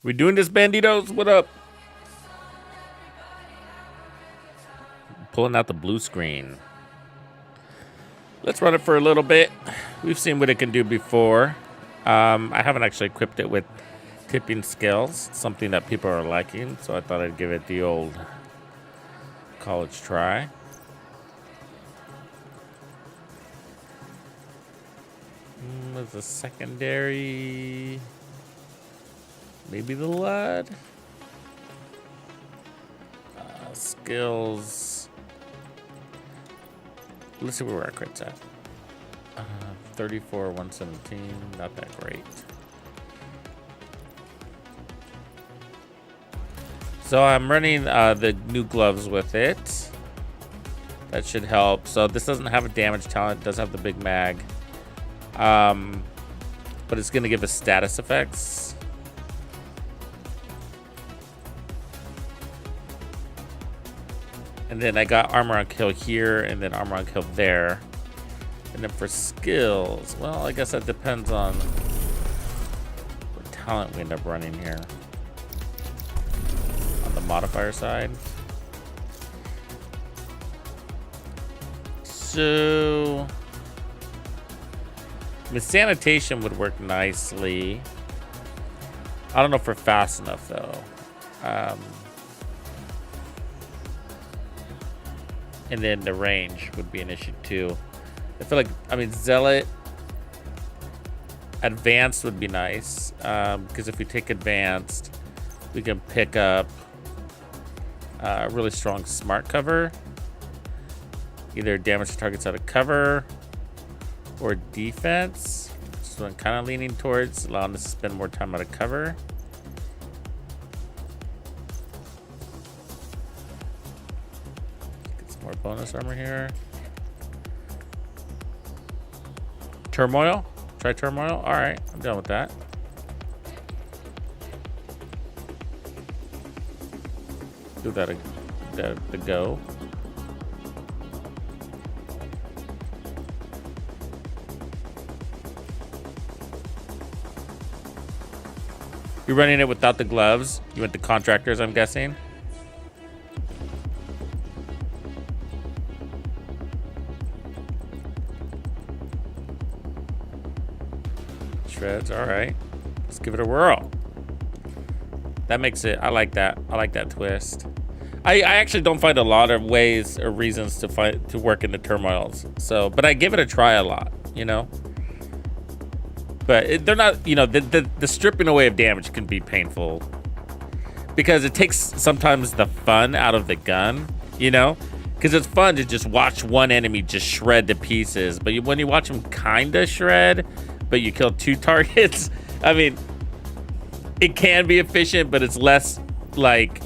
We doing this, banditos? What up? Pulling out the blue screen. Let's run it for a little bit. We've seen what it can do before. I haven't actually equipped it with tipping skills, something that people are liking, so I thought I'd give it the old college try. There's a secondary... Maybe the LUD. Skills. Let's see where our crit's at. 34, 117. Not that great. So I'm running the new gloves with it. That should help. So this doesn't have a damage talent. It does have the big mag. But it's going to give us status effects. And then I got armor on kill here, and then armor on kill there. And then for skills, well, I guess that depends on what talent we end up running here. On the modifier side. So, the sanitation would work nicely. I don't know if we're fast enough though. And then the range would be an issue too. I feel like, I mean, Zealot Advanced would be nice. Because if we take Advanced, we can pick up a really strong smart cover. Either damage to targets out of cover or defense. So I'm kind of leaning towards allowing us to spend more time out of cover. More bonus armor here. Turmoil. Try turmoil. All right, I'm done with that. Do that a go. You're running it without the gloves. You went to contractors, I'm guessing. Shreds, all right. Let's give it a whirl. That makes it, I like that. I like that twist. I actually don't find a lot of ways or reasons to work in the turmoils. So, but I give it a try a lot, you know? But they're not, you know, the stripping away of damage can be painful because it takes sometimes the fun out of the gun, you know? Because it's fun to just watch one enemy just shred to pieces. But when you watch them kind of shred, but you kill 2 targets, I mean, it can be efficient, but it's less like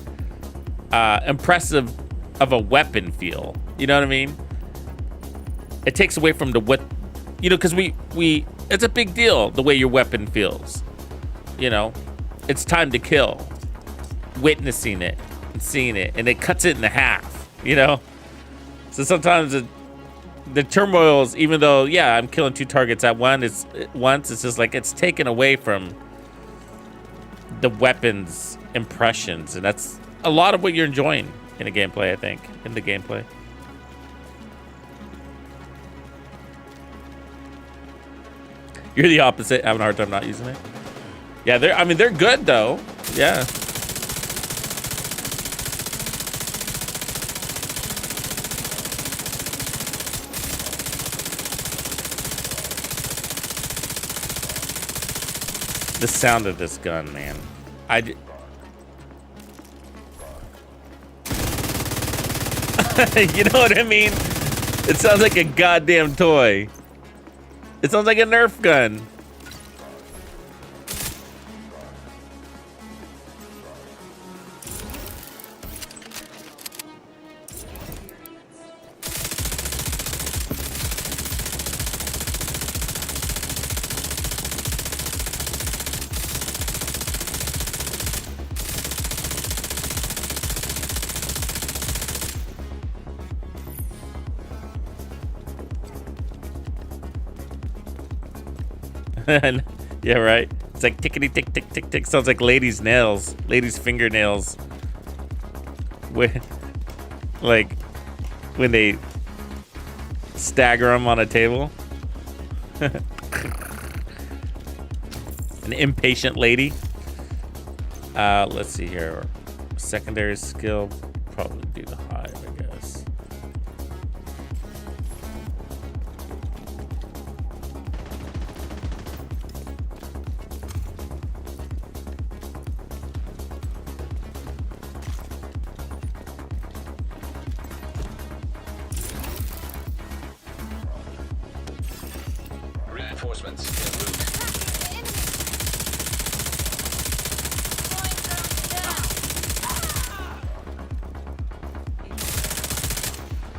impressive of a weapon feel. You know what I mean? It takes away from the what, you know, because we it's a big deal the way your weapon feels. You know, it's time to kill, witnessing it and seeing it, and it cuts it in half. You know, so sometimes the turmoils, even though, yeah, I'm killing 2 targets at once, it's just like it's taken away from the weapon's impressions. And that's a lot of what you're enjoying in a gameplay, I think, in the gameplay. You're the opposite, having a hard time not using it. Yeah, they're good though. Yeah. The sound of this gun, man. You know what I mean? It sounds like a goddamn toy. It sounds like a Nerf gun. Yeah, right. It's like tickety tick tick tick tick. Sounds like ladies' nails, ladies' fingernails. Like when they stagger them on a table. An impatient lady. Let's see here. Secondary skill, probably do the hive, I guess. Reinforcements en route.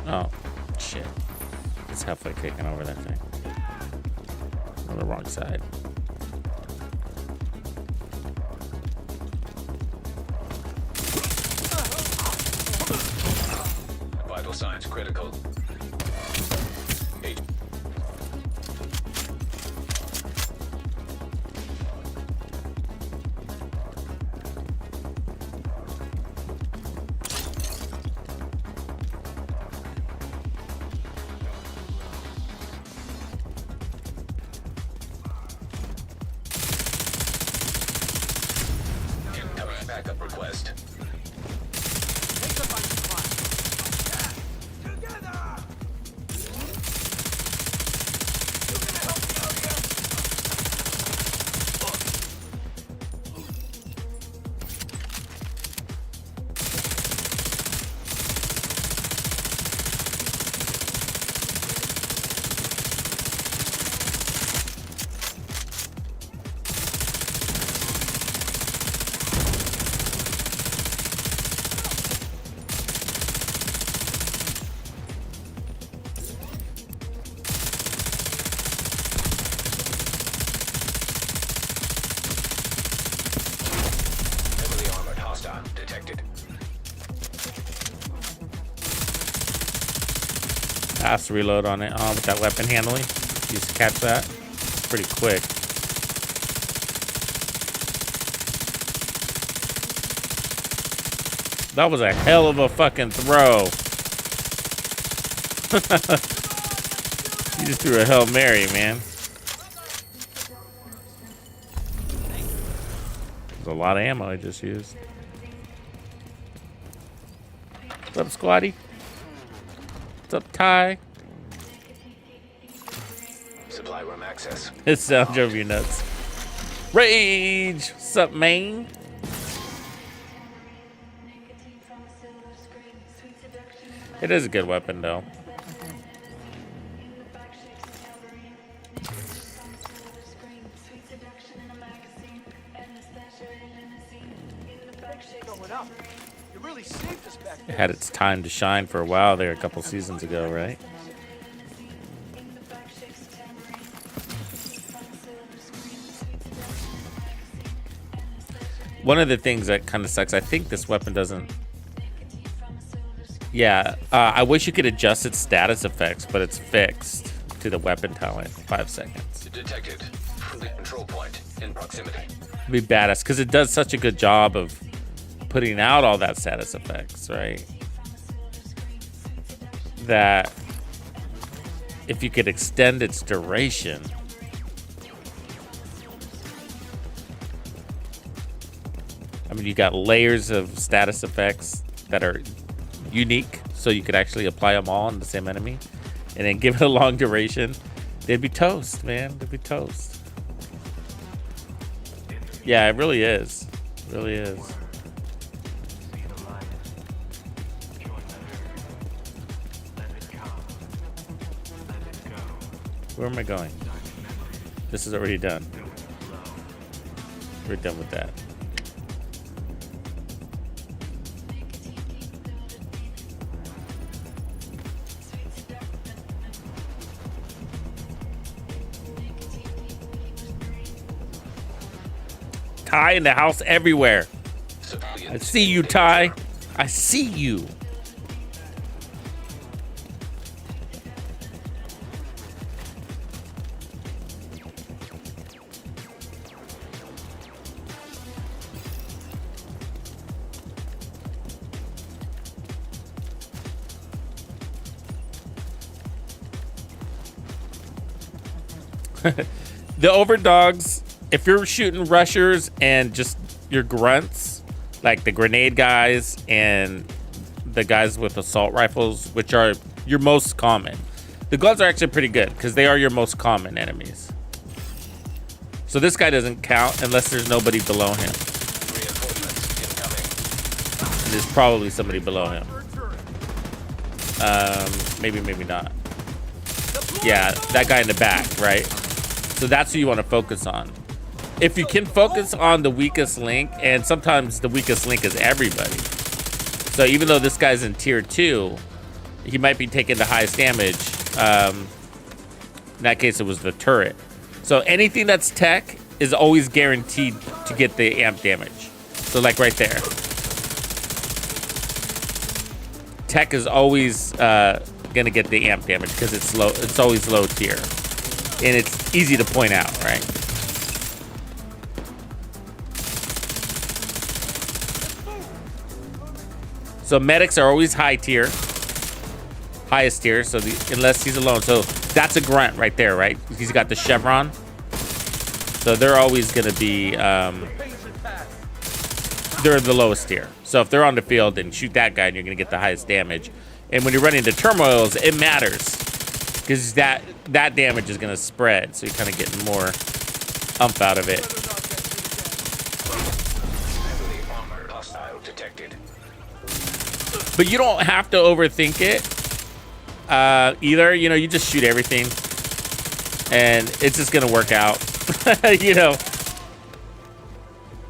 Oh, shit. It's halfway kicking over that thing. On the wrong side. Vital signs critical. Backup request. Fast reload on it with that weapon handling. You just catch that. It's pretty quick. That was a hell of a fucking throw. You just threw a Hail Mary, man. There's a lot of ammo I just used. What's up, Squatty? What's up, Ty? Supply room access. It sound drove you nuts. Rage! What's up, man? It is a good weapon, though. It had its time to shine for a while there a couple seasons ago, right? One of the things that kind of sucks, I think this weapon doesn't... Yeah, I wish you could adjust its status effects, but it's fixed to the weapon talent. 5 seconds. Detected. Friendly control point in proximity. It'd be badass, because it does such a good job of putting out all that status effects, right? That if you could extend its duration, I mean, you got layers of status effects that are unique, so you could actually apply them all on the same enemy, and then give it a long duration. They'd be toast, man. They'd be toast. Yeah, it really is. It really is. Where am I going? This is already done. We're done with that. Ty in the house everywhere. I see you, Ty. I see you. The overdogs, if you're shooting rushers and just your grunts, like the grenade guys and the guys with assault rifles, which are your most common. The gloves are actually pretty good because they are your most common enemies. So this guy doesn't count unless there's nobody below him. And there's probably somebody below him. Maybe, maybe not. Yeah, that guy in the back, right? So that's who you want to focus on. If you can focus on the weakest link, and sometimes the weakest link is everybody. So even though this guy's in tier 2, he might be taking the highest damage. In that case, it was the turret. So anything that's tech is always guaranteed to get the amp damage. So like right there. Tech is always gonna get the amp damage because it's low. It's always low tier. And it's easy to point out, right? So medics are always high tier, highest tier. So unless he's alone, so that's a grunt right there, right? He's got the chevron. So they're always gonna be, they're the lowest tier. So if they're on the field and shoot that guy, and you're gonna get the highest damage. And when you're running the turmoils, it matters because that damage is gonna spread. So you're kind of getting more umph out of it. But you don't have to overthink it either. You know, you just shoot everything and it's just gonna work out. You know.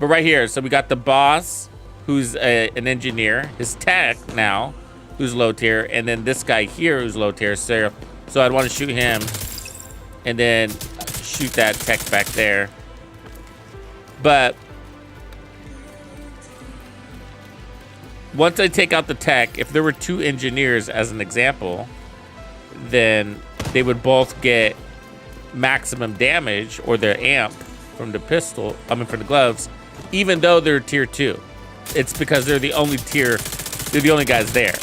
But right here, so we got the boss who's an engineer, his tech now, who's low tier, and then this guy here who's low tier. So I'd want to shoot him and then shoot that tech back there. But once I take out the tech, if there were 2 engineers as an example, then they would both get maximum damage or their amp from the pistol, from the gloves, even though they're tier 2. It's because they're the only tier, they're the only guys there.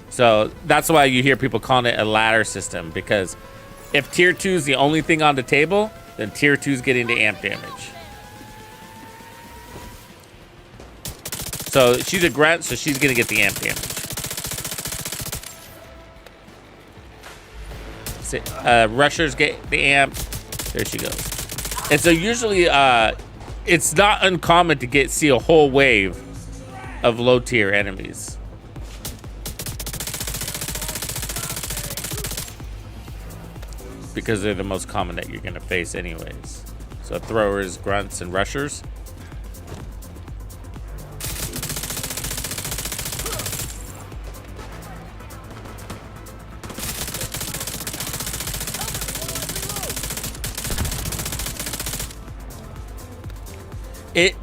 So that's why you hear people calling it a ladder system, because if tier 2 is the only thing on the table, then tier 2 is getting the amp damage. So she's a grunt, so she's gonna get the amp damage. So, rushers get the amp. There she goes. And so usually, it's not uncommon to see a whole wave of low tier enemies. Because they're the most common that you're gonna face anyways. So throwers, grunts, and rushers.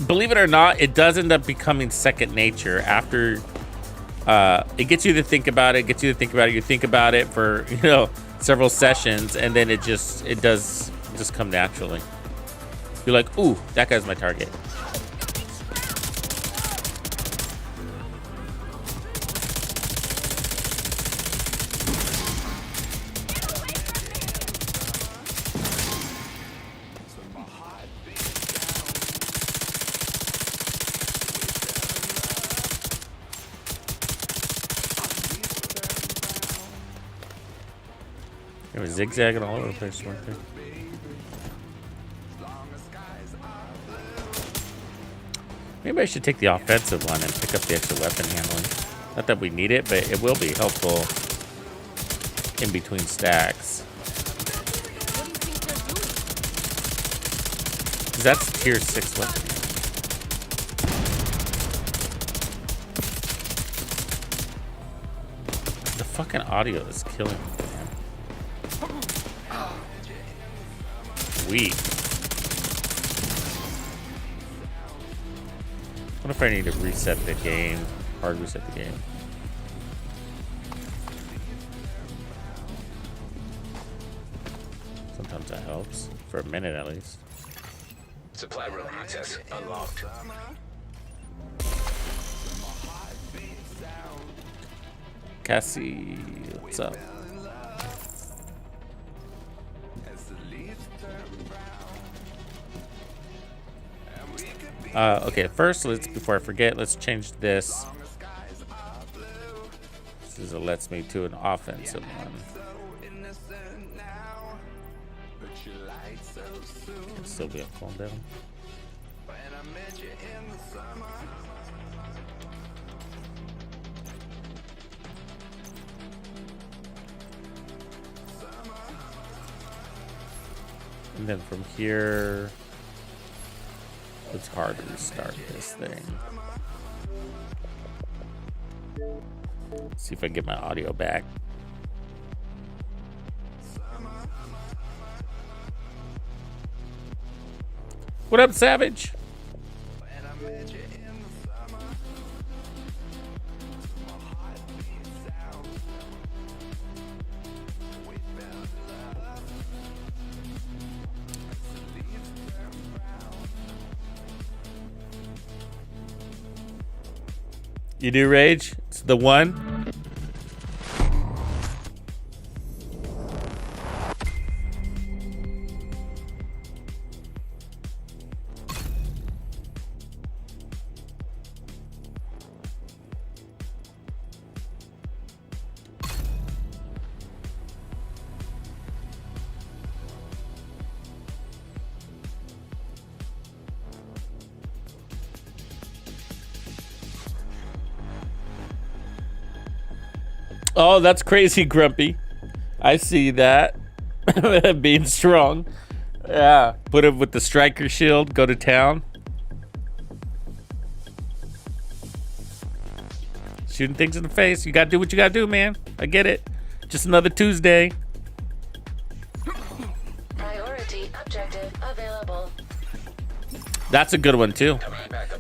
Believe it or not, it does end up becoming second nature after it gets you to think about it, You think about it for, you know, several sessions, and then it does come naturally. You're like, ooh, that guy's my target. They were zigzagging all over the place, weren't they? Maybe I should take the offensive one and pick up the extra weapon handling. Not that we need it, but it will be helpful in between stacks. Because that's tier 6 weapon. The fucking audio is killing me, man. Weak. What if I need to reset the game? Hard reset the game. Sometimes that helps. For a minute at least. Supply room access unlocked. Cassie, what's up? Okay, first, before I forget, let's change this. This is lets me to an offensive one. Can still be a calm down. And then from here, it's hard to restart this thing. See if I can get my audio back. What up, Savage? You do Rage? It's the one. Oh, that's crazy, Grumpy. I see that. Being strong. Yeah. Put him with the striker shield. Go to town. Shooting things in the face. You gotta do what you gotta do, man. I get it. Just another Tuesday. Priority objective available. That's a good one, too.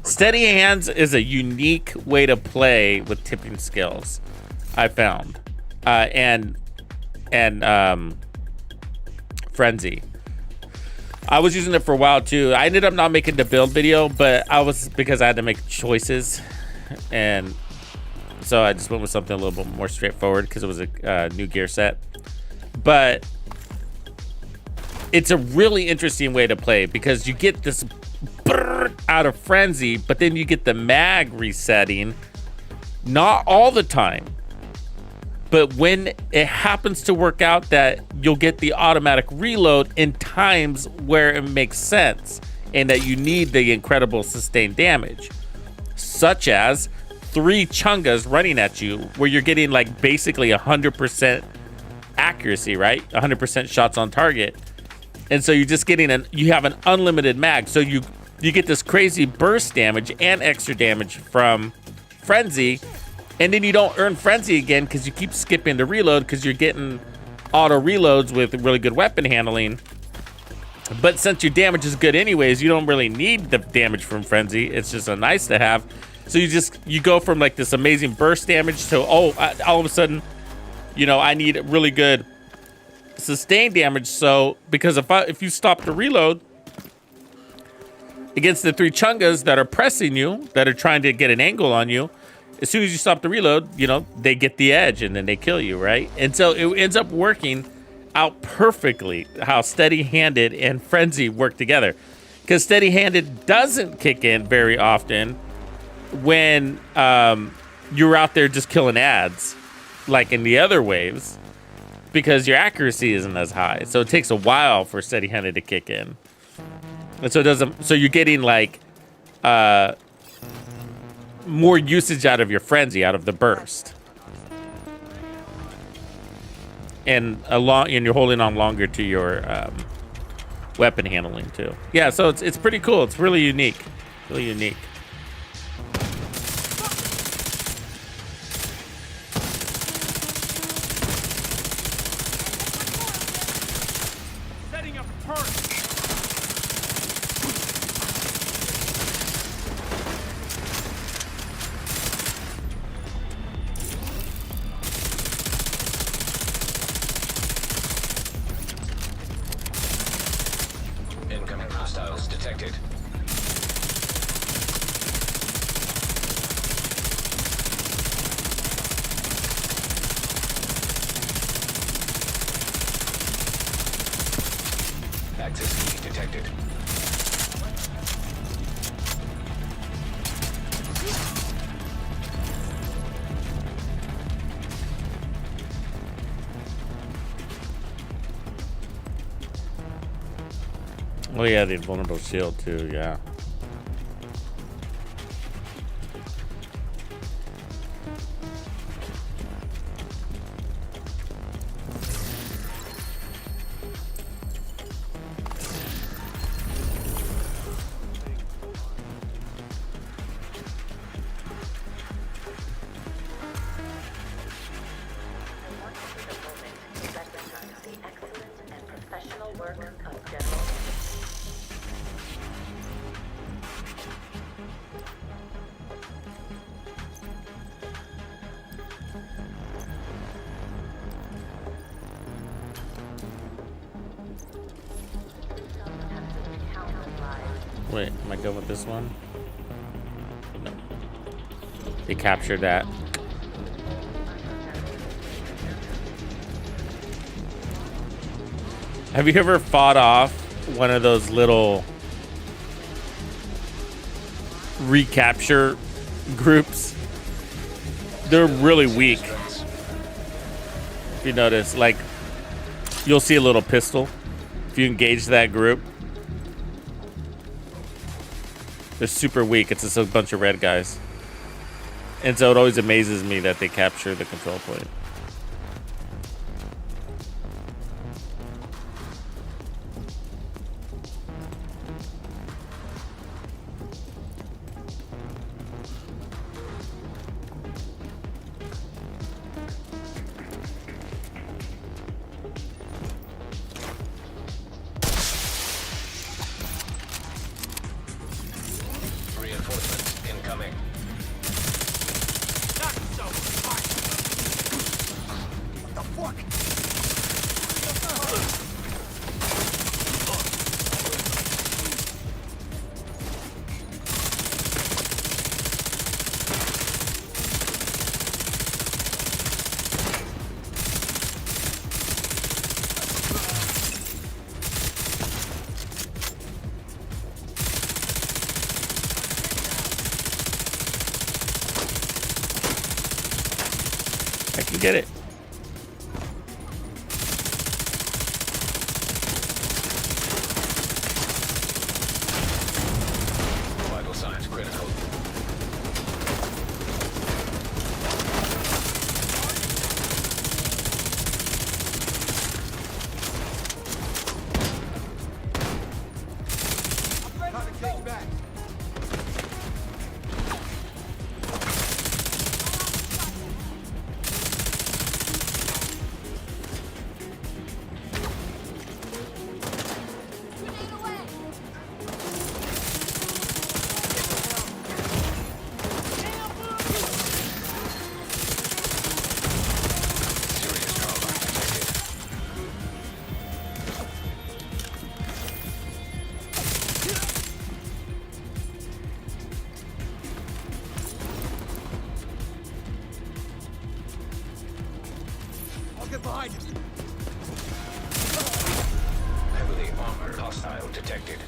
Steady hands is a unique way to play with tipping skills, I found. And Frenzy. I was using it for a while too. I ended up not making the build video, but because I had to make choices, and so I just went with something a little bit more straightforward because it was a new gear set. But it's a really interesting way to play because you get this out of Frenzy, but then you get the mag resetting. Not all the time, but when it happens to work out, that you'll get the automatic reload in times where it makes sense and that you need the incredible sustained damage, such as 3 chungas running at you where you're getting like basically 100% accuracy, right? 100% shots on target. And so you're just getting you have an unlimited mag. So you get this crazy burst damage and extra damage from Frenzy. And then you don't earn Frenzy again because you keep skipping the reload because you're getting auto reloads with really good weapon handling. But since your damage is good anyways, you don't really need the damage from Frenzy. It's just a nice to have. So you go from like this amazing burst damage to, all of a sudden, you know, I need really good sustained damage. So because if you stop the reload against the 3 chungas that are pressing you, that are trying to get an angle on you, as soon as you stop the reload, you know, they get the edge and then they kill you, right? And so it ends up working out perfectly how steady-handed and Frenzy work together. Because steady-handed doesn't kick in very often when you're out there just killing ads, like in the other waves, because your accuracy isn't as high. So it takes a while for steady-handed to kick in. And so it doesn't. So you're getting like more usage out of your frenzy, out of the burst. And you're holding on longer to your weapon handling too. Yeah, so it's pretty cool. It's really unique. Really unique. Setting up turret. Incoming hostiles detected. Access key detected. Oh yeah, the invulnerable shield too, yeah. Wait, am I good with this one? No. They captured that. Have you ever fought off one of those little recapture groups? They're really weak. If you notice, like, you'll see a little pistol. If you engage that group, they're super weak. It's just a bunch of red guys. And so it always amazes me that they capture the control point. Reinforcements incoming. Not so smart. What the fuck? I can get it. Vital signs critical. Serious trauma detected. I'll get behind you. Heavily armored hostile detected.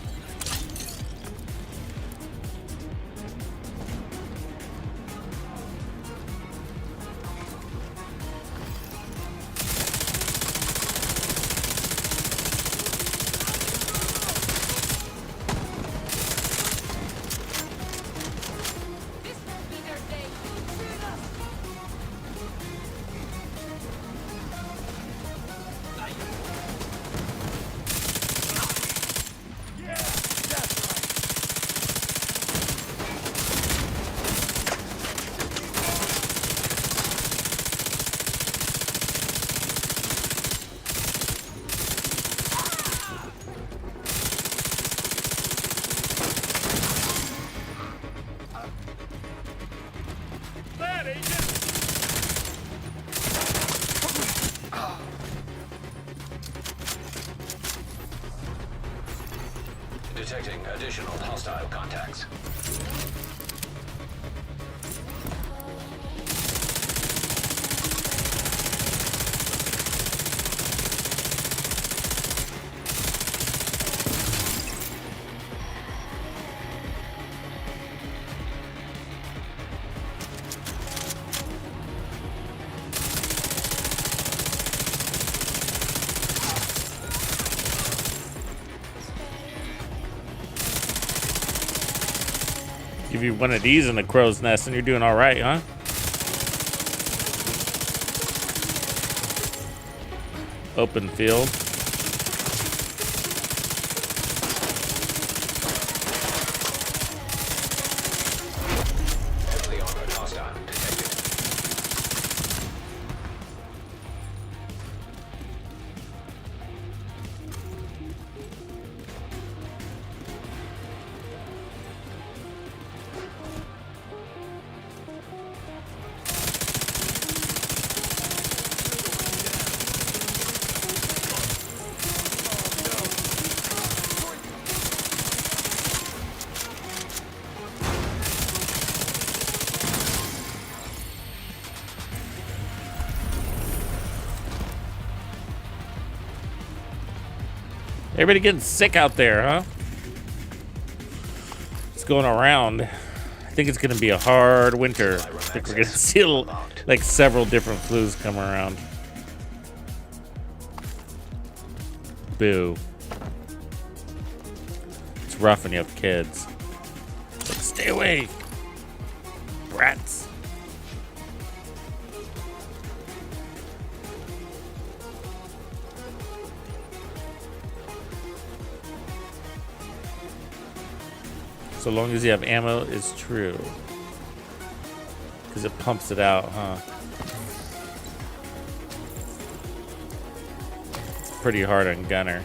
Detecting additional hostile contacts. Give you one of these in the crow's nest and you're doing all right, huh? Open field. Heavily armored hostile detected. Everybody getting sick out there, huh? It's going around. I think it's gonna be a hard winter. I think we're gonna see like several different flus come around. Boo. It's rough when you have kids. Like, stay away, brats. So long as you have ammo is true. Because it pumps it out, huh? It's pretty hard on gunner.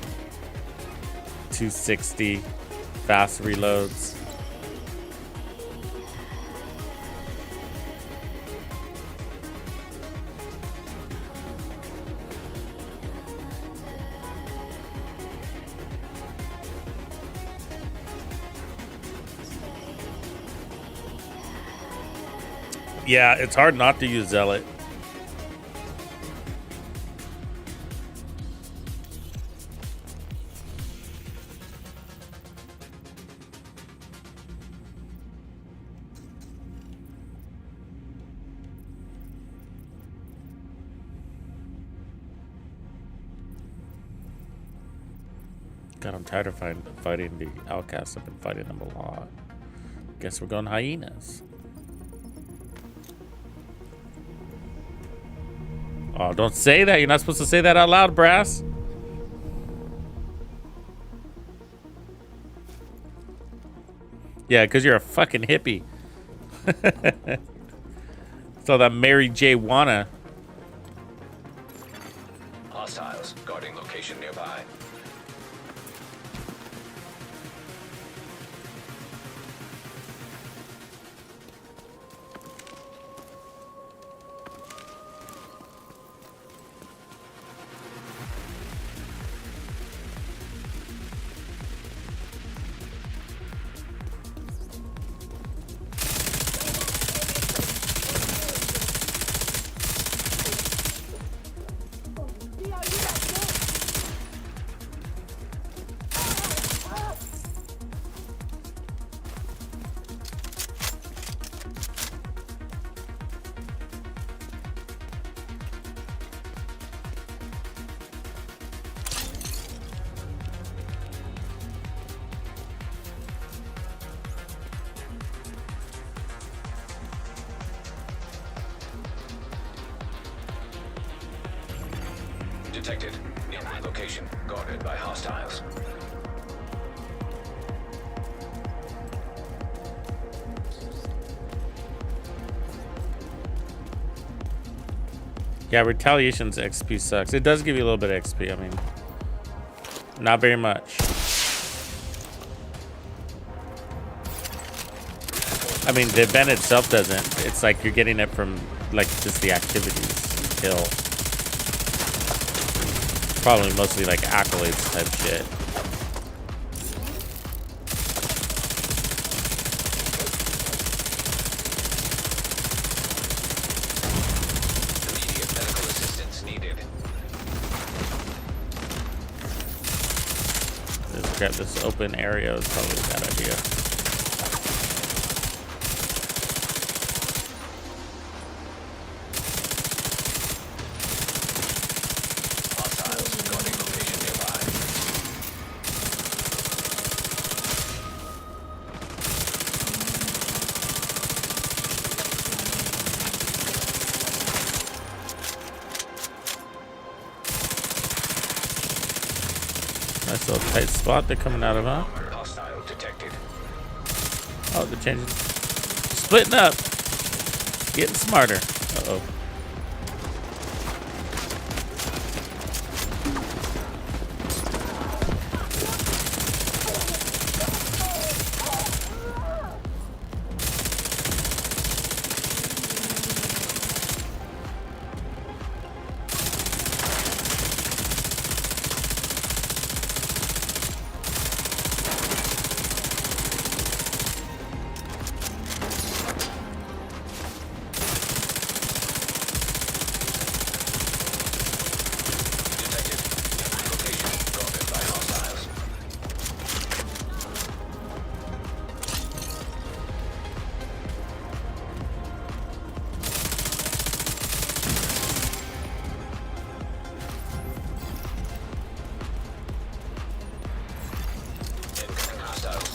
260, fast reloads. Yeah, it's hard not to use Zealot. God, I'm tired of fighting the outcasts. I've been fighting them a lot. Guess we're going hyenas. Oh, don't say that. You're not supposed to say that out loud, Brass. Yeah, because you're a fucking hippie. So that Mary J. Wanna. Hostiles guarding location nearby. Detected. Nearby location guarded by hostiles. Yeah, Retaliation's XP sucks. It does give you a little bit of XP. I mean, not very much. I mean, the event itself doesn't. It's like you're getting it from like just the activities you kill. Probably mostly like accolades type shit. Immediate medical assistance needed. Just grab this open area is probably a bad idea. Hostiles. Got a location nearby. Nice little tight spot they're coming out of, huh? Hostile detected. Oh, they're changing. Splitting up. Getting smarter. Uh-oh.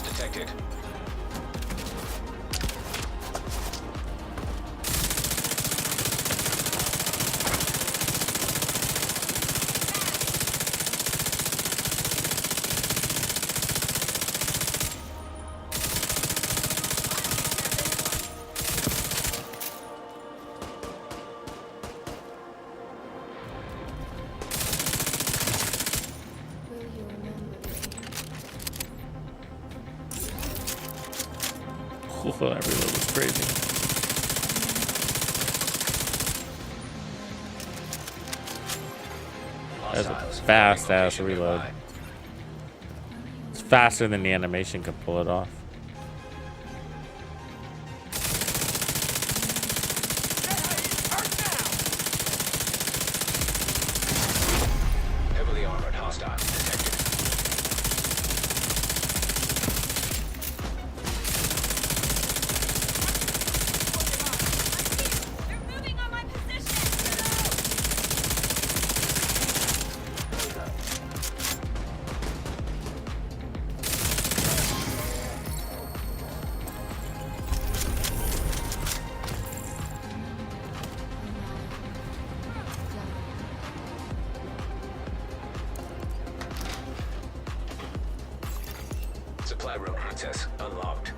Detected. That reload was crazy. That's a fast ass reload. It's faster than the animation can pull it off. Heavily armored hostile detected. Supply room access unlocked.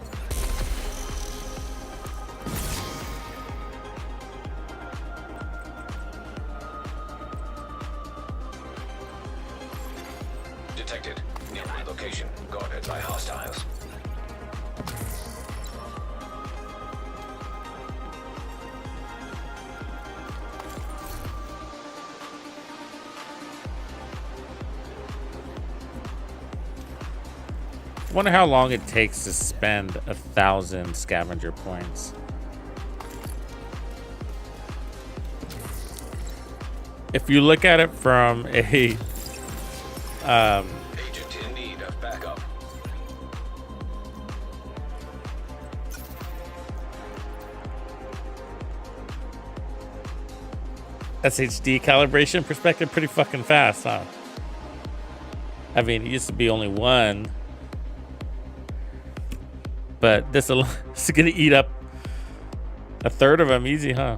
Detected. Nearby location guarded by hostiles. Wonder how long it takes to spend 1,000 scavenger points. If you look at it from a Agent in need of backup. SHD calibration perspective, pretty fucking fast, huh? I mean, it used to be only one, but this is gonna eat up a third of them easy, huh?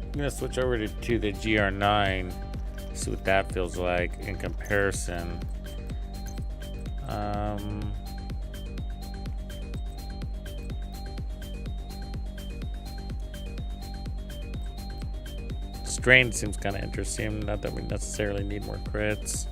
I'm gonna switch over to the GR9, see what that feels like in comparison. Strain seems kind of interesting. Not that we necessarily need more crits.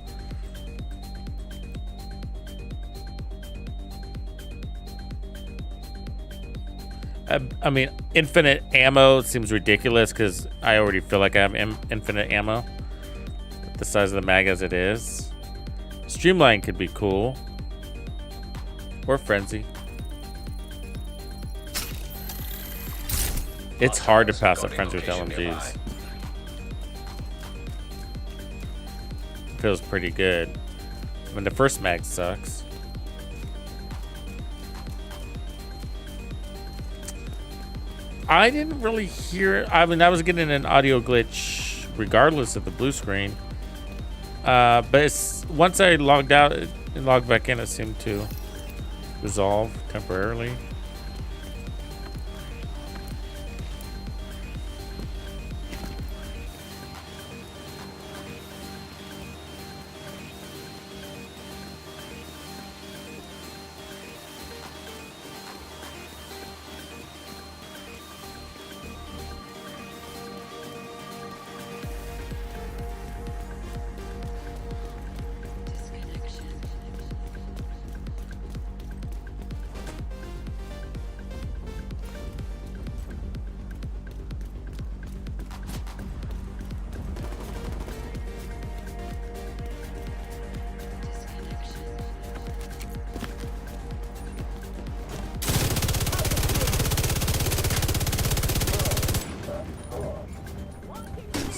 I mean, infinite ammo seems ridiculous because I already feel like I have infinite ammo. The size of the mag as it is. Streamline could be cool. Or Frenzy. It's hard to pass up Frenzy with LMGs. Feels pretty good. I mean, the first mag sucks. I didn't really hear. I mean, I was getting an audio glitch regardless of the blue screen. But once I logged out and logged back in, it seemed to resolve temporarily.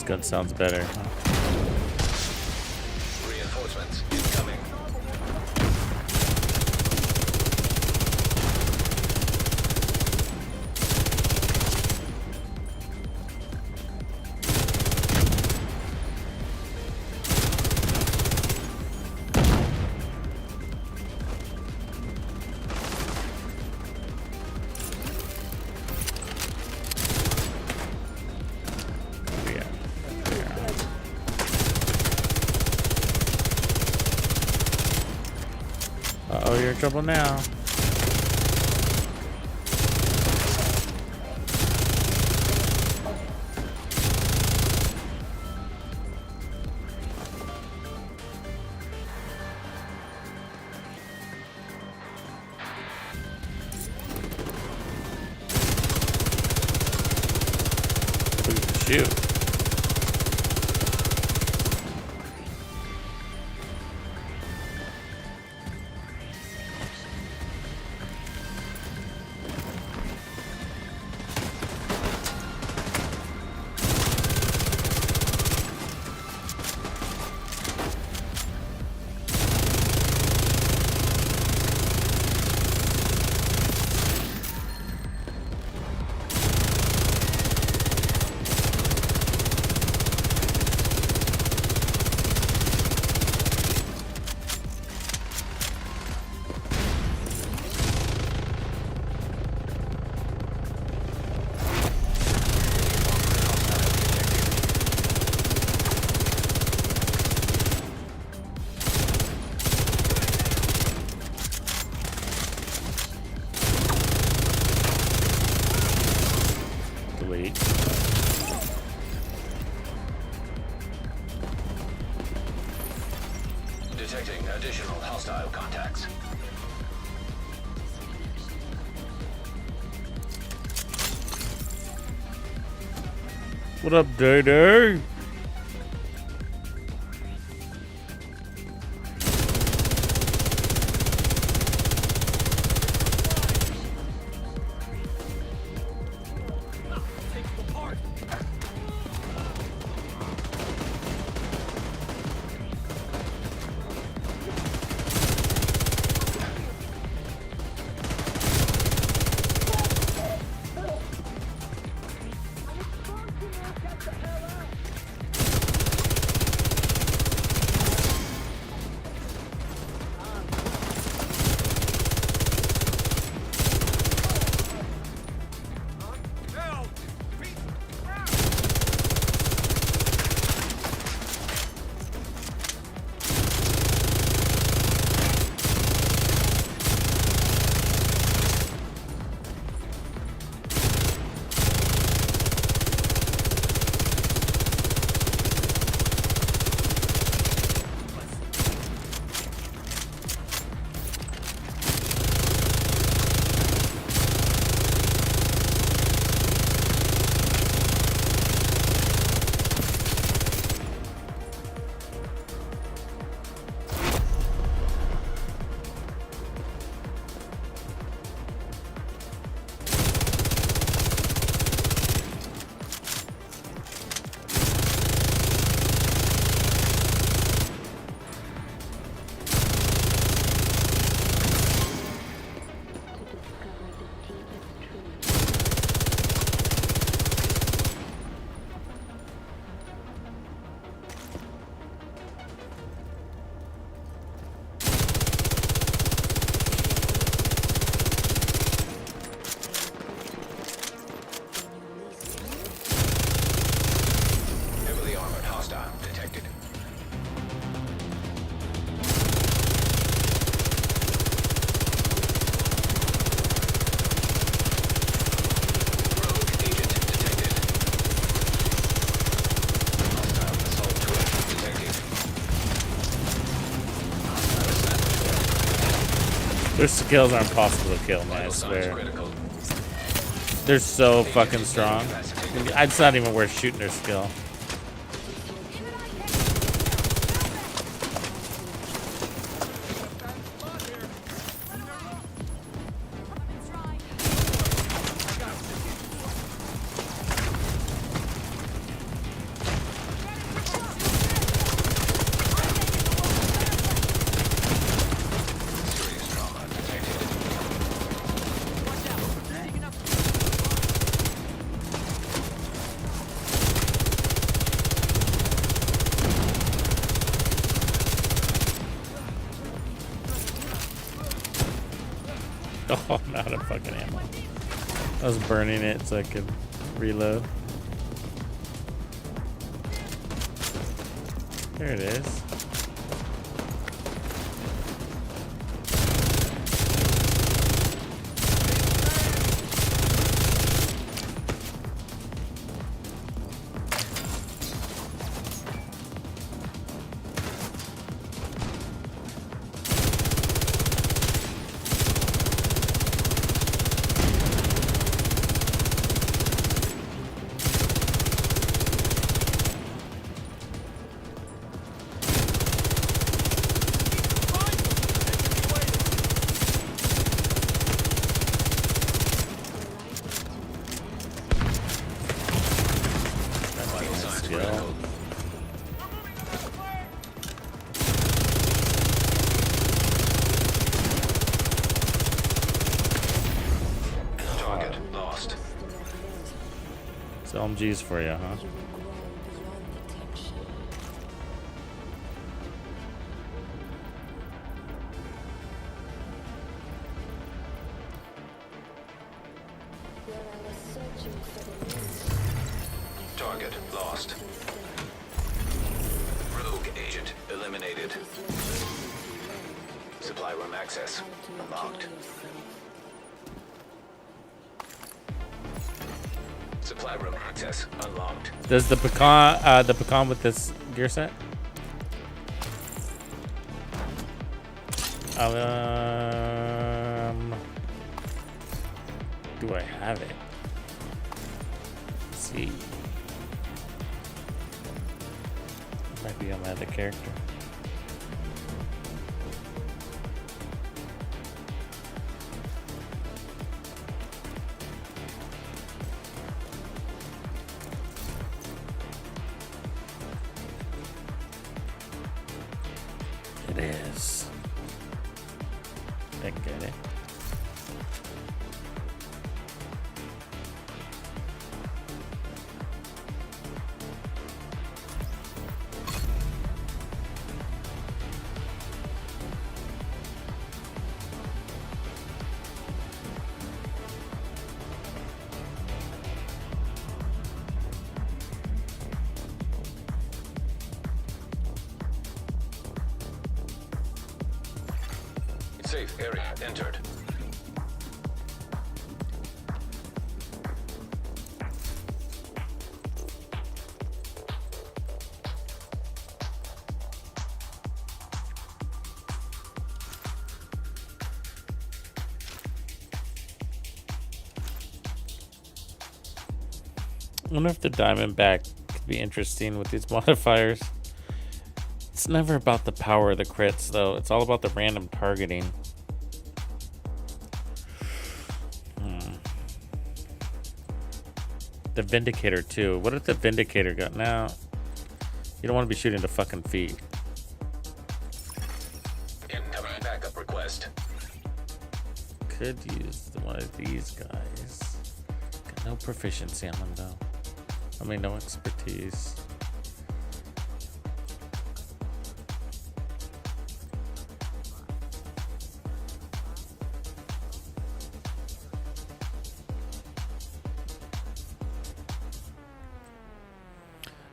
Gun sounds better. Reinforcements incoming. Oh, you're in trouble now. Shoot. Detecting additional hostile contacts. What up, Day-Day? Their skills are impossible to kill, man, I Vital signs swear. critical. They're so fucking strong. It's not even worth shooting their skill. Serious trauma detected. Oh, I'm out of fucking ammo. I was burning it so I could reload. There it is. Vital signs Skill. critical. Target lost. It's LMGs for you, huh? Target lost. Rogue agent eliminated. Supply room access unlocked. Supply room access unlocked. Does the pecan with this gear set? Do I have it? Let's see. Might be on my other character. It is. I get it. Safe area entered. I wonder if the Diamondback could be interesting with these modifiers. It's never about the power of the crits, though. It's all about the random targeting. The Vindicator, too. What if the Vindicator got... Now, you don't want to be shooting the fucking feet. Incoming backup request. Could use one of these guys. Got no proficiency on them, though. I mean, no expertise.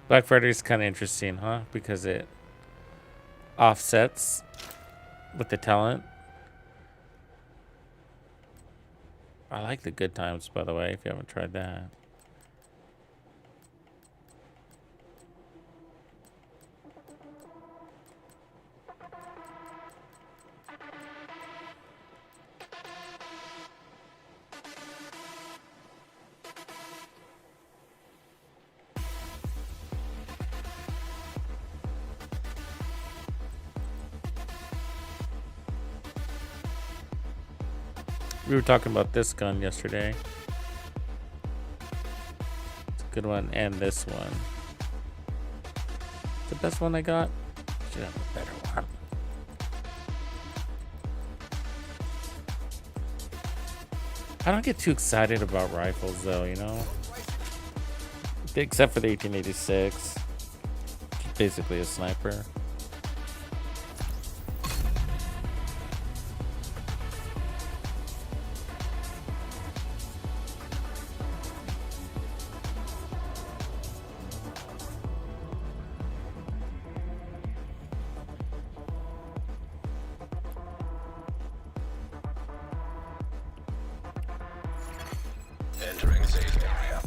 Black Friday is kind of interesting, huh? Because it offsets with the talent. I like the good times, by the way, if you haven't tried that. We were talking about this gun yesterday. It's a good one, and this one. The best one I got? Should have a better one. I don't get too excited about rifles though, you know? Except for the 1886. Basically a sniper. Entering safe area.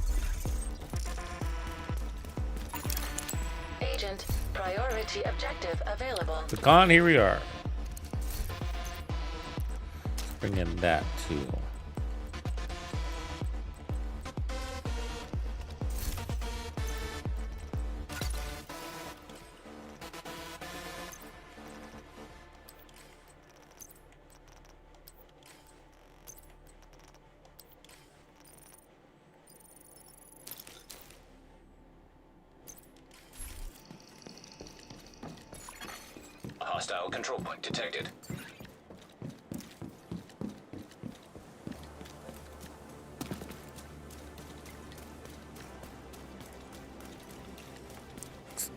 Agent, priority objective available. So con, here we are. Bring in that too. Hostile control point detected.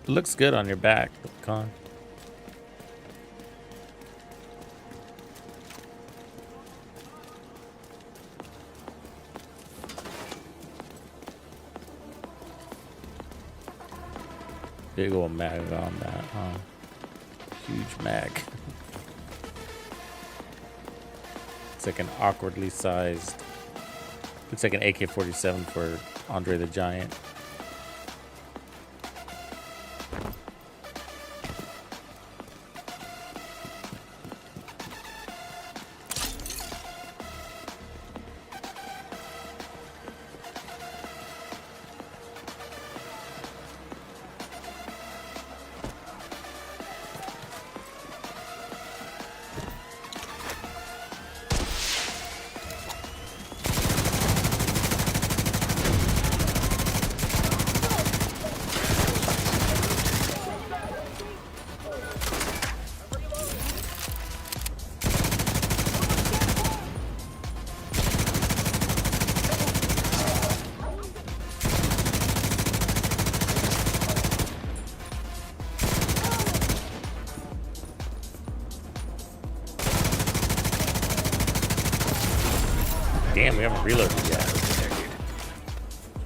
Looks good on your back, con. Big old mag on that, huh? Huge mag. It's like an awkwardly sized. Looks like an AK-47 for Andre the Giant. Damn, we haven't reloaded yet.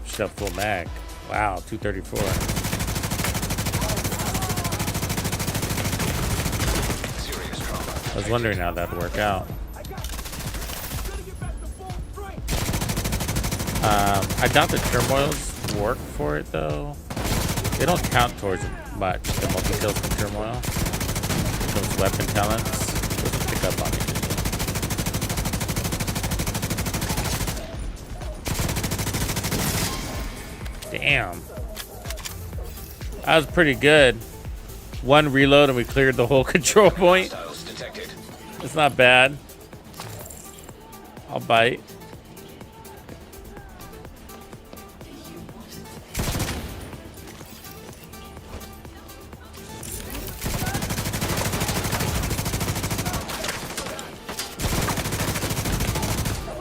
Just got full mag. Wow, 234. Serious trauma. I was wondering how that'd work out. I doubt the turmoils work for it though. They don't count towards it much. The multi-kills from turmoil. Those weapon talents doesn't pick up on it. Damn. That was pretty good. One reload and we cleared the whole control point. Hostiles detected. It's not bad. I'll bite.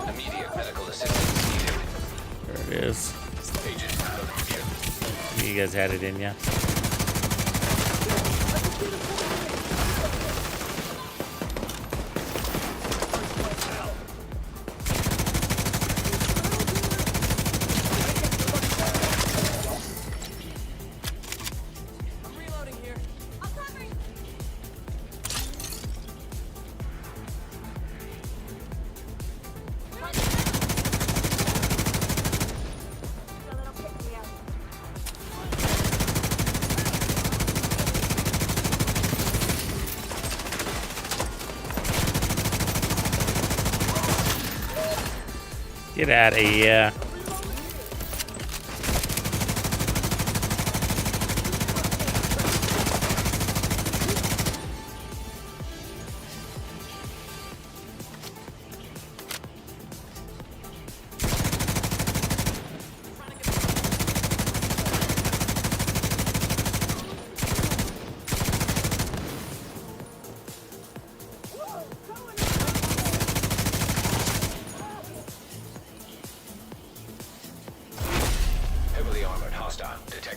Immediate medical assistance needed. There it is. Agent out of view. You guys had it in ya. I'm reloading here. I'm covering. Get out of here.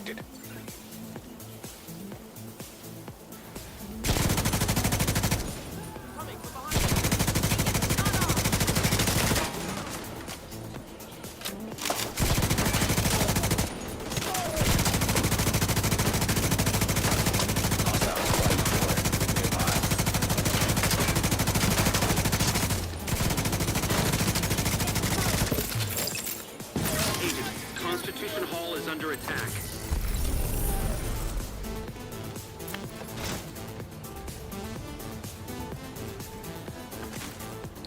detected. Coming from behind. Hostile flight report nearby. Agent, Constitution Hall is under attack.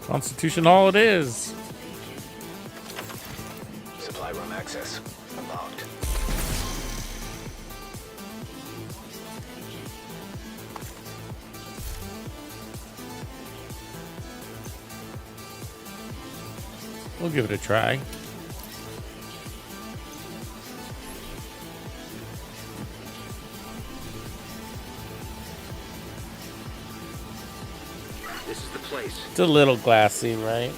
Constitution Hall it is. Supply room access unlocked. We'll give it a try. This is the place. It's a little glassy, right?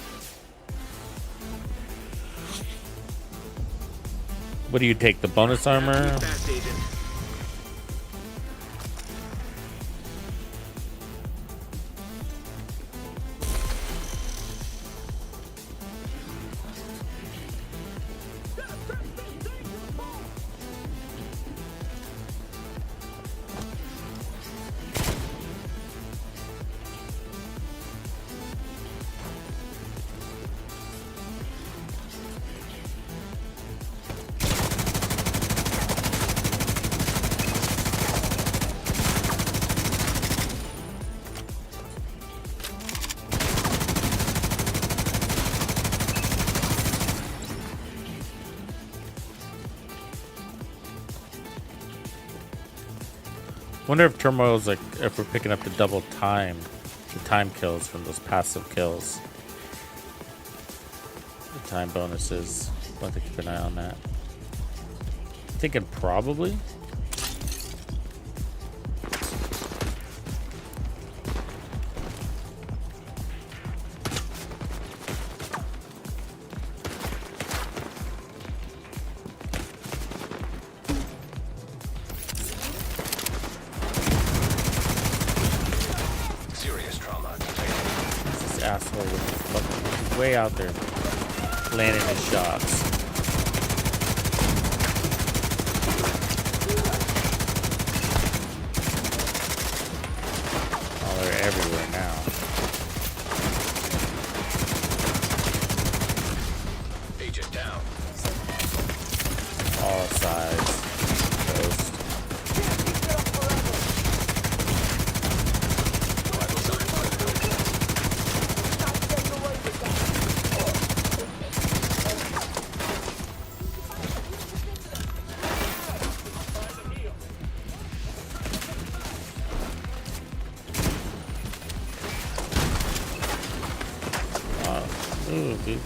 What do you take? The bonus armor? Fast, Agent. Wonder if turmoil's like if we're picking up the double time, the time kills from those passive kills, the time bonuses. We'll have to keep an eye on that. Thinking probably. Serious trauma detected. This asshole with his fucking, he's way out there landing his shots. Oh, they're everywhere now. Agent down. All sides. Ghost. Vital signs critical. Ooh, dude.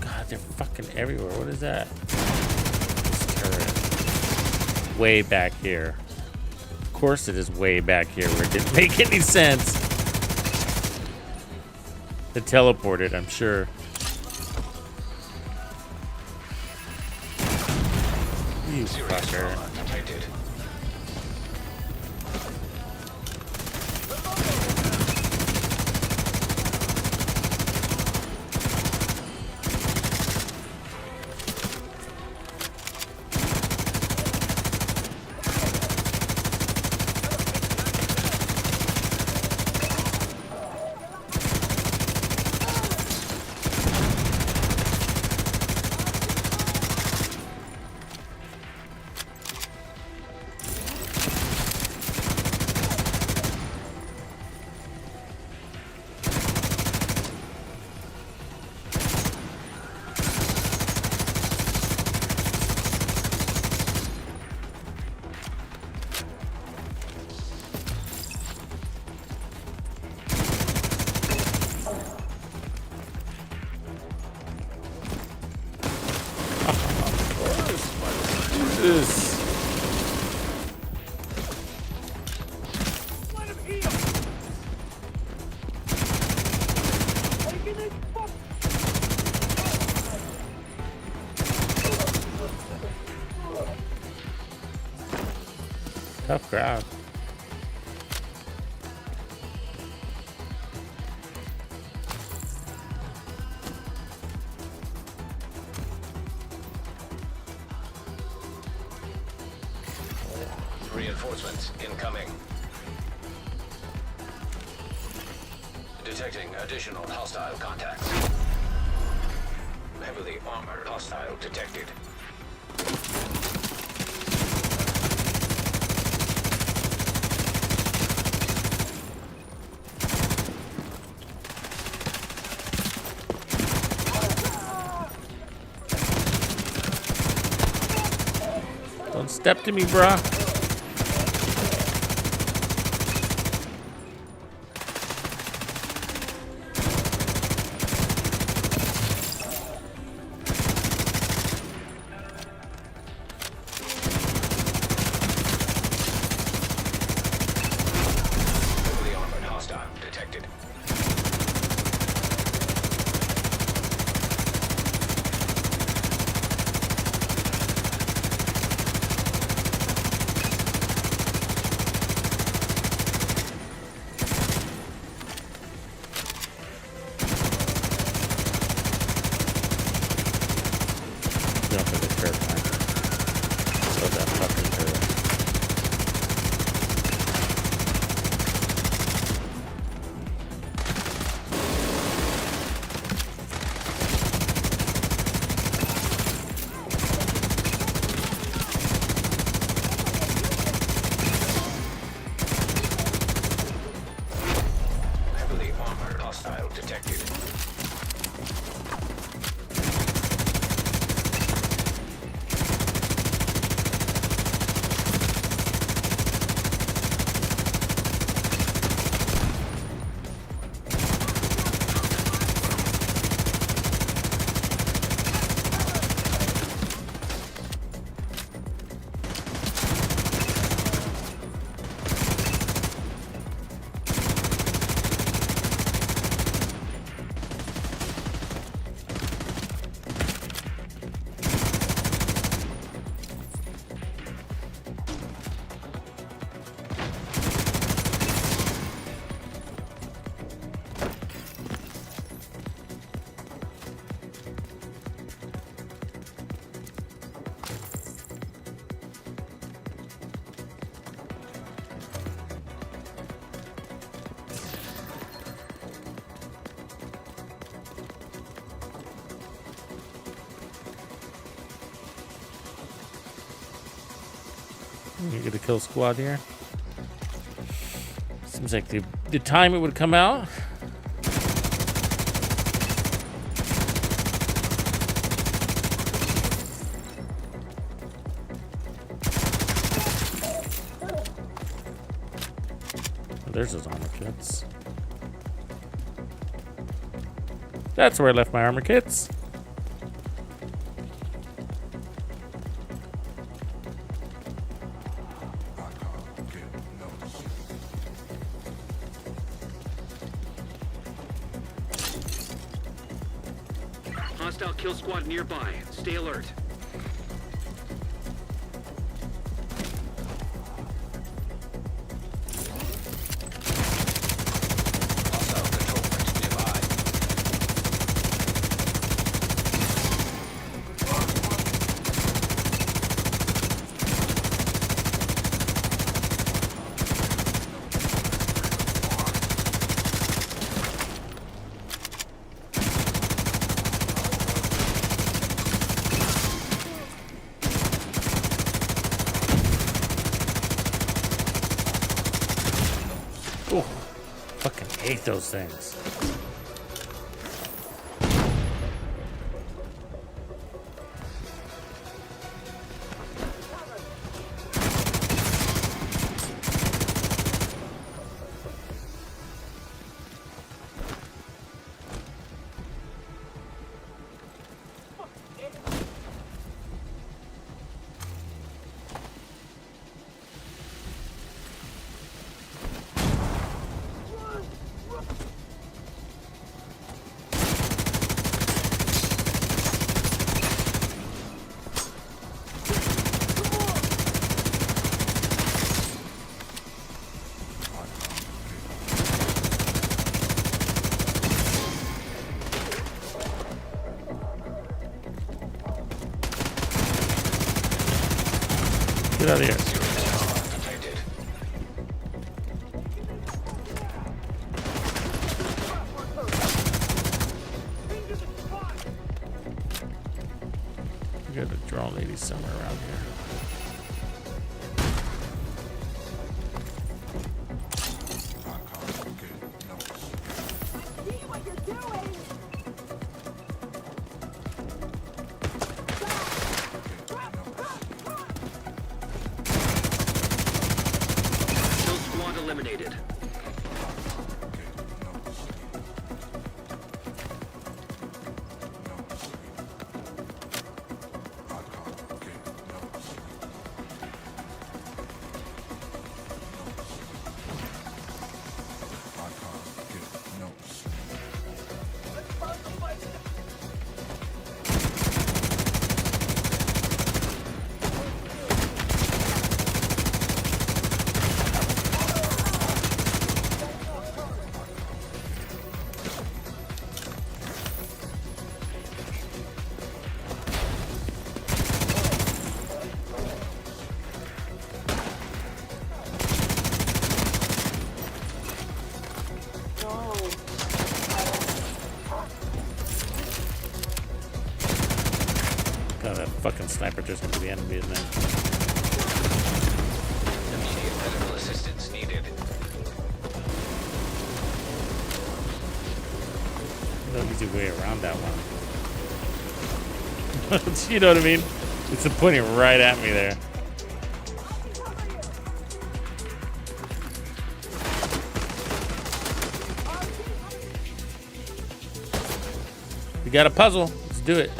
God, they're fucking everywhere. What is that? This turret. Way back here. Of course it is way back here where it didn't make any sense. It teleported, I'm sure. You Serious fucker. trauma detected. Tough crowd. Reinforcements incoming. Detecting additional hostile contacts. Heavily armored hostile detected. Don't step to me, bruh. Heavily armored hostile detected. Jump in the turret, man. So that fucking turret. Heavily armored hostile detected. You get a kill squad here. Seems like the time it would come out. There's those armor kits. That's where I left my armor kits. Hostile kill squad nearby. Stay alert. Hostile control point nearby. Oh, fucking hate those things. he's somewhere around here. Kill squad eliminated. God, that fucking sniper just into the enemy, isn't it? Immediate medical assistance needed. There's no easy way around that one. You know what I mean? It's pointing right at me there. We got a puzzle. Let's do it.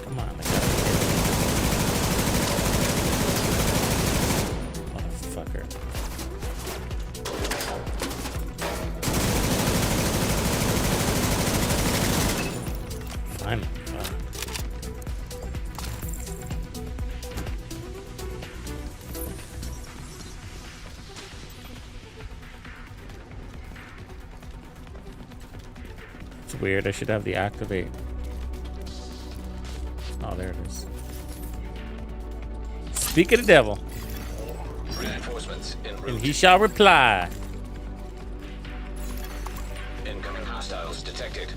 Come on, I got it. Motherfucker. Finally. It's weird. I should have the activate. Oh, there it is. Speak of the devil, Reinforcements en and route. he shall reply. Incoming hostiles detected.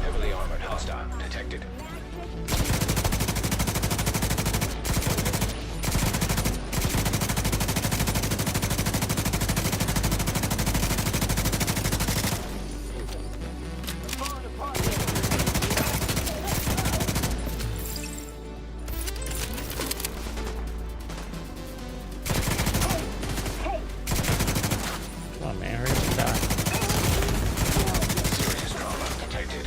Heavily armored hostile detected. Come on, man. Hurry up and die. Serious trauma detected.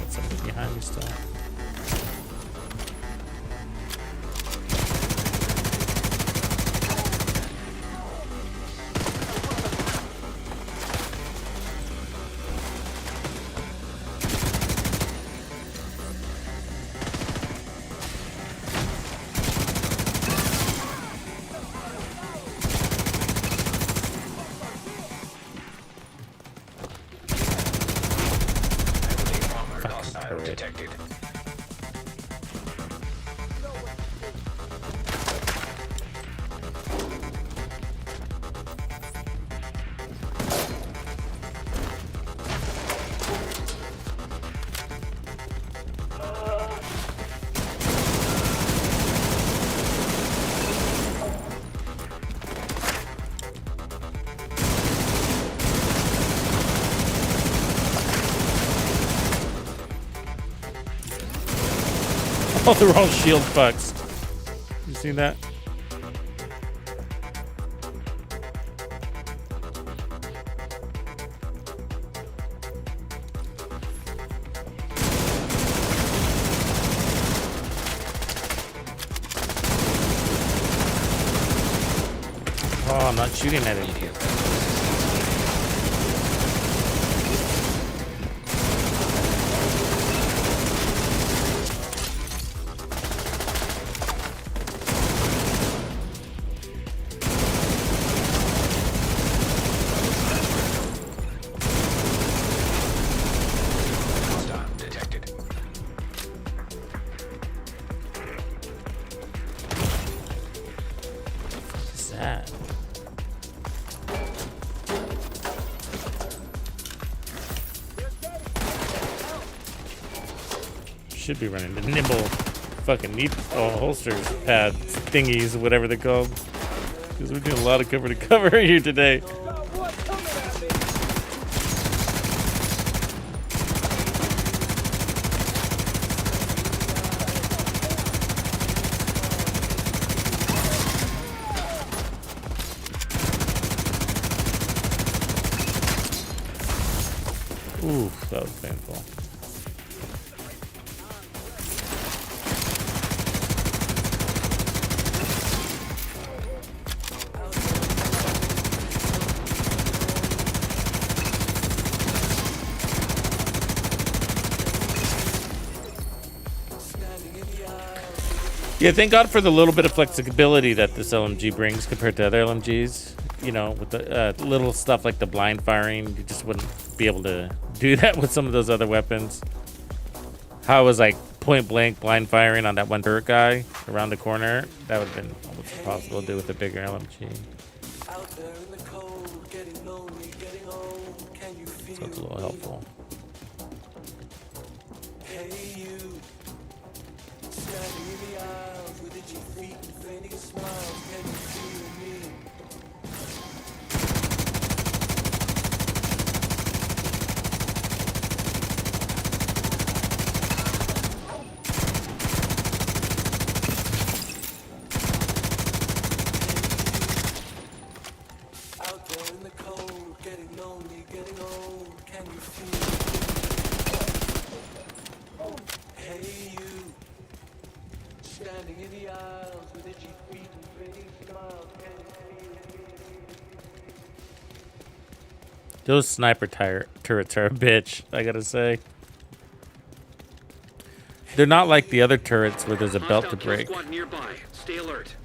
Got something behind me still. Heavily armored hostile turret. detected. Oh, they're all shield fucks. You seen that? Oh, I'm not shooting at anything. Hostile detected. What's that? Should be running the nimble fucking neat holsters, pads, thingies, whatever they're called. Because we're doing a lot of cover to cover here today. Ooh, that was painful. Yeah, thank God for the little bit of flexibility that this LMG brings compared to other LMGs. You know, with the little stuff like the blind firing, you just wouldn't be able to do that with some of those other weapons. How it was like point blank blind firing on that one turret guy around the corner, that would have been almost impossible to do with a bigger LMG. So it's a little helpful. Those sniper turrets are a bitch, I gotta say. They're not like the other turrets where there's a belt to break. Squad nearby. Stay alert.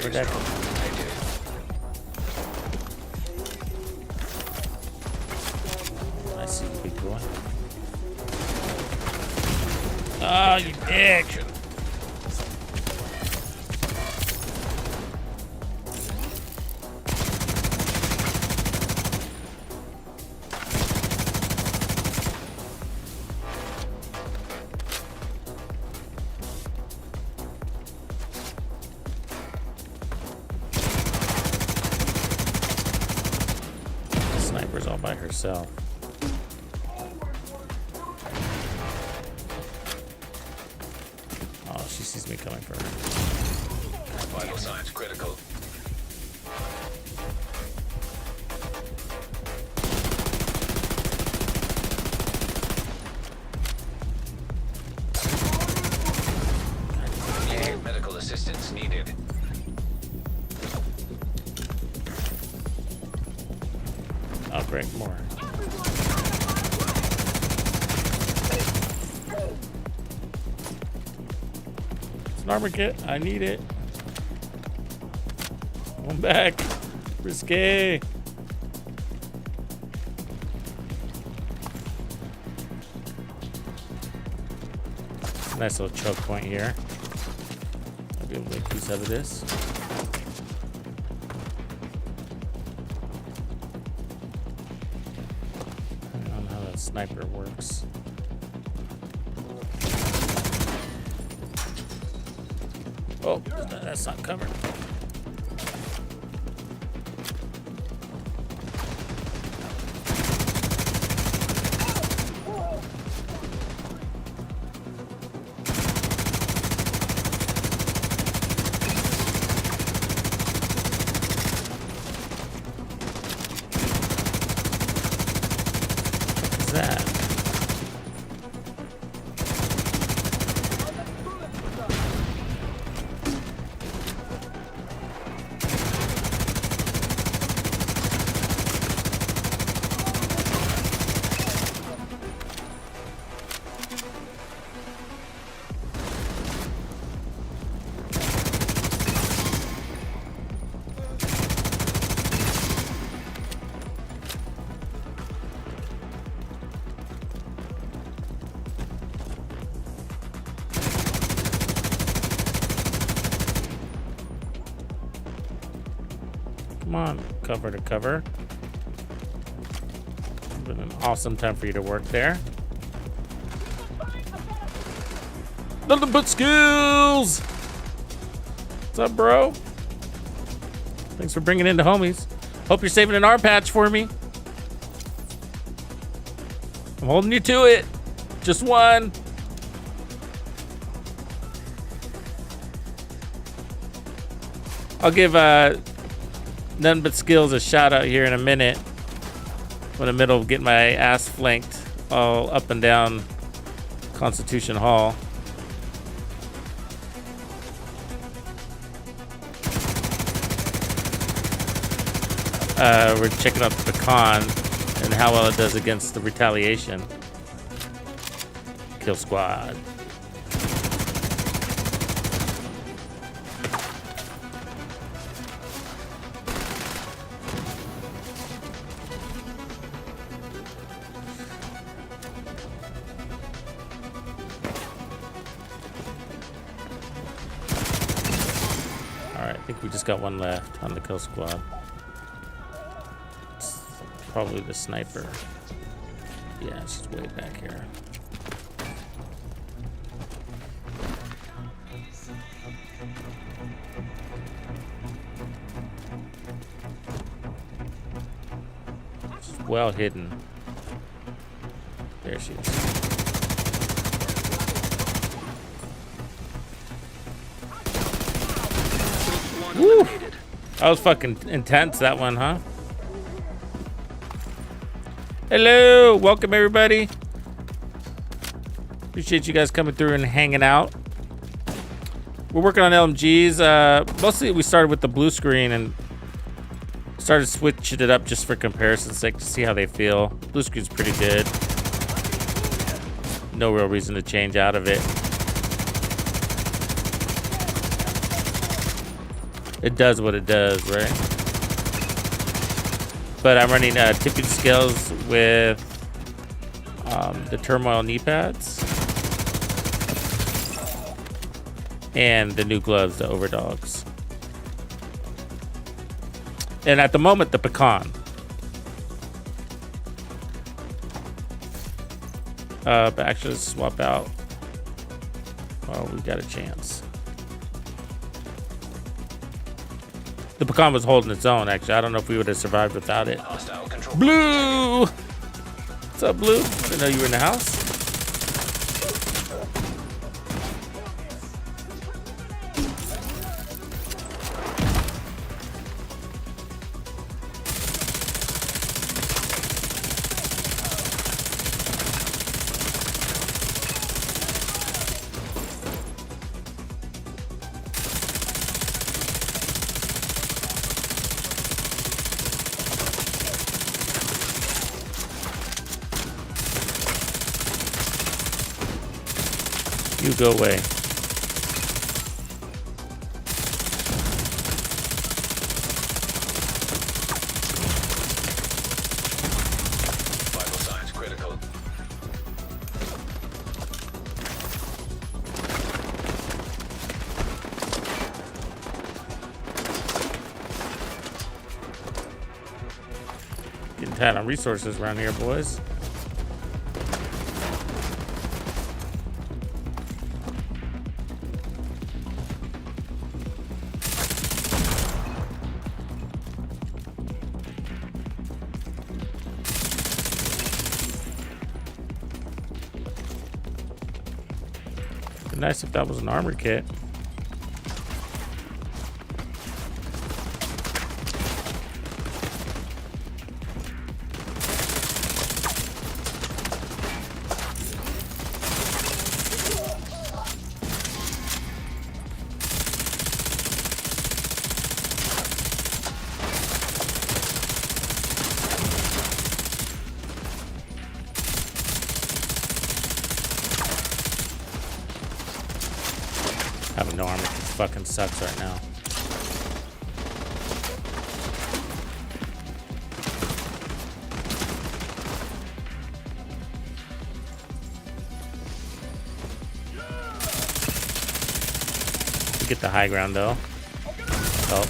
Where'd that come from? I see you, big boy. Oh, you dick! All by herself. Oh, she sees me coming for her. Vital signs critical. Medical assistance needed. I'll break more. It's an armor kit. I need it. Come back. Risque. Nice little choke point here. I'll be able to make use out of this. I don't know how that sniper works. Oh, that's not covered. That? Come on, cover to cover. It's been an awesome time for you to work there. Nothing but skills! What's up, bro? Thanks for bringing in the homies. Hope you're saving an R patch for me. I'm holding you to it. Just one. I'll give Nothing But Skills a shout out here in a minute. I'm in the middle of getting my ass flanked all up and down Constitution Hall. We're checking out the pecan and how well it does against the retaliation. Kill squad. Alright, I think we just got one left on the kill squad. It's probably the sniper. Yeah, she's way back here. She's well hidden. There she is. Woo! That was fucking intense, that one, huh? Hello! Welcome, everybody. Appreciate you guys coming through and hanging out. We're working on LMGs. Mostly we started with the blue screen and started switching it up just for comparison's sake to see how they feel. Blue screen's pretty good. No real reason to change out of it. It does what it does, right? But I'm running tipping scales with the turmoil knee pads and the new gloves, the overdogs. And at the moment, the pecan. But actually, let's swap out while we got a chance. The pecan was holding its own, actually. I don't know if we would have survived without it. Blue! What's up, Blue? I didn't know you were in the house. You go away. Vital signs critical. Getting tight on resources around here, boys. Nice if that was an armor kit. Having no armor fucking sucks right now. Get the high ground though. Oh.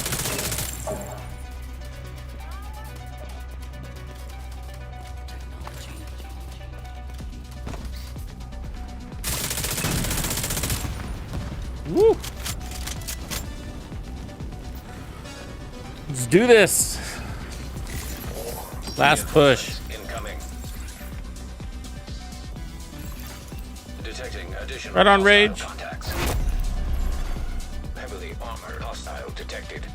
Woo! Let's do this. Last push. Incoming. Detecting additional Right on hostile rage. contacts. Heavily armored hostile detected.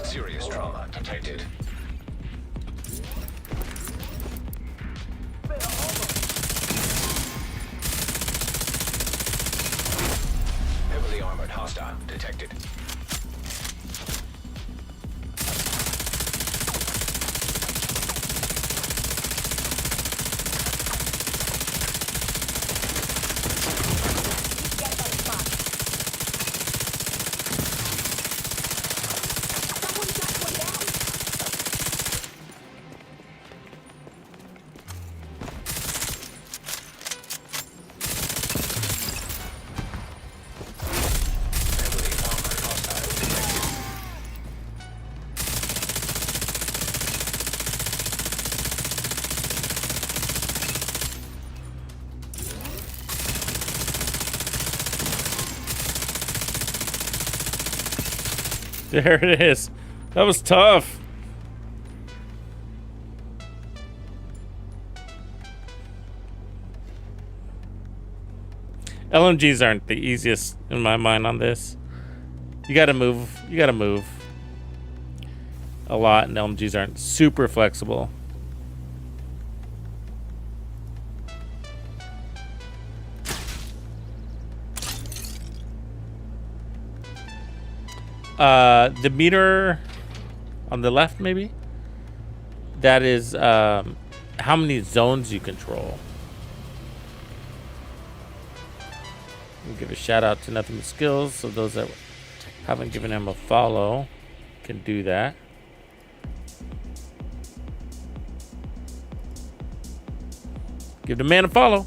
Serious trauma detected. Heavily armored hostile detected. Heavily armored hostile detected. There it is. That was tough. LMGs aren't the easiest in my mind on this. You gotta move. You gotta move a lot, and LMGs aren't super flexible. The meter on the left, maybe? That is how many zones you control. We'll give a shout out to Nothing But Skills, so those that haven't given him a follow can do that. Give the man a follow.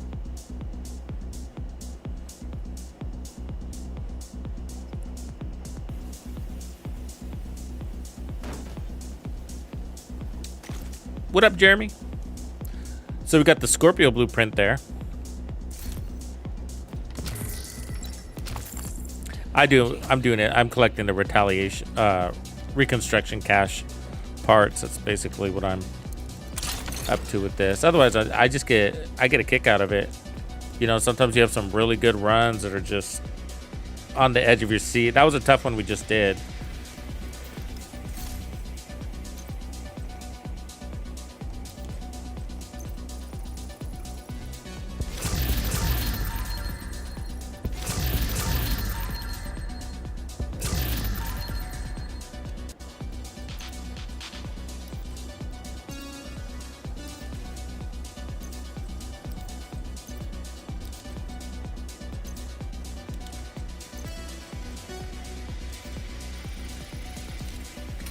What up, Jeremy? So we got the Scorpio blueprint there. I'm doing it. I'm collecting the retaliation, reconstruction cache parts. That's basically what I'm up to with this. Otherwise, I get a kick out of it. You know, sometimes you have some really good runs that are just on the edge of your seat. That was a tough one we just did.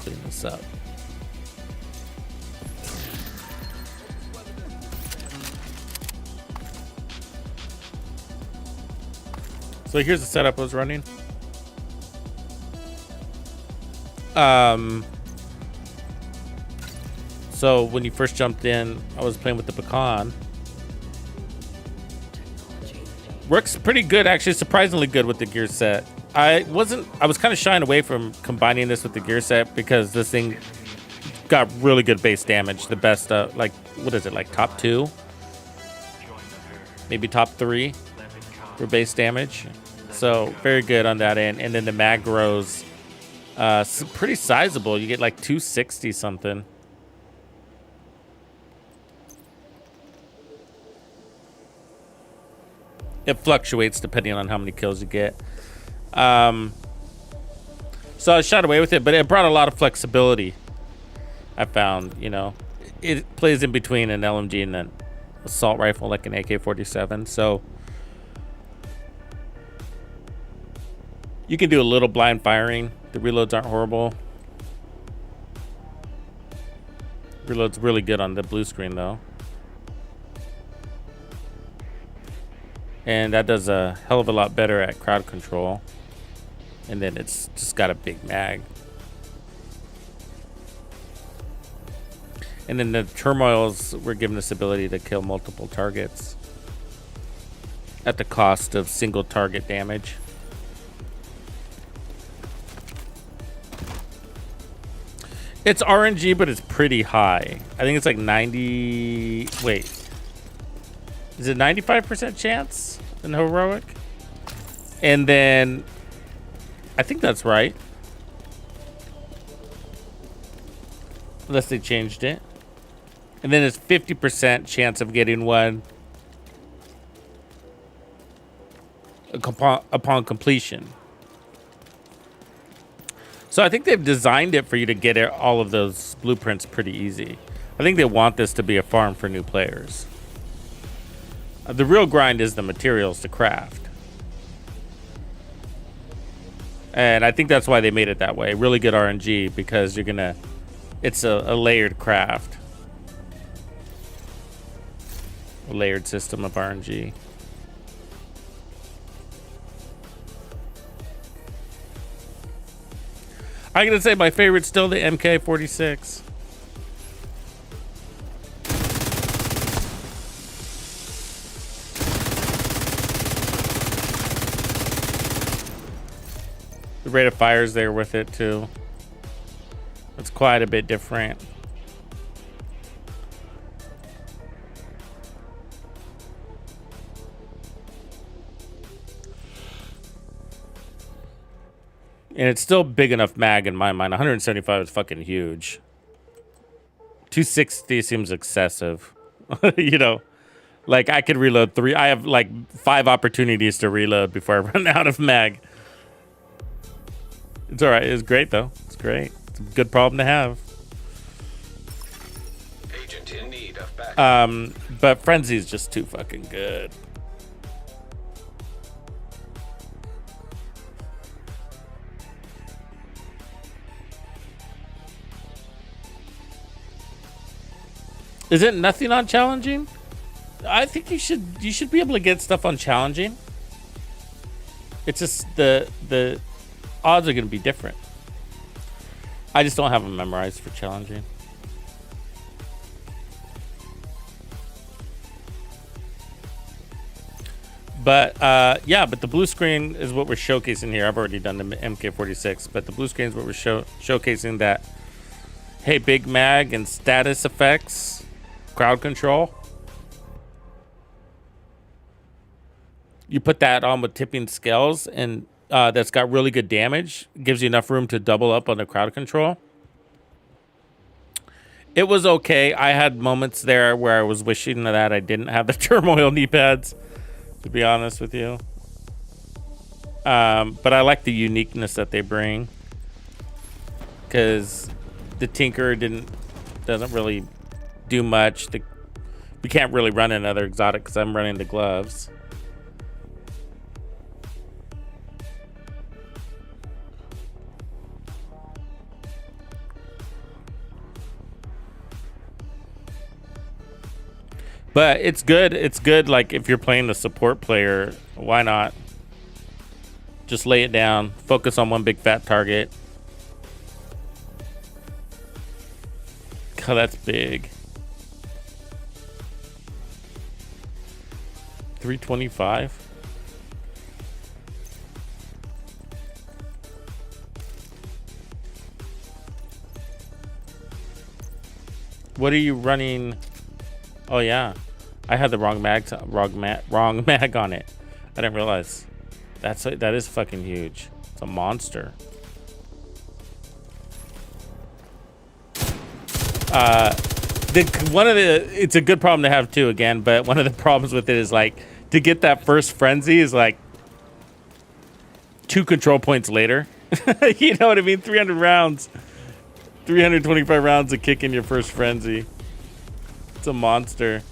Clean this up. So here's the setup I was running. So when you first jumped in, I was playing with the pecan. Works pretty good, actually, surprisingly good with the gear set. I was kind of shying away from combining this with the gear set because this thing got really good base damage. The best, like, what is it, like top 2? Maybe top 3 for base damage. So very good on that end. And then the mag grows pretty sizable. You get like 260 something. It fluctuates depending on how many kills you get. So I shot away with it, but it brought a lot of flexibility. I found, you know, it plays in between an LMG and an assault rifle like an AK-47. So you can do a little blind firing. The reloads aren't horrible. Reload's really good on the blue screen though. And that does a hell of a lot better at crowd control. And then it's just got a big mag. And then the turmoils were given this ability to kill multiple targets at the cost of single target damage. It's RNG, but it's pretty high. I think it's like 90... Wait. Is it 95% chance in heroic? And then... I think that's right. Unless they changed it. And then it's 50% chance of getting one upon completion. So I think they've designed it for you to get all of those blueprints pretty easy. I think they want this to be a farm for new players. The real grind is the materials to craft. And I think that's why they made it that way. Really good RNG because you're gonna... It's a layered craft. A layered system of RNG. I'm gonna say my favorite's still the MK46. The rate of fire's there with it too. It's quite a bit different. And it's still big enough mag in my mind. 175 is fucking huge. 260 seems excessive. You know, like I could reload 3. I have like 5 opportunities to reload before I run out of mag. It's all right. It's great though. It's great. It's a good problem to have. Agent in need of backup. But Frenzy's just too fucking good. Is it nothing on challenging? I think you should be able to get stuff on challenging. It's just the odds are going to be different. I just don't have them memorized for challenging. But yeah, but the blue screen is what we're showcasing here. I've already done the MK46, but the blue screen is what we're showcasing that, hey, big mag and status effects, crowd control. You put that on with tipping scales and that's got really good damage. Gives you enough room to double up on the crowd control. It was okay. I had moments there where I was wishing that I didn't have the turmoil knee pads, to be honest with you. But I like the uniqueness that they bring, because the Tinker doesn't really do much. We can't really run another exotic because I'm running the gloves. But it's good. It's good, like, if you're playing the support player, why not? Just lay it down. Focus on one big fat target. God, that's big. 325? What are you running? Oh yeah, I had the wrong mag on it. I didn't realize. That is fucking huge. It's a monster. It's a good problem to have too, again, but one of the problems with it is, like, to get that first frenzy is like 2 control points later. You know what I mean? 300 rounds, 325 rounds of kicking your first frenzy. It's a monster.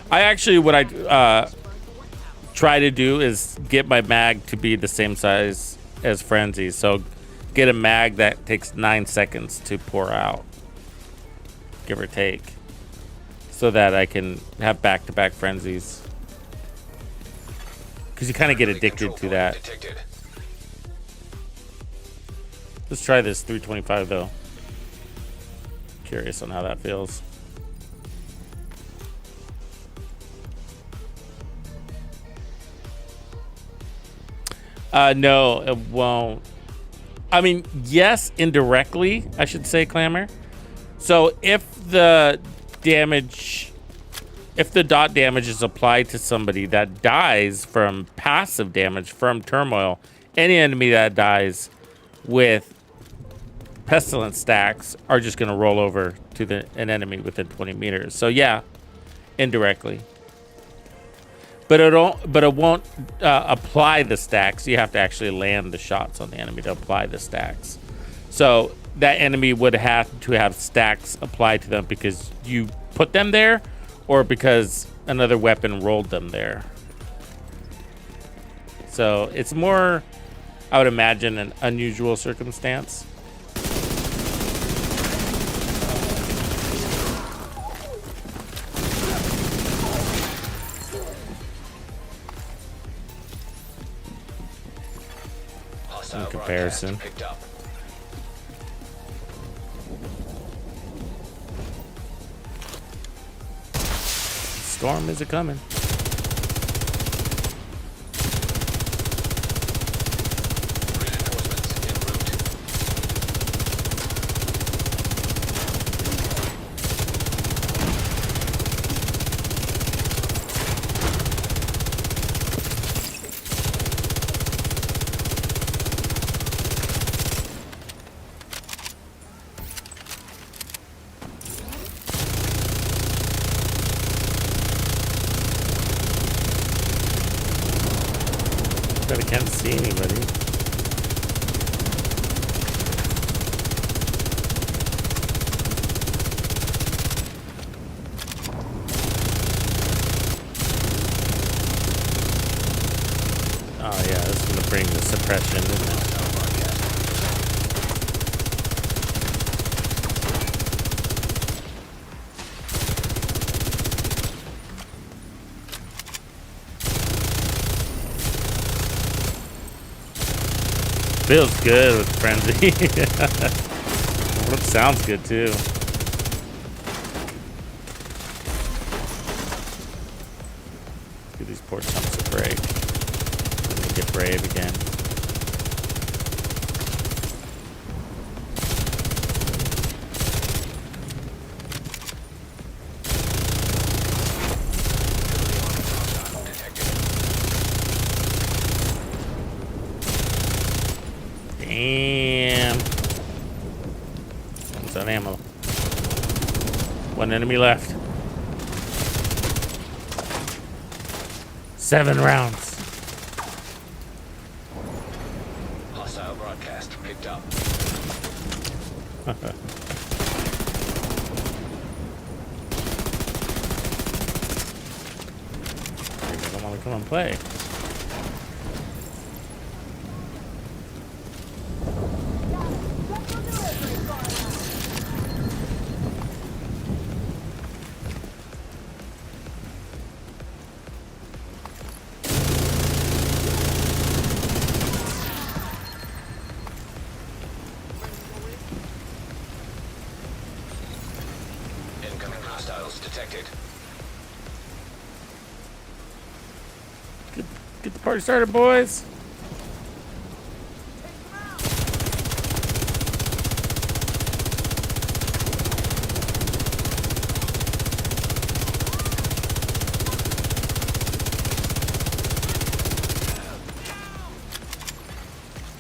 What I try to do is get my mag to be the same size as frenzy. So get a mag that takes 9 seconds to pour out, give or take, so that I can have back-to-back frenzies. Because you kind of get addicted to that. Let's try this 325 though. Curious on how that feels. No, it won't. I mean, yes, indirectly, I should say, Clamor. So if the dot damage is applied to somebody that dies from passive damage from turmoil, any enemy that dies with pestilence stacks are just going to roll over to an enemy within 20 meters. So yeah, indirectly. But it won't apply the stacks. You have to actually land the shots on the enemy to apply the stacks. So that enemy would have to have stacks applied to them because you put them there, or because another weapon rolled them there. So it's more, I would imagine, an unusual circumstance. In comparison. Storm is coming. I can't see anybody. Oh yeah, this is gonna bring the suppression, isn't it? Feels good with frenzy. It sounds good too. Do these poor chumps a break. Let me get brave again. ammo. One enemy left. 7 rounds. Hostile broadcast picked up. I don't want to come and play. Incoming hostiles detected. Get the party started, boys.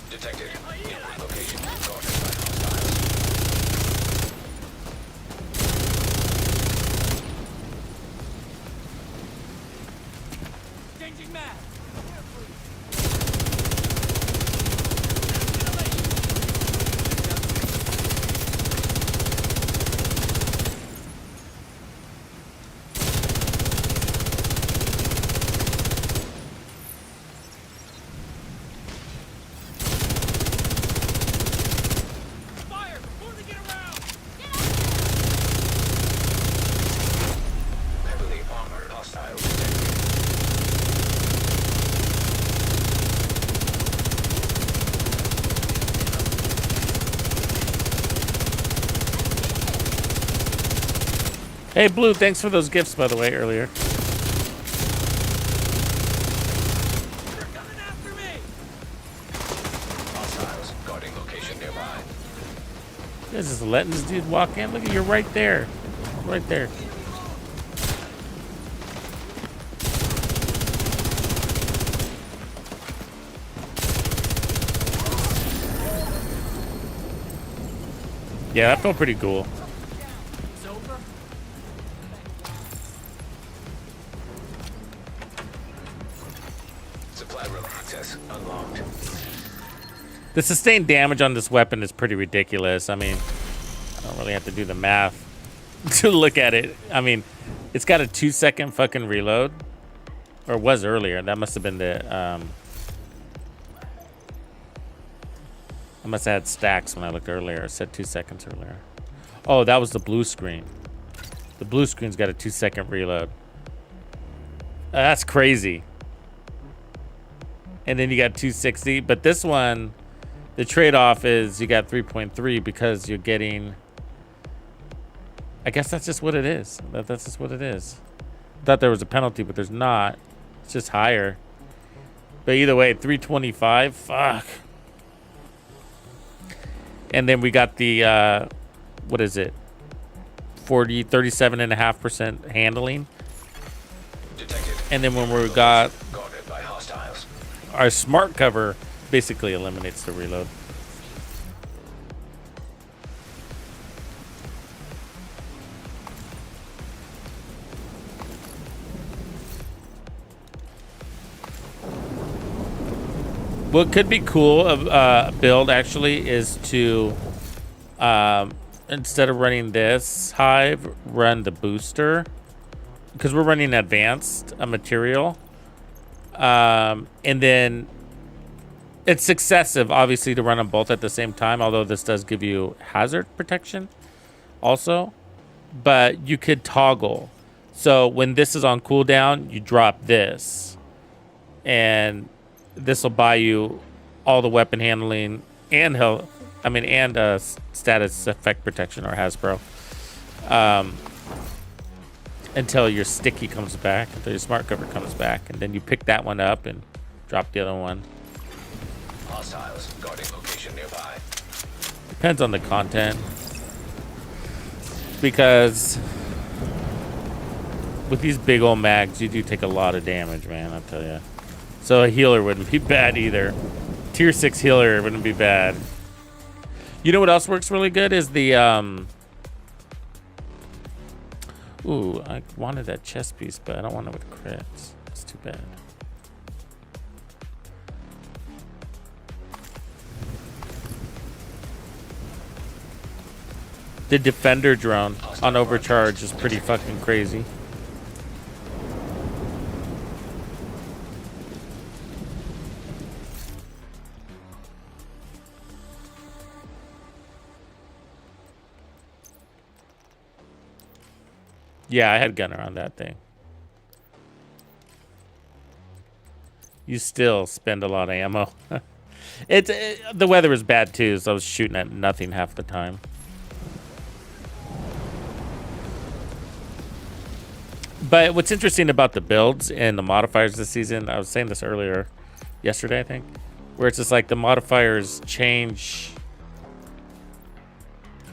Detected. Location guarded by hostiles. Changing map. Fire before they get around. Heavily armored hostile detected. Hey, Blue, thanks for those gifts, by the way, earlier. They're coming after me. Hostiles guarding location nearby. You guys just letting this dude walk in? Look at you right there. Right there. Yeah, that felt pretty cool. It's over. Supply room access unlocked. The sustained damage on this weapon is pretty ridiculous. I mean, I don't really have to do the math to look at it. I mean, it's got a 2-second fucking reload. Or was earlier. That must have been the... I must have had stacks when I looked earlier. It said 2 seconds earlier. Oh, that was the blue screen. The blue screen's got a 2-second reload. That's crazy. And then you got 260. But this one, the trade-off is you got 3.3 because you're getting... I guess that's just what it is. That's just what it is. I thought there was a penalty, but there's not. It's just higher. But either way, 325. Fuck. And then we got the, what is it? 37.5% handling. Detected. And then when we got Guarded by hostiles. our smart cover, basically eliminates the reload. What could be cool of build actually is to instead of running this hive, run the booster, because we're running advanced material, and then it's excessive obviously to run them both at the same time, although this does give you hazard protection also, but you could toggle. So when this is on cooldown, you drop this, and this will buy you all the weapon handling and health. I mean, and status effect protection, or Hasbro, until your sticky comes back, until your smart cover comes back, and then you pick that one up and drop the other one. Hostiles guarding location nearby. Depends on the content, because with these big old mags, you do take a lot of damage, man. I'll tell you. So a healer wouldn't be bad either. Tier 6 healer wouldn't be bad. You know what else works really good is the Ooh, I wanted that chest piece, but I don't want it with crits. It's too bad. The defender drone on overcharge is pretty fucking crazy. Yeah, I had gunner on that thing. You still spend a lot of ammo. The weather was bad too, so I was shooting at nothing half the time. But what's interesting about the builds and the modifiers this season, I was saying this earlier, yesterday I think, where it's just like the modifiers change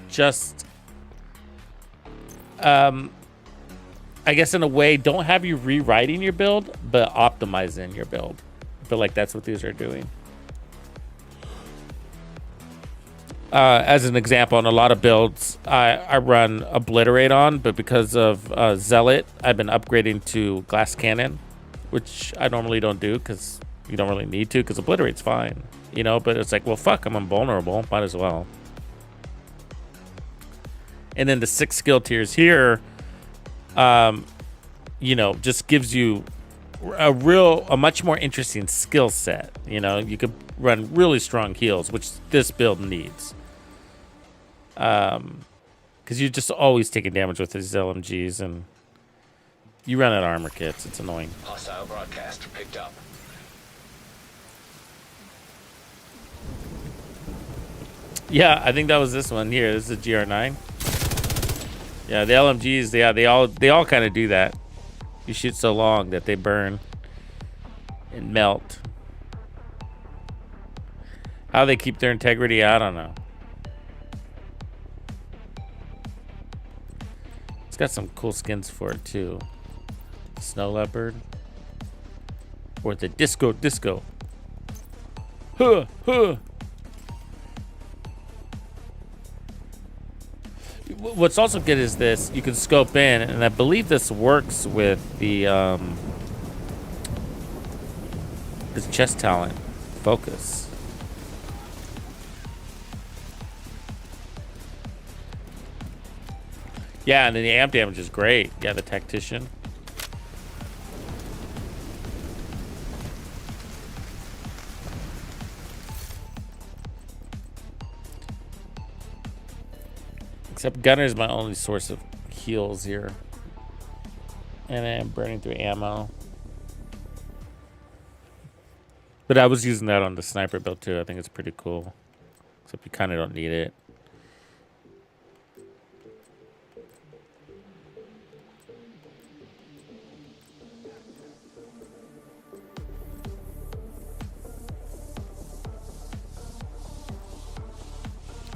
just, I guess in a way, don't have you rewriting your build, but optimizing your build. I feel like that's what these are doing. As an example, on a lot of builds, I run Obliterate on, but because of Zealot, I've been upgrading to Glass Cannon, which I normally don't do because you don't really need to, because Obliterate's fine, you know, but it's like, well, fuck, I'm invulnerable, might as well. And then the 6 skill tiers here, you know, just gives you a much more interesting skill set. You know, you could run really strong heals, which this build needs. Because you're just always taking damage with these LMGs, and you run out of armor kits. It's annoying. Hostile broadcast picked up. Yeah, I think that was this one here. This is a GR9. Yeah, the LMGs, yeah, they all kind of do that. You shoot so long that they burn and melt. How they keep their integrity, I don't know. It's got some cool skins for it too. Snow leopard. Or the disco. Huh, huh. What's also good is this, you can scope in, and I believe this works with the this chest talent focus. Yeah, and then the amp damage is great. Yeah, the tactician. Except gunner is my only source of heals here. And I'm burning through ammo. But I was using that on the sniper build too. I think it's pretty cool. Except you kind of don't need it.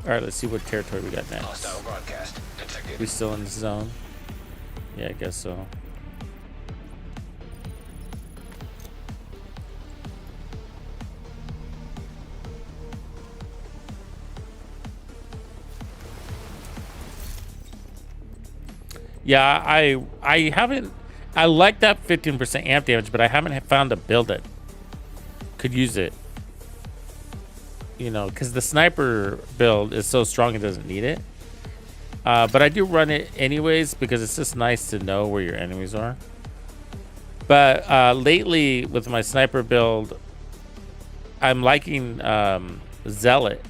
All right, let's see what territory we got next. Hostile broadcast detected. We still in the zone? Yeah, I guess so. Yeah, I haven't. I like that 15% amp damage, but I haven't found a build that could use it. You know, because the sniper build is so strong it doesn't need it. But I do run it anyways because it's just nice to know where your enemies are. But lately with my sniper build, I'm liking Zealot,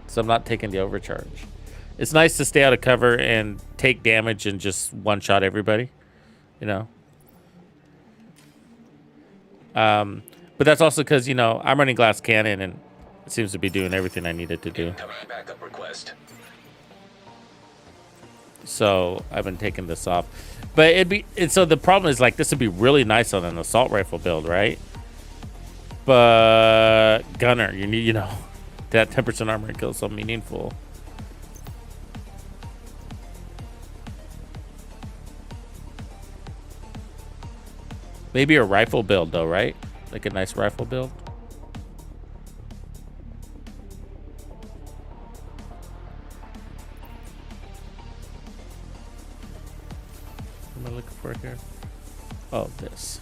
so I'm not taking the overcharge. It's nice to stay out of cover and take damage and just one-shot everybody, you know. But that's also because, you know, I'm running Glass Cannon and it seems to be doing everything I needed to do. Incoming backup request. So I've been taking this off. But so the problem is, like, this would be really nice on an assault rifle build, right? But gunner, you need, you know, that 10% armor kill is so meaningful. Maybe a rifle build though, right? Like a nice rifle build. for here? Oh, this.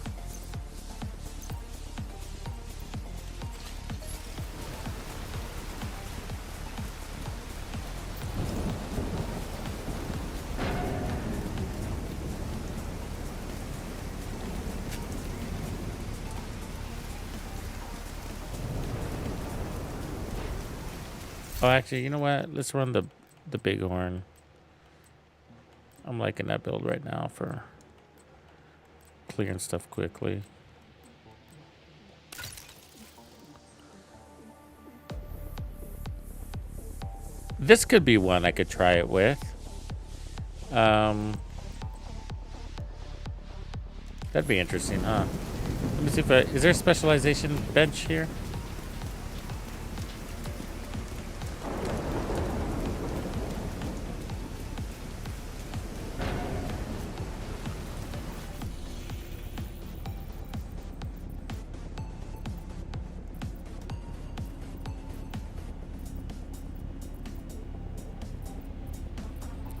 Oh, actually, you know what? Let's run the bighorn. I'm liking that build right now for clearing stuff quickly. This could be one I could try it with. That'd be interesting, huh? Let me see if is there a specialization bench here?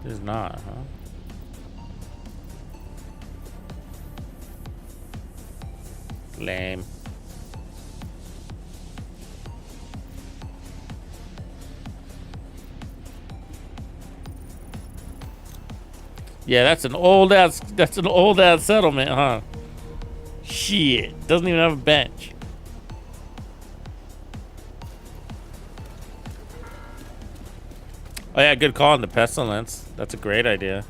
There's not, huh? Lame. Yeah, that's an old ass settlement, huh? Shit. Doesn't even have a bench. Oh yeah, good call on the pestilence. That's a great idea.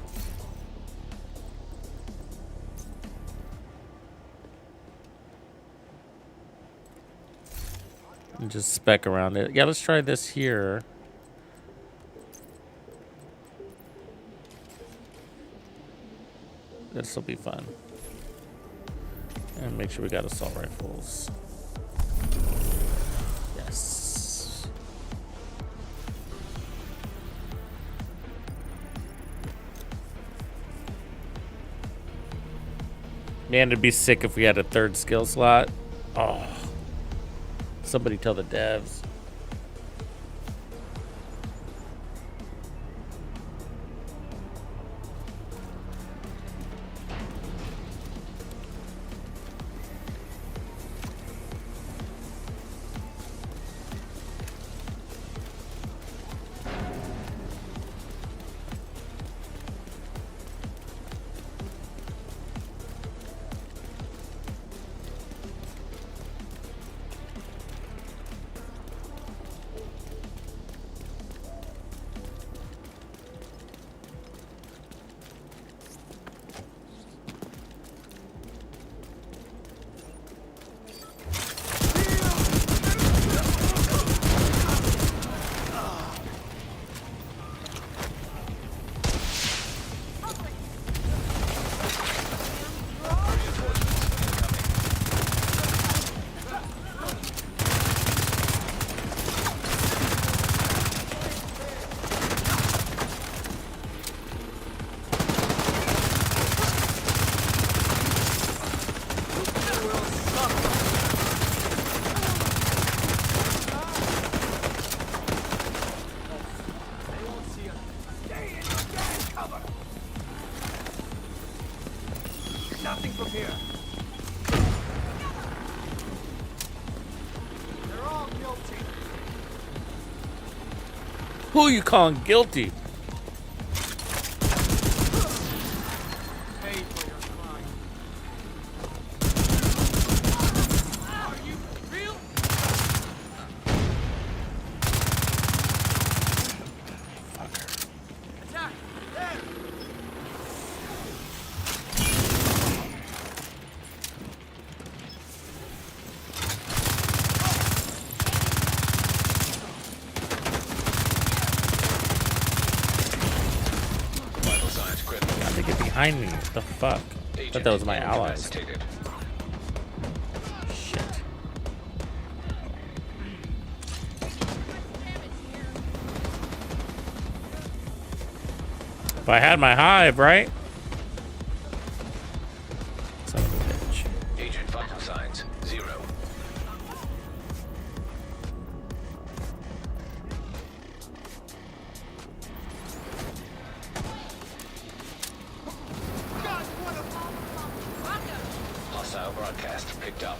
And just spec around it. Yeah, let's try this here. This'll be fun. And make sure we got assault rifles. Yes. Man, it'd be sick if we had a third skill slot. Oh. Somebody tell the devs. Nothing from here. They're all guilty. Who are you calling guilty? Pay for your crime. Are you real? Fucker. Attack! There! Vital signs critical. How'd they get behind me? What the fuck? I thought that was my allies. Incapacitated. Shit. If I had my hive, right? Son of a bitch. Agent vital signs 0. God, what a Hostile broadcast picked up.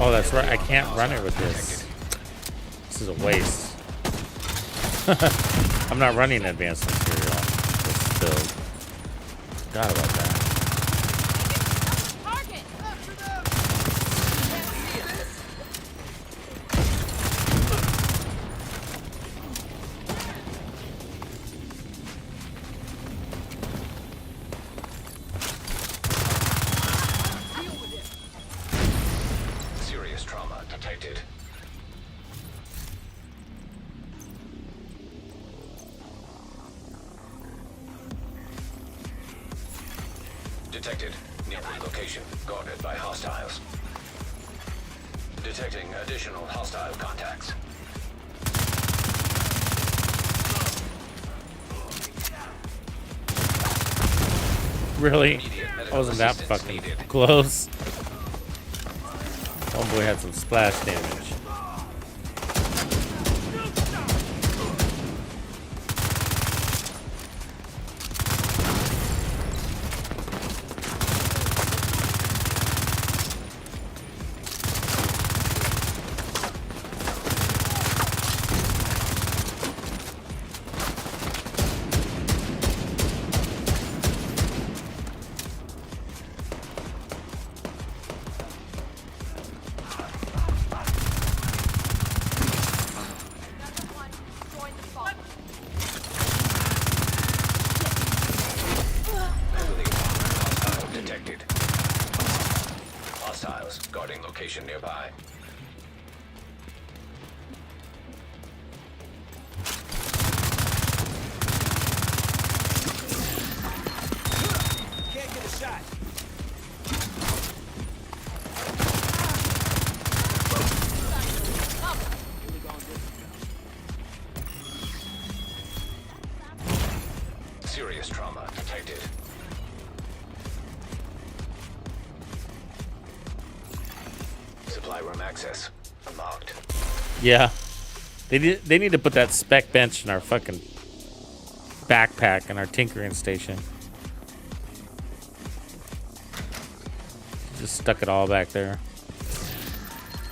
Oh, that's right. I can't run it with this. This is a waste. I'm not running advanced material. This build. Forgot about that. Target! Serious trauma detected. Detected. Nearby location guarded by hostiles. Detecting additional hostile contacts. Really? Immediate I medical wasn't that assistance fucking needed. close. Homeboy had some splash damage. Join the fault. Heavily armored hostile detected. Hostiles guarding location nearby. Can't get a shot. Really going good. Serious trauma detected. Supply room access unlocked. Yeah. They need to put that spec bench in our fucking backpack in our tinkering station. Just stuck it all back there.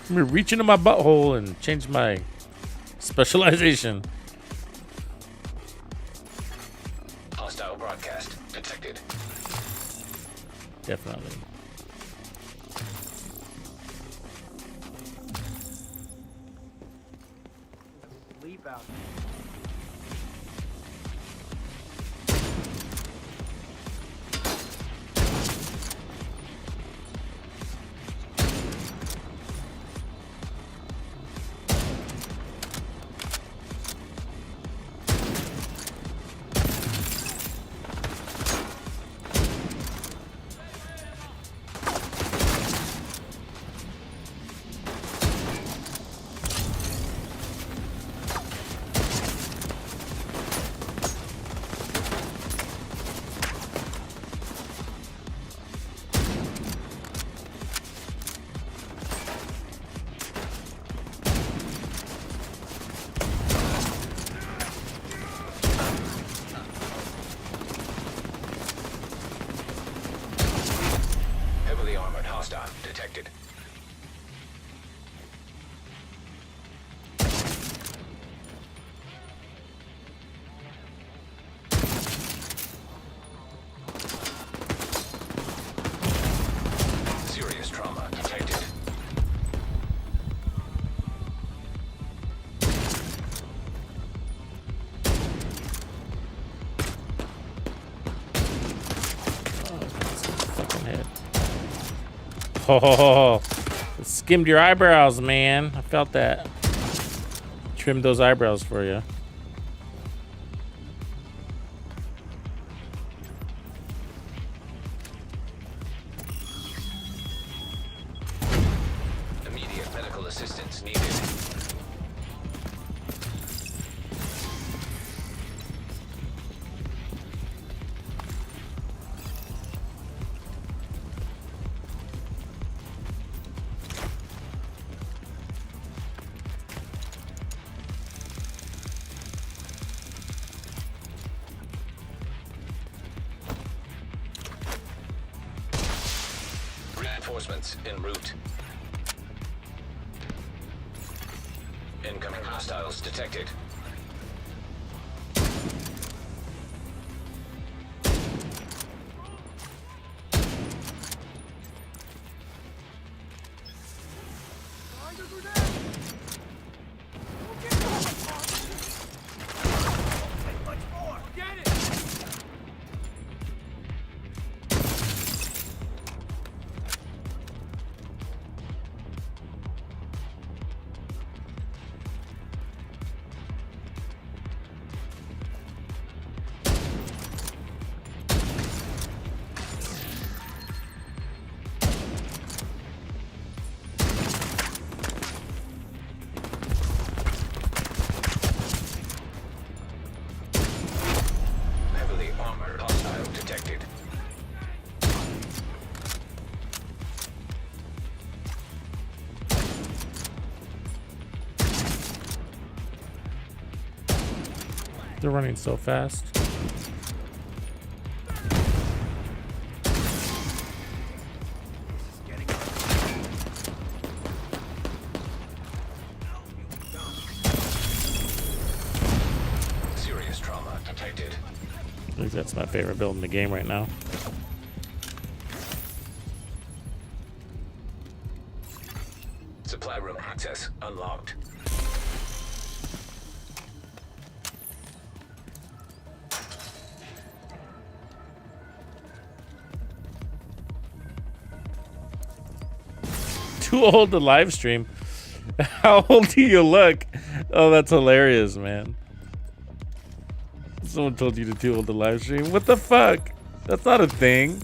I'm gonna reach into my butthole and change my specialization. Hostile broadcast detected. Definitely. Leap out. Heavily armored hostile detected. Serious trauma detected. Fucking head. Oh, it skimmed your eyebrows, man. I felt that. Trimmed those eyebrows for you. Immediate medical assistance needed. Reinforcements en route. Incoming hostiles detected. Heavily armored hostile detected. They're running so fast. Serious trauma detected. I think that's my favorite build in the game right now. Supply room access unlocked. Too old to live stream. How old do you look? Oh, that's hilarious, man. Someone told you to too old to live stream. What the fuck? That's not a thing.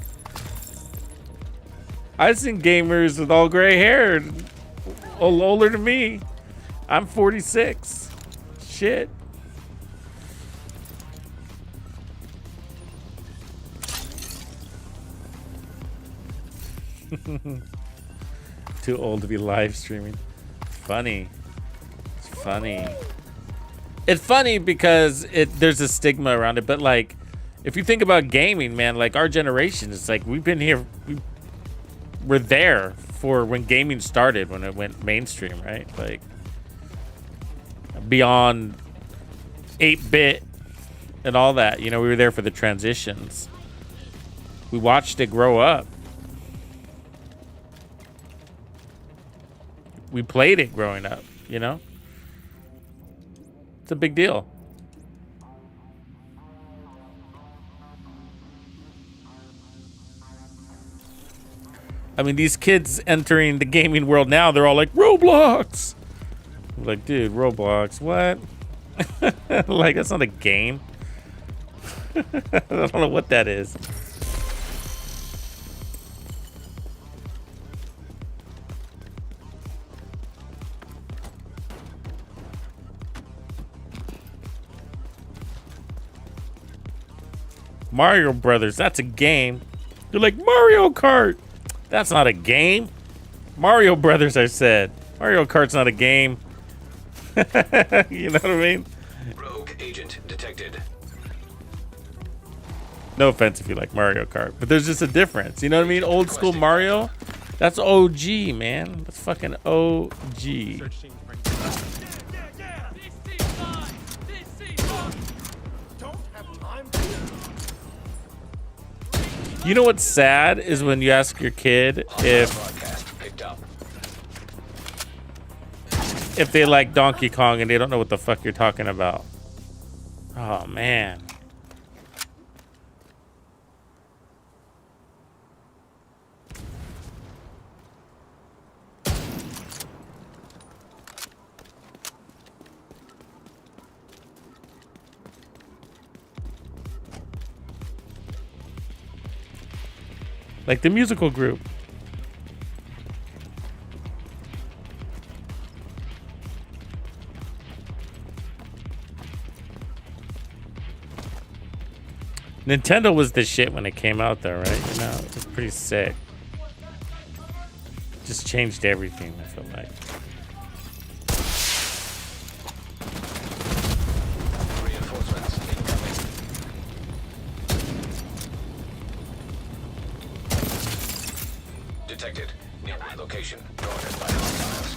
I've seen gamers with all gray hair, older than me. I'm 46. Shit. Too old to be live streaming. Funny. It's funny. It's funny because there's a stigma around it, but like, if you think about gaming, man, like our generation, it's like we've been here, we're there for when gaming started, when it went mainstream, right? Like beyond 8-bit and all that, you know, we were there for the transitions. We watched it grow up. We played it growing up, you know? It's a big deal. I mean, these kids entering the gaming world now, they're all like, Roblox! I'm like, dude, Roblox, what? Like, that's not a game. I don't know what that is. Mario Brothers, that's a game. They're like, Mario Kart. That's not a game. Mario Brothers, I said. Mario Kart's not a game. You know what I mean? Rogue agent detected. No offense if you like Mario Kart, but there's just a difference. You know what I mean? Old school Mario, that's OG, man. That's fucking OG. You know what's sad is when you ask your kid Broadcast picked up. if they like Donkey Kong and they don't know what the fuck you're talking about. Oh man. Like the musical group. Nintendo was the shit when it came out though, right? You know, it was pretty sick. Just changed everything, I feel like. Reinforcements incoming. Detected. location guarded by hostiles.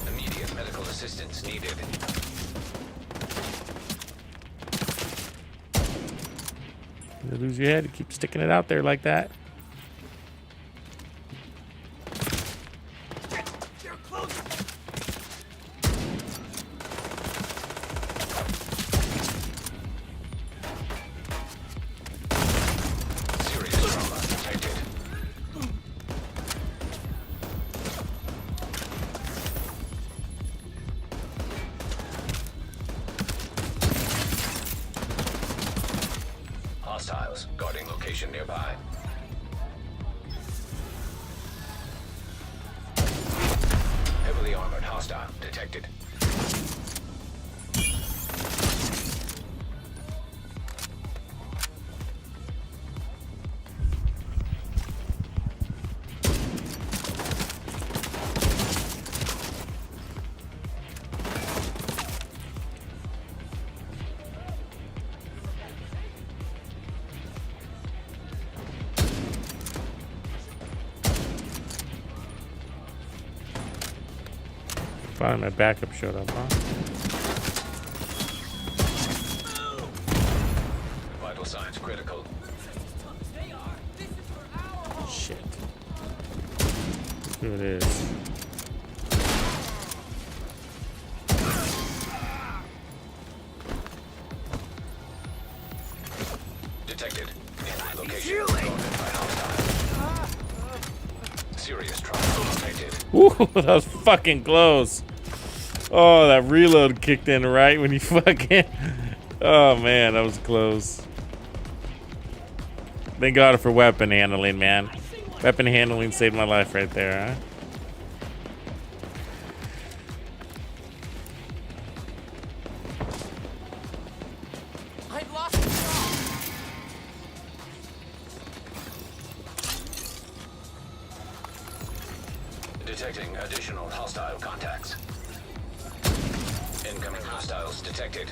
Immediate medical assistance needed. You lose your head, you keep sticking it out there like that. Serious trauma detected. Hostiles guarding location nearby. Heavily armored hostile detected. Finally, my backup showed up, huh? Vital signs critical. Shit. Here it is. Detected. In location guarded by hostiles. Serious trauma detected. Ooh, that was fucking close. Oh, that reload kicked in right when you fucking... Oh, man, that was close. Thank God for weapon handling, man. Weapon handling saved my life right there, huh? I've lost the shot. Detecting additional hostile contacts. Incoming hostiles detected.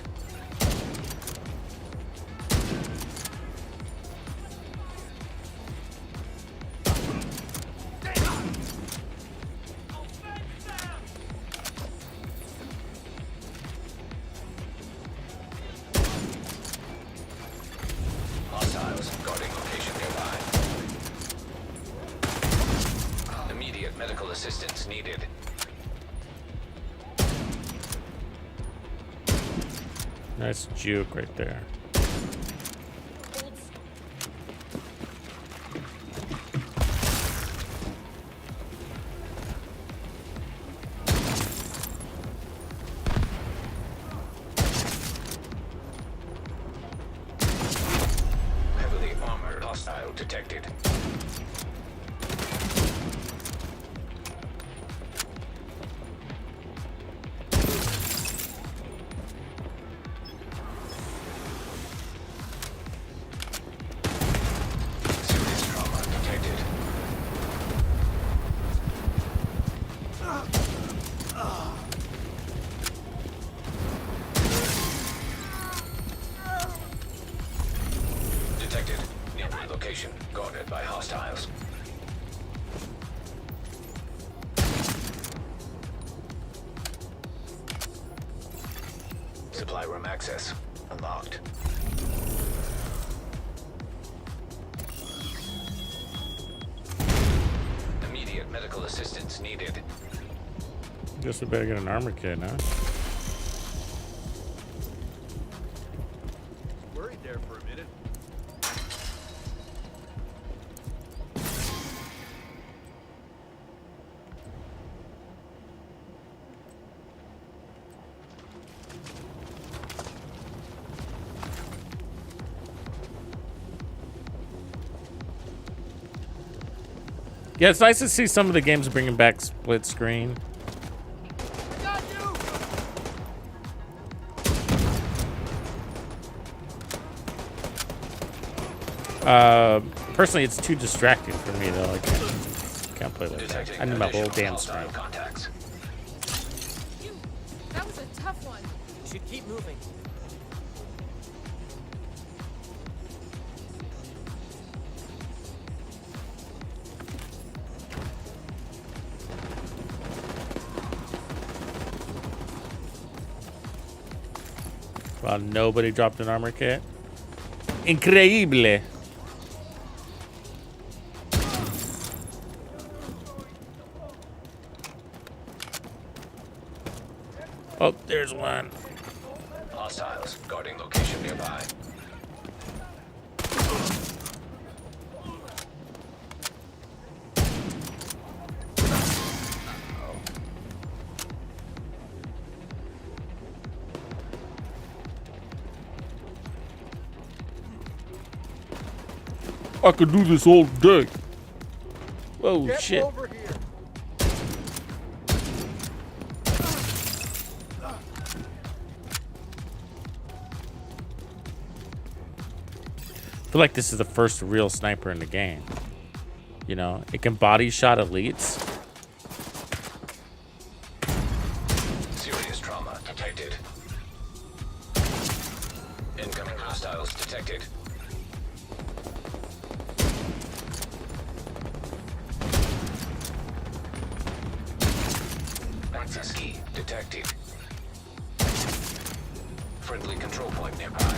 Hostiles guarding location nearby. Immediate medical assistance needed. Nice juke right there. Heavily armored hostile detected. Serious trauma detected. Detected. Nearby location guarded by hostiles. Supply room access unlocked. Immediate medical assistance needed. Guess we better get an armor kit, huh? Worried there for a minute. Yeah, it's nice to see some of the games bringing back split screen. I got you. Personally, it's too distracting for me though. I can't play that. Detecting I need my whole additional damn hostile screen. contacts. That was a tough one. You should keep moving. Well, nobody dropped an armor kit. Increíble. Oh, there's one. Hostiles guarding location nearby. I could do this all day. Whoa, Get shit. over here. I feel like this is the first real sniper in the game. You know, it can body shot elites. Serious trauma detected. Incoming hostiles detected. Access key detected. Friendly control point nearby.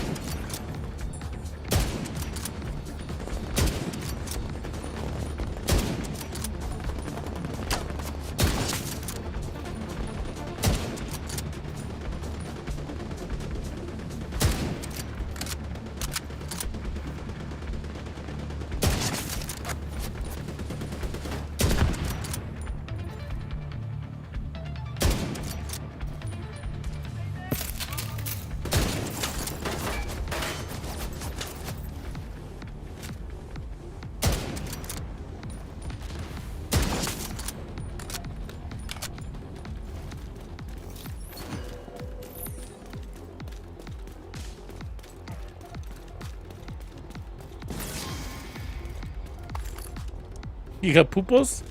You got pupos?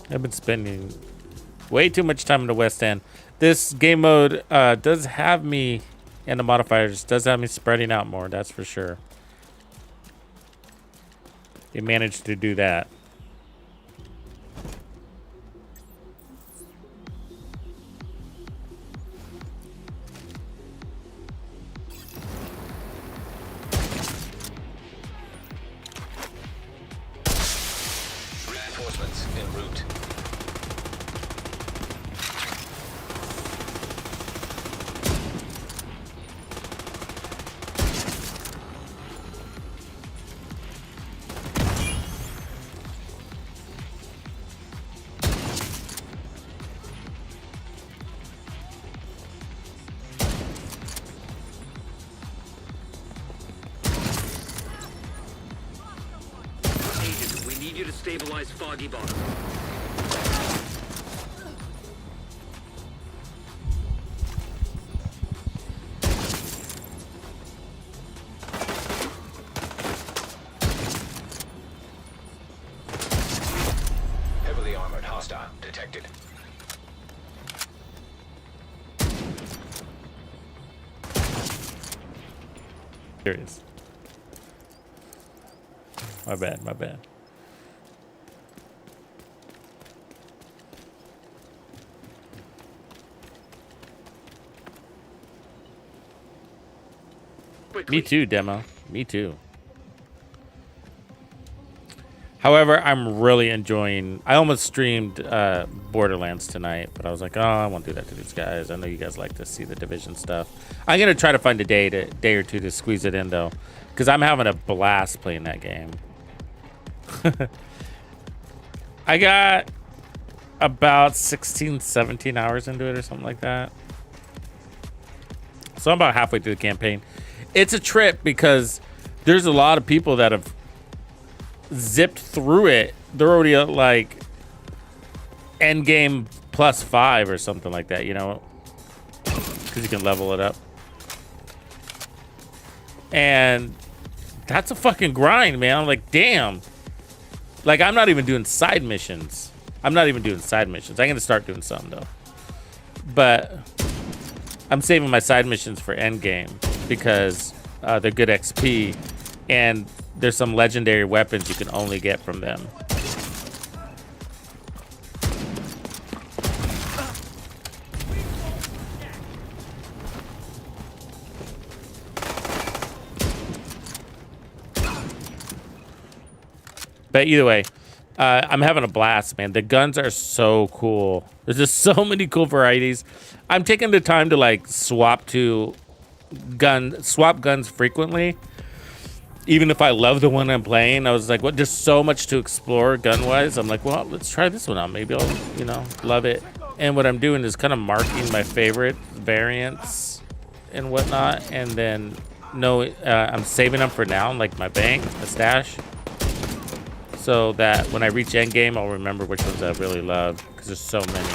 I've been spending way too much time in the West End. This game mode does have me, and the modifiers does have me spreading out more, that's for sure. They managed to do that. Reinforcements en route. Agent, we need you to stabilize Foggy Bottom. Heavily armored hostile detected. Serious. My bad, my bad. Quickly. Me too, demo. Me too. However, I'm really enjoying. I almost streamed Borderlands tonight, but I was like, oh, I won't do that to these guys. I know you guys like to see the Division stuff. I'm gonna try to find a day or two to squeeze it in though, because I'm having a blast playing that game. I got about 16, 17 hours into it or something like that. So I'm about halfway through the campaign. It's a trip because there's a lot of people that have zipped through it. They're already at like end game +5 or something like that, you know, because you can level it up. And that's a fucking grind, man. I'm like, damn. Like, I'm not even doing side missions. I'm going to start doing some though. But I'm saving my side missions for endgame because they're good XP, and there's some legendary weapons you can only get from them. But either way, I'm having a blast, man. The guns are so cool. There's just so many cool varieties. I'm taking the time to like swap guns frequently. Even if I love the one I'm playing, I was like, what? There's so much to explore gun-wise. I'm like, well, let's try this one out. Maybe I'll, you know, love it. And what I'm doing is kind of marking my favorite variants and whatnot, and then I'm saving them for now, like my bank, my stash, so that when I reach endgame, I'll remember which ones I really love, because there's so many.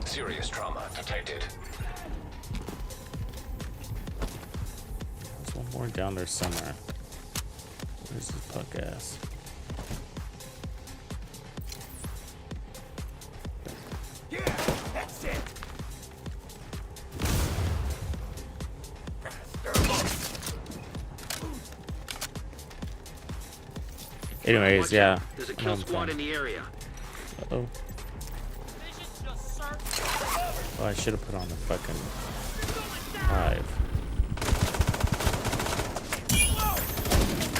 Serious trauma detected. There's one more down there somewhere. Where's this punk ass? Yeah, that's it. Anyways, Watch yeah. out. There's a kill squad in the area. Uh-oh. Oh, I should have put on the fucking hive. I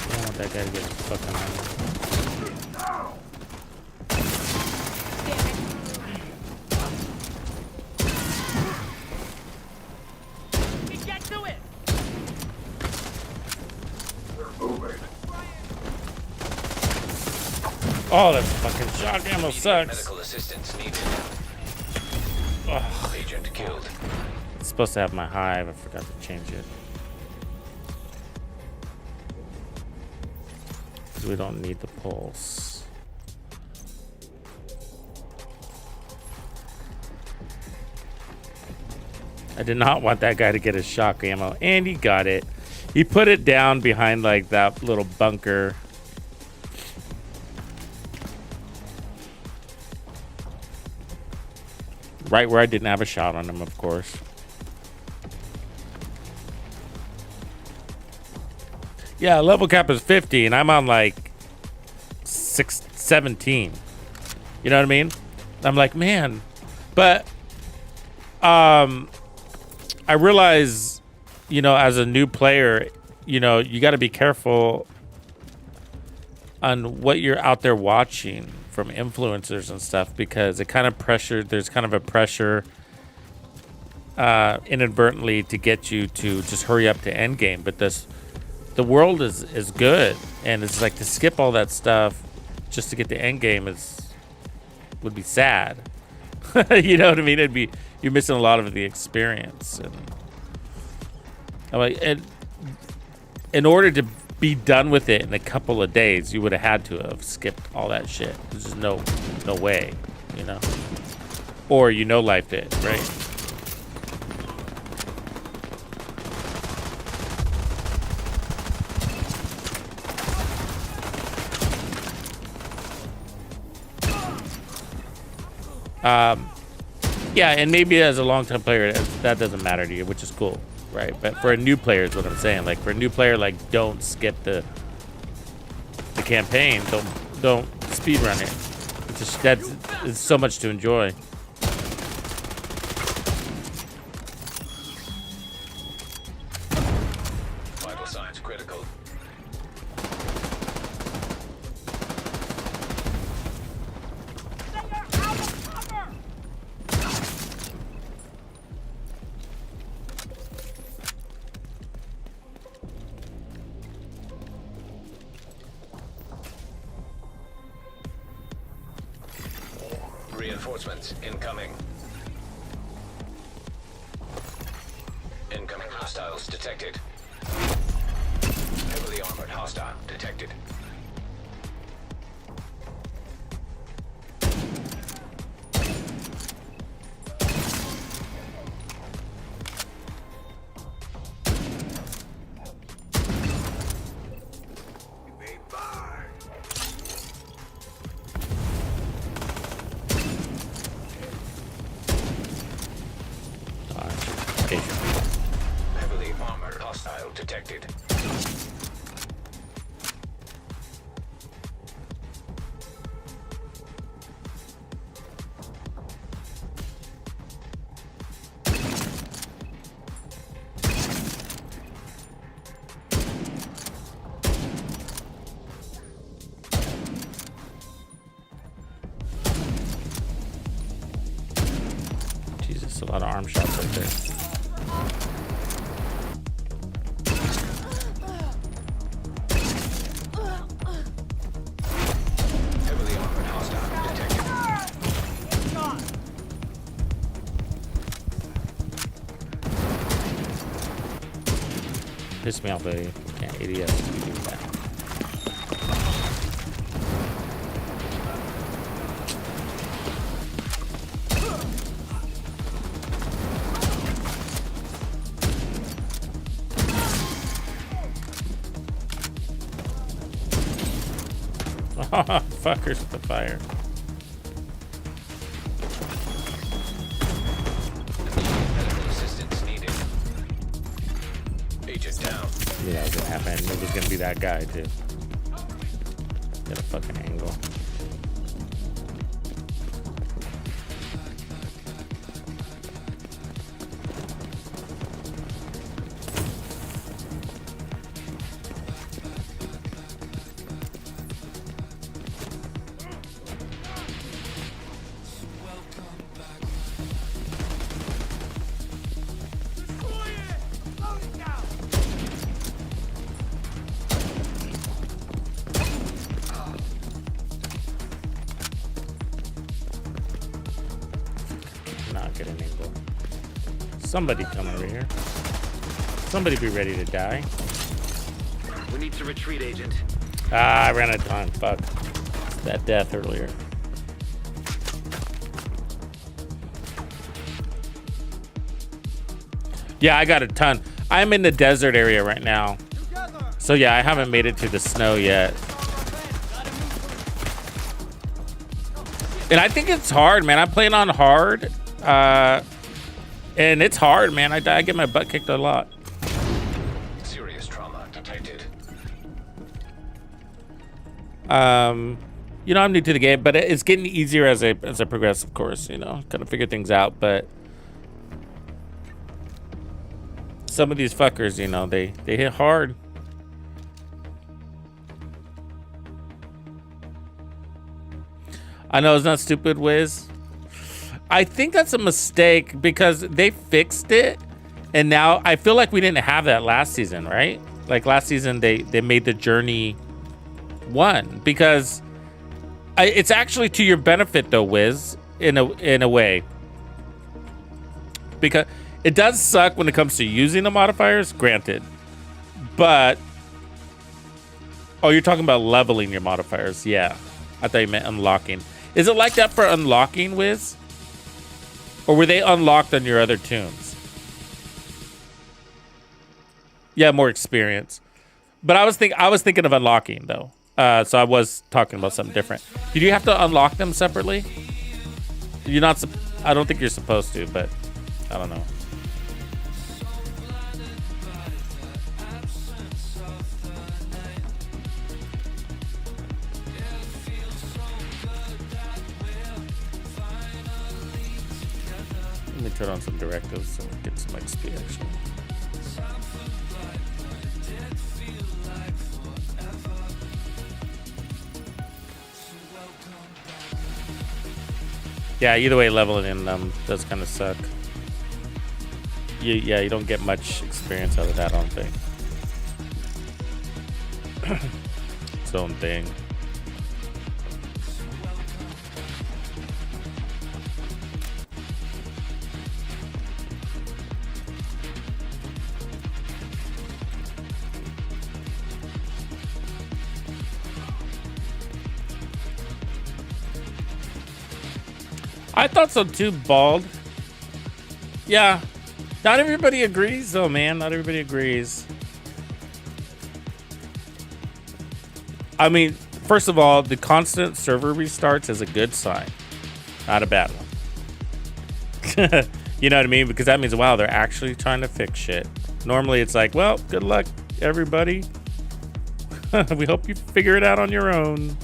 don't want that guy to get his fucking hive. Get to it. Oh, that fucking shock ammo sucks. Medical assistance needed. Ugh. Agent killed. It's supposed to have my hive. I forgot to change it. Because we don't need the pulse. I did not want that guy to get his shock ammo, and he got it. He put it down behind like that little bunker. Right where I didn't have a shot on him, of course. Yeah, level cap is 50, and I'm on like 17. You know what I mean? I'm like, man. But I realize, you know, as a new player, you know, you got to be careful on what you're out there watching from influencers and stuff, because it kind of there's kind of a pressure inadvertently to get you to just hurry up to end game. But the world is good, and it's like to skip all that stuff just to get to end game would be sad. You know what I mean? You're missing a lot of the experience. And I'm like, and in order to be done with it in a couple of days, you would have had to have skipped all that shit. There's just no way, you know. Or life it, right? Yeah, and maybe as a long-time player, that doesn't matter to you, which is cool, right? But for a new player is what I'm saying. Like, for a new player, like, don't skip the campaign. Don't speedrun it. It's just, it's so much to enjoy. Vital signs critical. Reinforcements incoming. Incoming hostiles detected. Heavily armored hostile detected. Heavily armored hostile detected. Jesus, a lot of arm shots right there. Heavily armored hostile detected. Piss me off, buddy. Can't ADS do that. Fuckers with the fire. Medical assistance needed. Agent down. Yeah, that was gonna happen. It was gonna be that guy too. Get a fucking angle. Not get an angle. Somebody come over here. Somebody be ready to die. We need to retreat, Agent. Ah, I ran out of time. Fuck. That death earlier. Yeah, I got a ton. I'm in the desert area right now. So yeah, I haven't made it to the snow yet. And I think it's hard, man. I'm playing on hard. And it's hard, man. I get my butt kicked a lot. Serious trauma detected. You know, I'm new to the game, but it's getting easier as I progress, of course, you know, kind of figure things out, but some of these fuckers, you know, they hit hard. I know it's not stupid, Wiz. I think that's a mistake because they fixed it, and now I feel like we didn't have that last season, right? Like last season, they made the journey one because it's actually to your benefit, though, Wiz, in a way, because it does suck when it comes to using the modifiers, granted, but oh, you're talking about leveling your modifiers, yeah. I thought you meant unlocking. Is it like that for unlocking, Wiz? Or were they unlocked on your other tunes? Yeah, more experience. But I was thinking of unlocking though. So I was talking about something different. Did you have to unlock them separately? You're not. I don't think you're supposed to, but I don't know. Let me turn on some directives so we get some XP action. Yeah, either way, leveling in them does kind of suck. Yeah, you don't get much experience out of that, I don't think. Its own thing. I thought so too, Bald. Yeah. Not everybody agrees, though, man. Not everybody agrees. I mean, first of all, the constant server restarts is a good sign. Not a bad one. You know what I mean? Because that means, wow, they're actually trying to fix shit. Normally, it's like, well, good luck, everybody. We hope you figure it out on your own.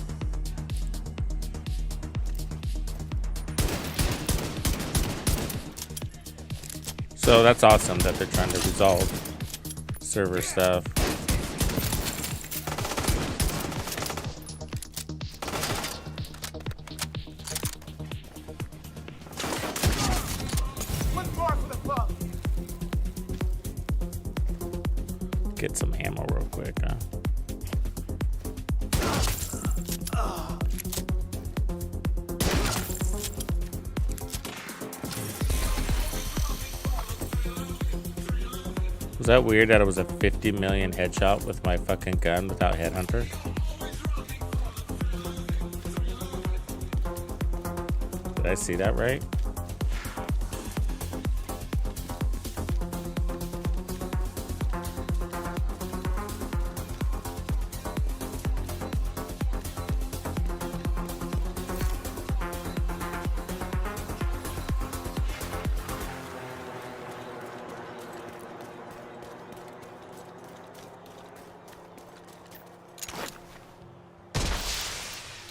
So that's awesome that they're trying to resolve server stuff. One more for the club. Get some ammo real quick, huh? Was that weird that it was a 50 million headshot with my fucking gun without headhunter? Did I see that right?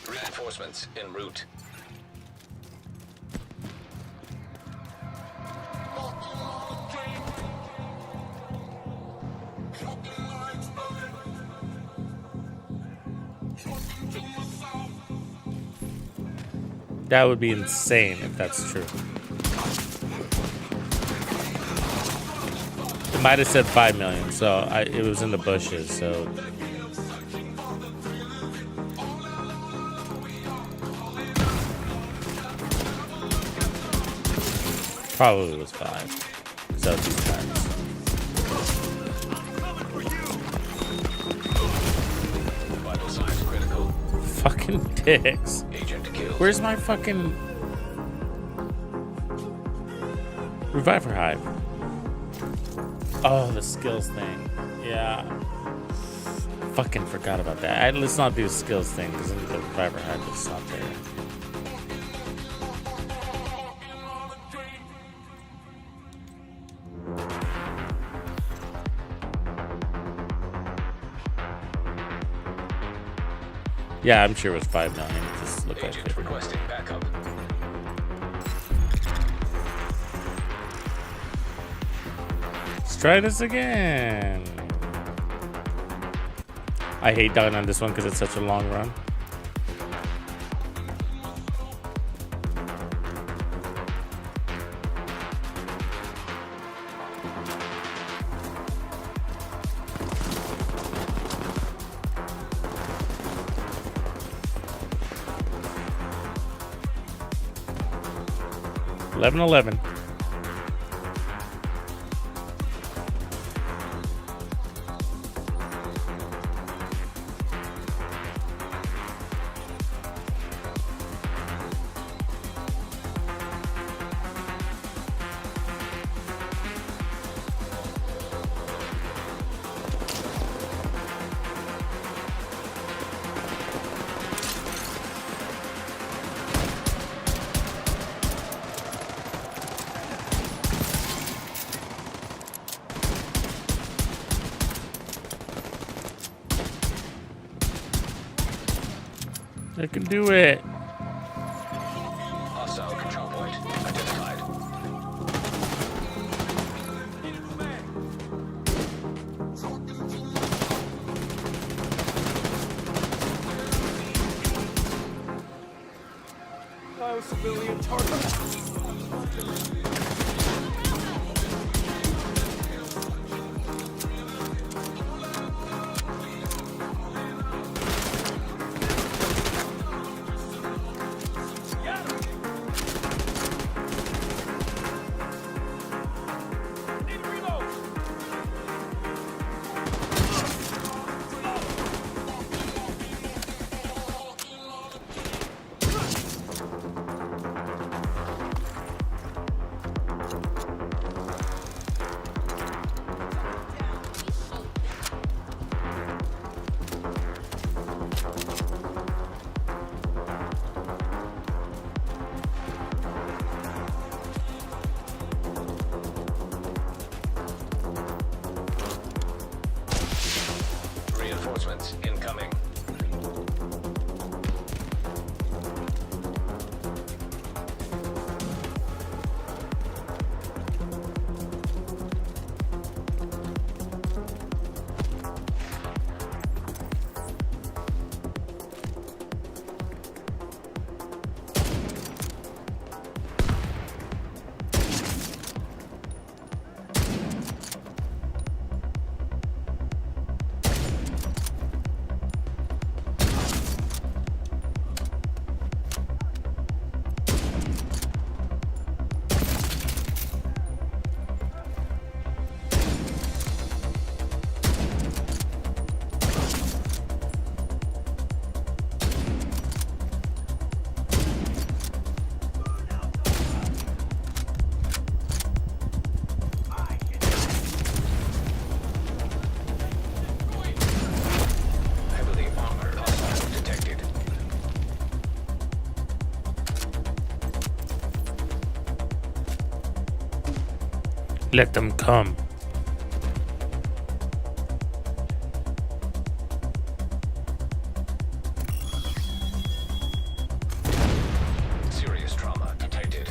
Reinforcements en route. That would be insane if that's true. It might have said 5 million, so it was in the bushes, so. Probably was 5. So 2 times. Vital signs critical. Fucking dicks. Agent killed. Where's my fucking Reviver Hive? Oh, the skills thing. Yeah. Fucking forgot about that. Let's not do the skills thing because then the Reviver Hive is not there. Yeah, I'm sure it was 5 million. It just looked like Agent 50. requesting backup. Let's try this again. I hate dying on this one because it's such a long run. $11.11. I can do it. Hostile control point identified. I was civilian target. Let them come. Serious trauma detected.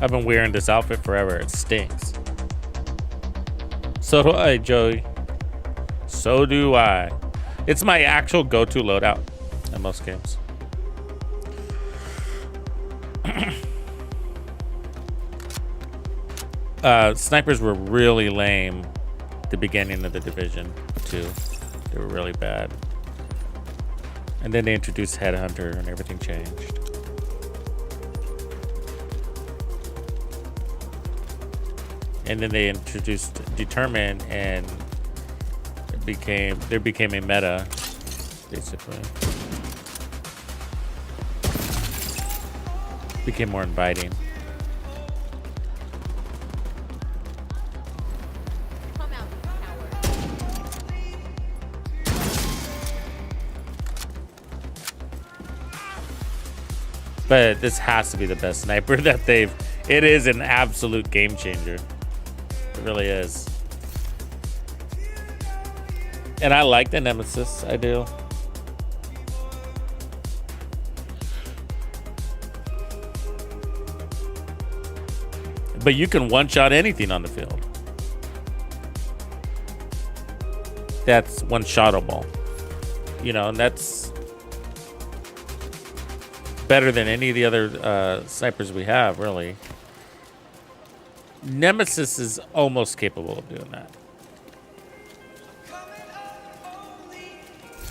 I've been wearing this outfit forever. It stinks. So do I, Joey. So do I. It's my actual go-to loadout in most games. Snipers were really lame at the beginning of the Division 2. They were really bad. And then they introduced Headhunter and everything changed. And then they introduced Determine, and there became a meta, basically. Became more inviting. But this has to be the best sniper that they've... It is an absolute game changer. It really is. And I like the Nemesis. I do. But you can one-shot anything on the field. That's one-shottable. You know, and that's better than any of the other snipers we have, really. Nemesis is almost capable of doing that.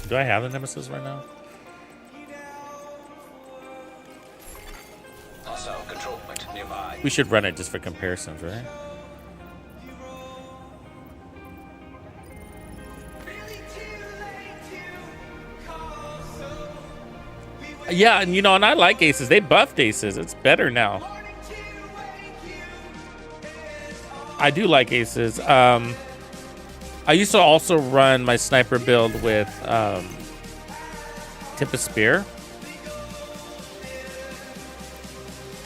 Do I have the Nemesis right now? Hostile control point nearby. We should run it just for comparisons, right? Yeah, and you know, and I like Aces. They buffed Aces. It's better now. I do like Aces. I used to also run my sniper build with Tip of Spear,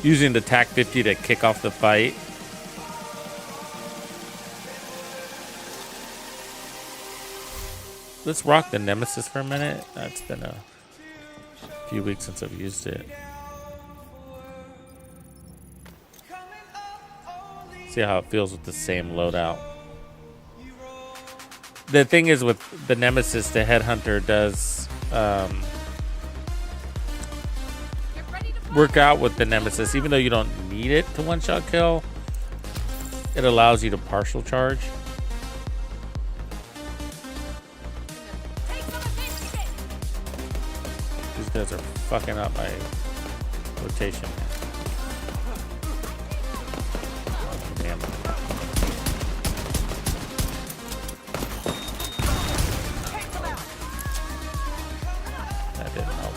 using the TAC 50 to kick off the fight. Let's rock the Nemesis for a minute. It's been a few weeks since I've used it. See how it feels with the same loadout. The thing is with the Nemesis, the Headhunter does work out with the Nemesis. Even though you don't need it to one-shot kill, it allows you to partial charge. These guys are fucking up my rotation. Damn. That didn't help.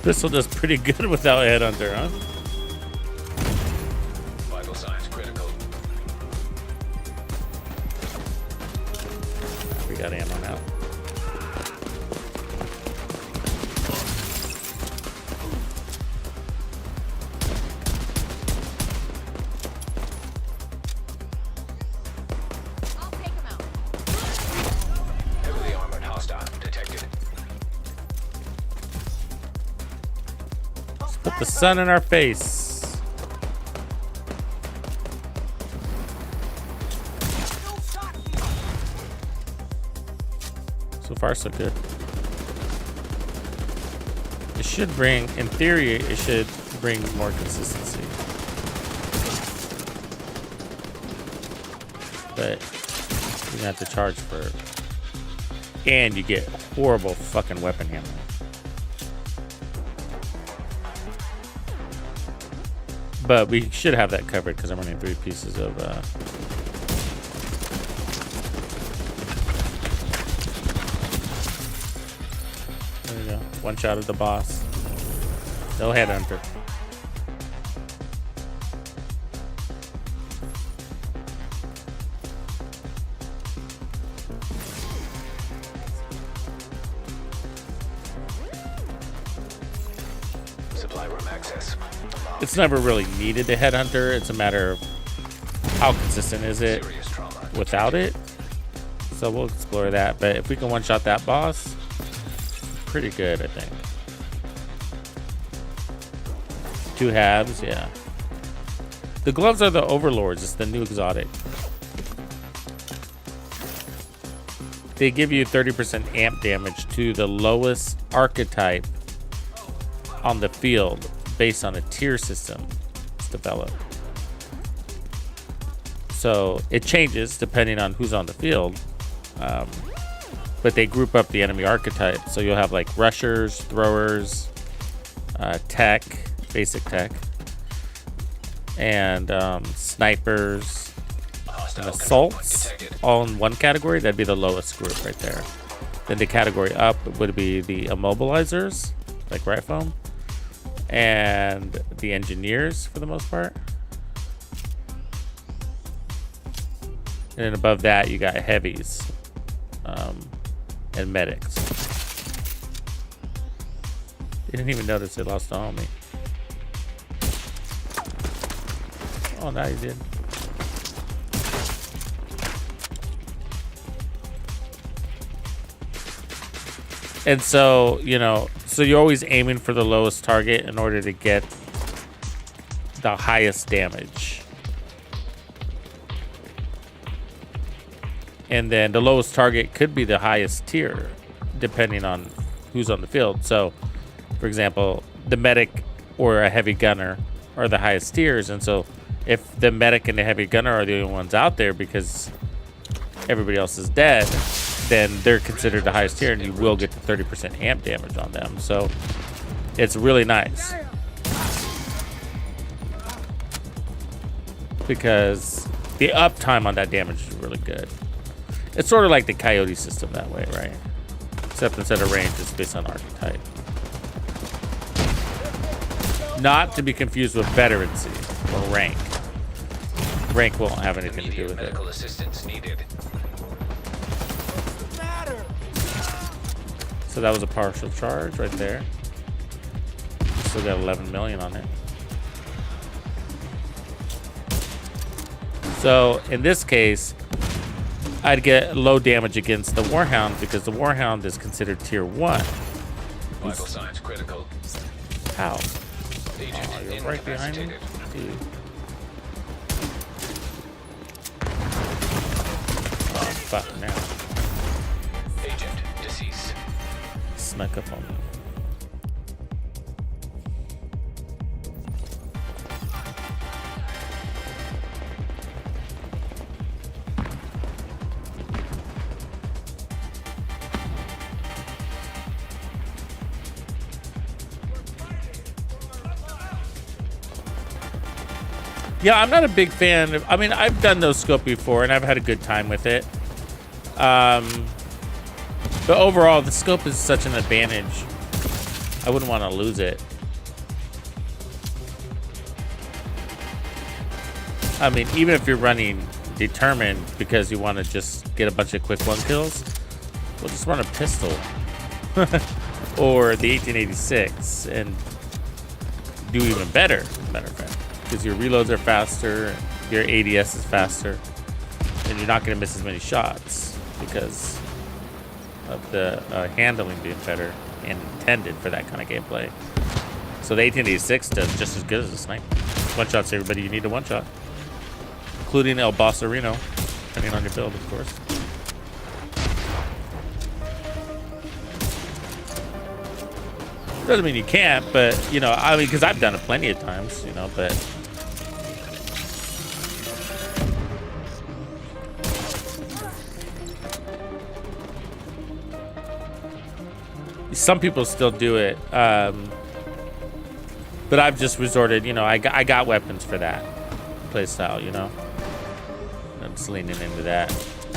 Pistol does pretty good without Headhunter, huh? Vital signs critical. We got ammo now. I'll take him out. Heavily armored hostile detected. Put the sun in our face. So far, so good. It should bring, in theory, it should bring more consistency. But you're gonna have to charge for it. And you get horrible fucking weapon handling. But we should have that covered because I'm running 3 pieces of there you go. One shot of the boss. No headhunter. Supply room access. It's never really needed a headhunter. It's a matter of how consistent is it Serious trauma. without it. So we'll explore that. But if we can one-shot that boss, pretty good, I think. 2 halves, yeah. The gloves are the overlords. It's the new exotic. They give you 30% amp damage to the lowest archetype on the field based on a tier system it's developed. So it changes depending on who's on the field. But they group up the enemy archetypes. So you'll have like rushers, throwers, tech, basic tech, and snipers and assaults all in one category. That'd be the lowest group right there. Then the category up would be the immobilizers, like right foam, and the engineers for the most part. And then above that, you got heavies and medics. You didn't even notice they lost a homie. Oh, now you did. And so, you know, so you're always aiming for the lowest target in order to get the highest damage. And then the lowest target could be the highest tier, depending on who's on the field. So, for example, the medic or a heavy gunner are the highest tiers. And so if the medic and the heavy gunner are the only ones out there because everybody else is dead, then they're considered the highest tier and you will get the 30% amp damage on them. So it's really nice. Because the uptime on that damage is really good. It's sort of like the coyote system that way, right? Except instead of range, it's based on archetype. Not to be confused with veterancy or rank. Rank won't have anything to do with it. Medical assistance needed. So that was a partial charge right there. Still got 11 million on it. So in this case, I'd get low damage against the Warhound because the Warhound is considered tier 1. Vital signs critical. How? Agent Oh, you're right behind me? incapacitated. Dude. Oh, fuck now. Agent deceased. Snuck up on me. Yeah, I'm not a big fan of, I mean, I've done no scope before and I've had a good time with it. But overall, the scope is such an advantage. I wouldn't want to lose it. I mean, even if you're running determined because you want to just get a bunch of quick 1 kills, we'll just run a pistol. Or the 1886 and do even better, as a matter of fact. Because your reloads are faster, your ADS is faster, and you're not going to miss as many shots because of the handling being better and intended for that kind of gameplay. So the 1886 does just as good as a sniper. One-shots everybody you need to one-shot, including El Bossarino, depending on your build, of course. Doesn't mean you can't, but you know, I mean, because I've done it plenty of times, you know, but. Some people still do it, but I've just resorted, you know, I got weapons for that playstyle, you know. I'm just leaning into that.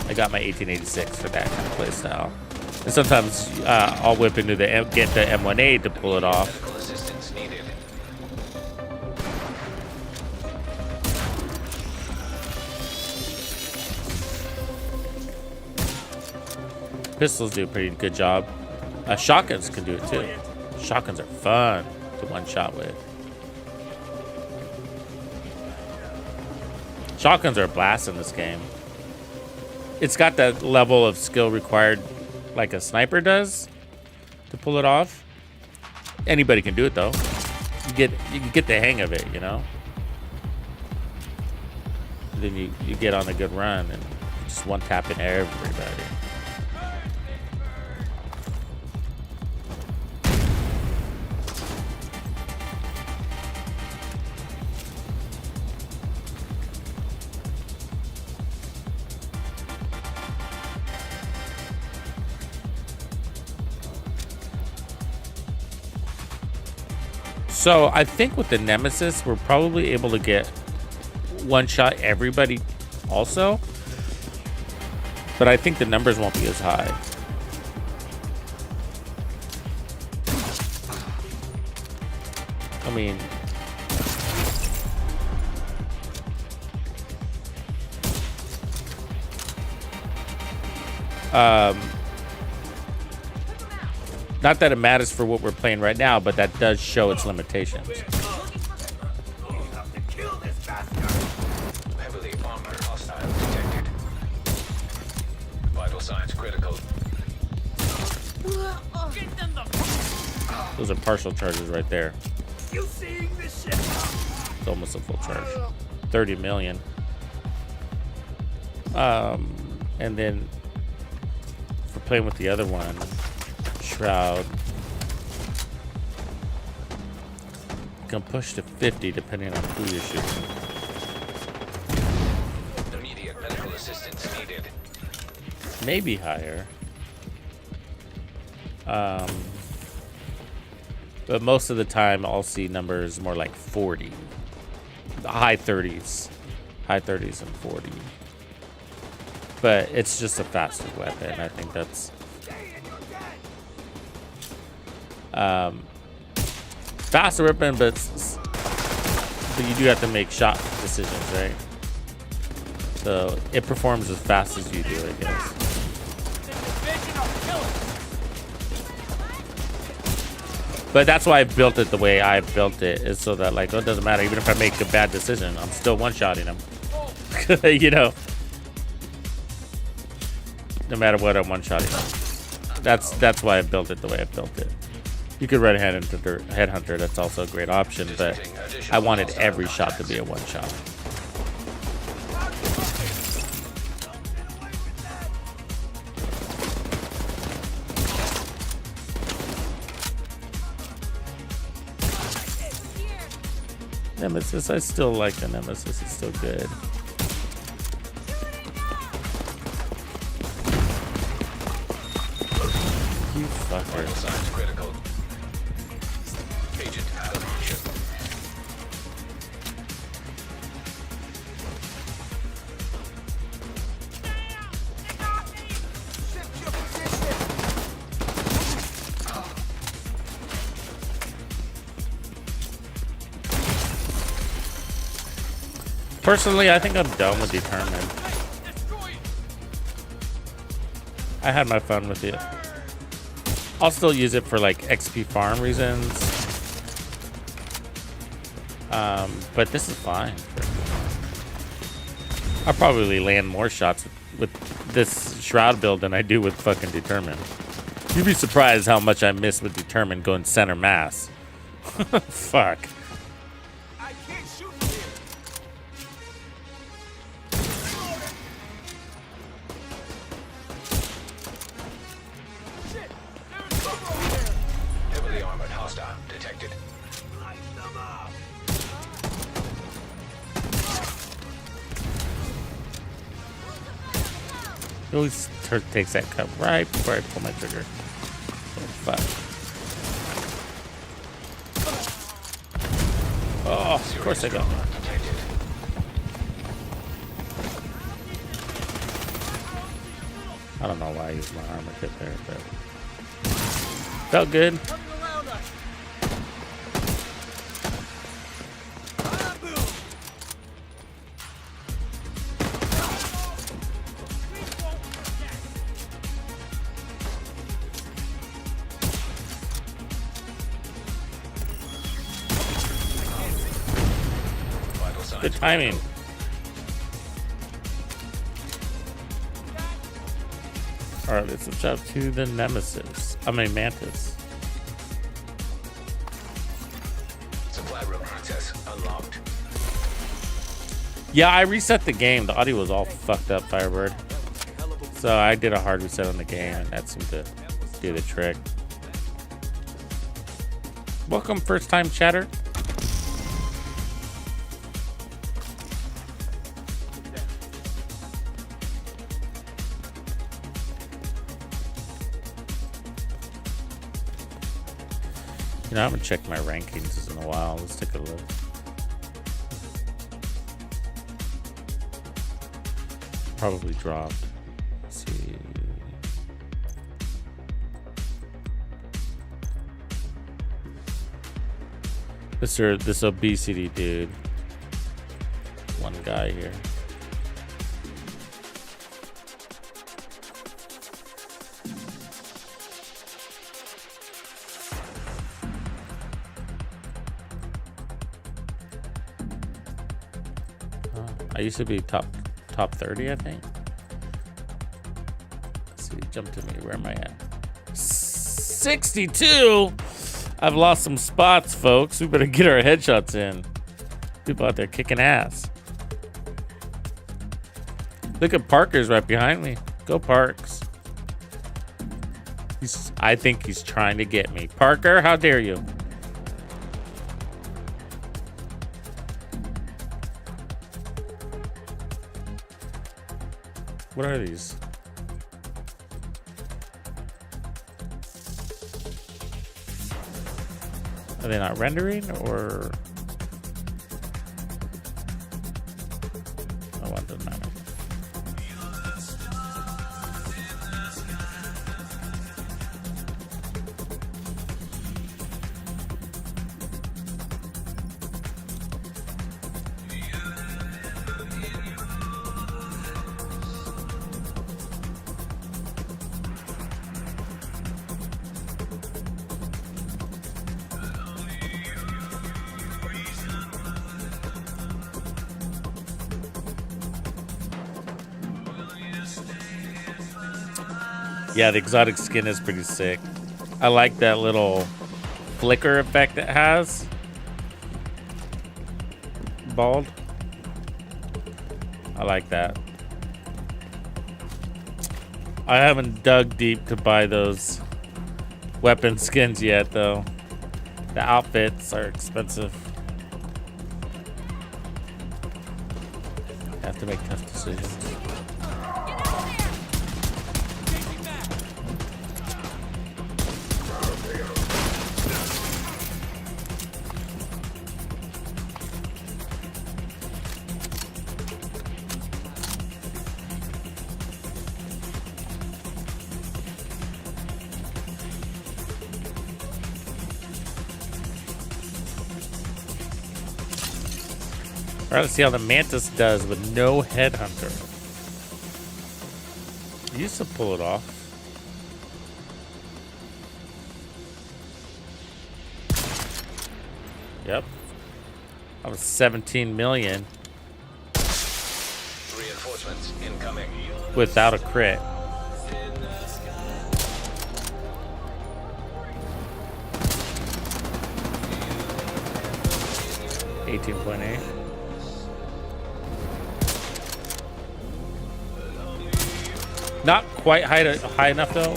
I got my 1886 for that kind of playstyle. And sometimes I'll whip into get the M1A to pull it off. Medical assistance needed. Pistols do a pretty good job. Shotguns can do it too. Shotguns are fun to one-shot with. Shotguns are a blast in this game. It's got that level of skill required like a sniper does to pull it off. Anybody can do it though. You can get the hang of it, you know. And then you get on a good run and just one tapping everybody. So I think with the Nemesis, we're probably able to get one-shot everybody also. But I think the numbers won't be as high. I mean... not that it matters for what we're playing right now, but that does show its limitations. Heavily armored hostile detected. Vital signs critical. Those are partial charges right there. You seeing this shit? It's almost a full charge. 30 million. And then for playing with the other one, Shroud, you can push to 50 depending on who you're shooting. Immediate medical assistance needed. Maybe higher. But most of the time I'll see numbers more like 40. High 30s. High 30s and 40. But it's just a faster weapon. I think that's faster weapon, but you do have to make shot decisions, right? So it performs as fast as you do, I guess. But that's why I built it the way I built it, is so that like, it doesn't matter. Even if I make a bad decision, I'm still one-shotting them. You know, no matter what, I'm one-shotting them. That's why I built it the way I built it. You could run Headhunter, that's also a great option, but I wanted every shot to be a one-shot. Nemesis, I still like the Nemesis, it's still good. You fucker. Signs critical. Agent out of action. Shift your position. Personally, I think I'm done with Determined. I had my fun with it. I'll still use it for like XP farm reasons. But this is fine. I'll probably land more shots with this Shroud build than I do with fucking Determined. You'd be surprised how much I miss with Determined going center mass. Fuck. I can't shoot from here. Shit, there's cover over there. Heavily armored hostile. He always takes that cut right before I pull my trigger. Oh, fuck. Oh, of course I go. I don't know why I used my armor kit there, but felt good. Good timing. All right, let's switch out to the Nemesis. I mean, Mantis. Supply room access unlocked. Yeah, I reset the game. The audio was all fucked up, Firebird. So I did a hard reset on the game, and that seemed to do the trick. Welcome, first time chatter. You know, I haven't checked my rankings in a while. Let's take a look. Probably dropped. Let's see. This obesity dude. One guy here. I used to be top 30, I think. Let's see, jump to me. Where am I at? 62. I've lost some spots, folks. We better get our headshots in. People out there kicking ass. Look at Parker's right behind me. Go Parks. I think he's trying to get me. Parker, how dare you? What are these? Are they not rendering or? Oh, it doesn't matter. Yeah, the exotic skin is pretty sick. I like that little flicker effect it has. Bald. I like that. I haven't dug deep to buy those weapon skins yet, though. The outfits are expensive. Have to make tough decisions. All right, let's see how the Mantis does with no headhunter. You used to pull it off. Yep. That was 17 million. Reinforcements incoming. Without a crit. $18.8. Not quite high enough though.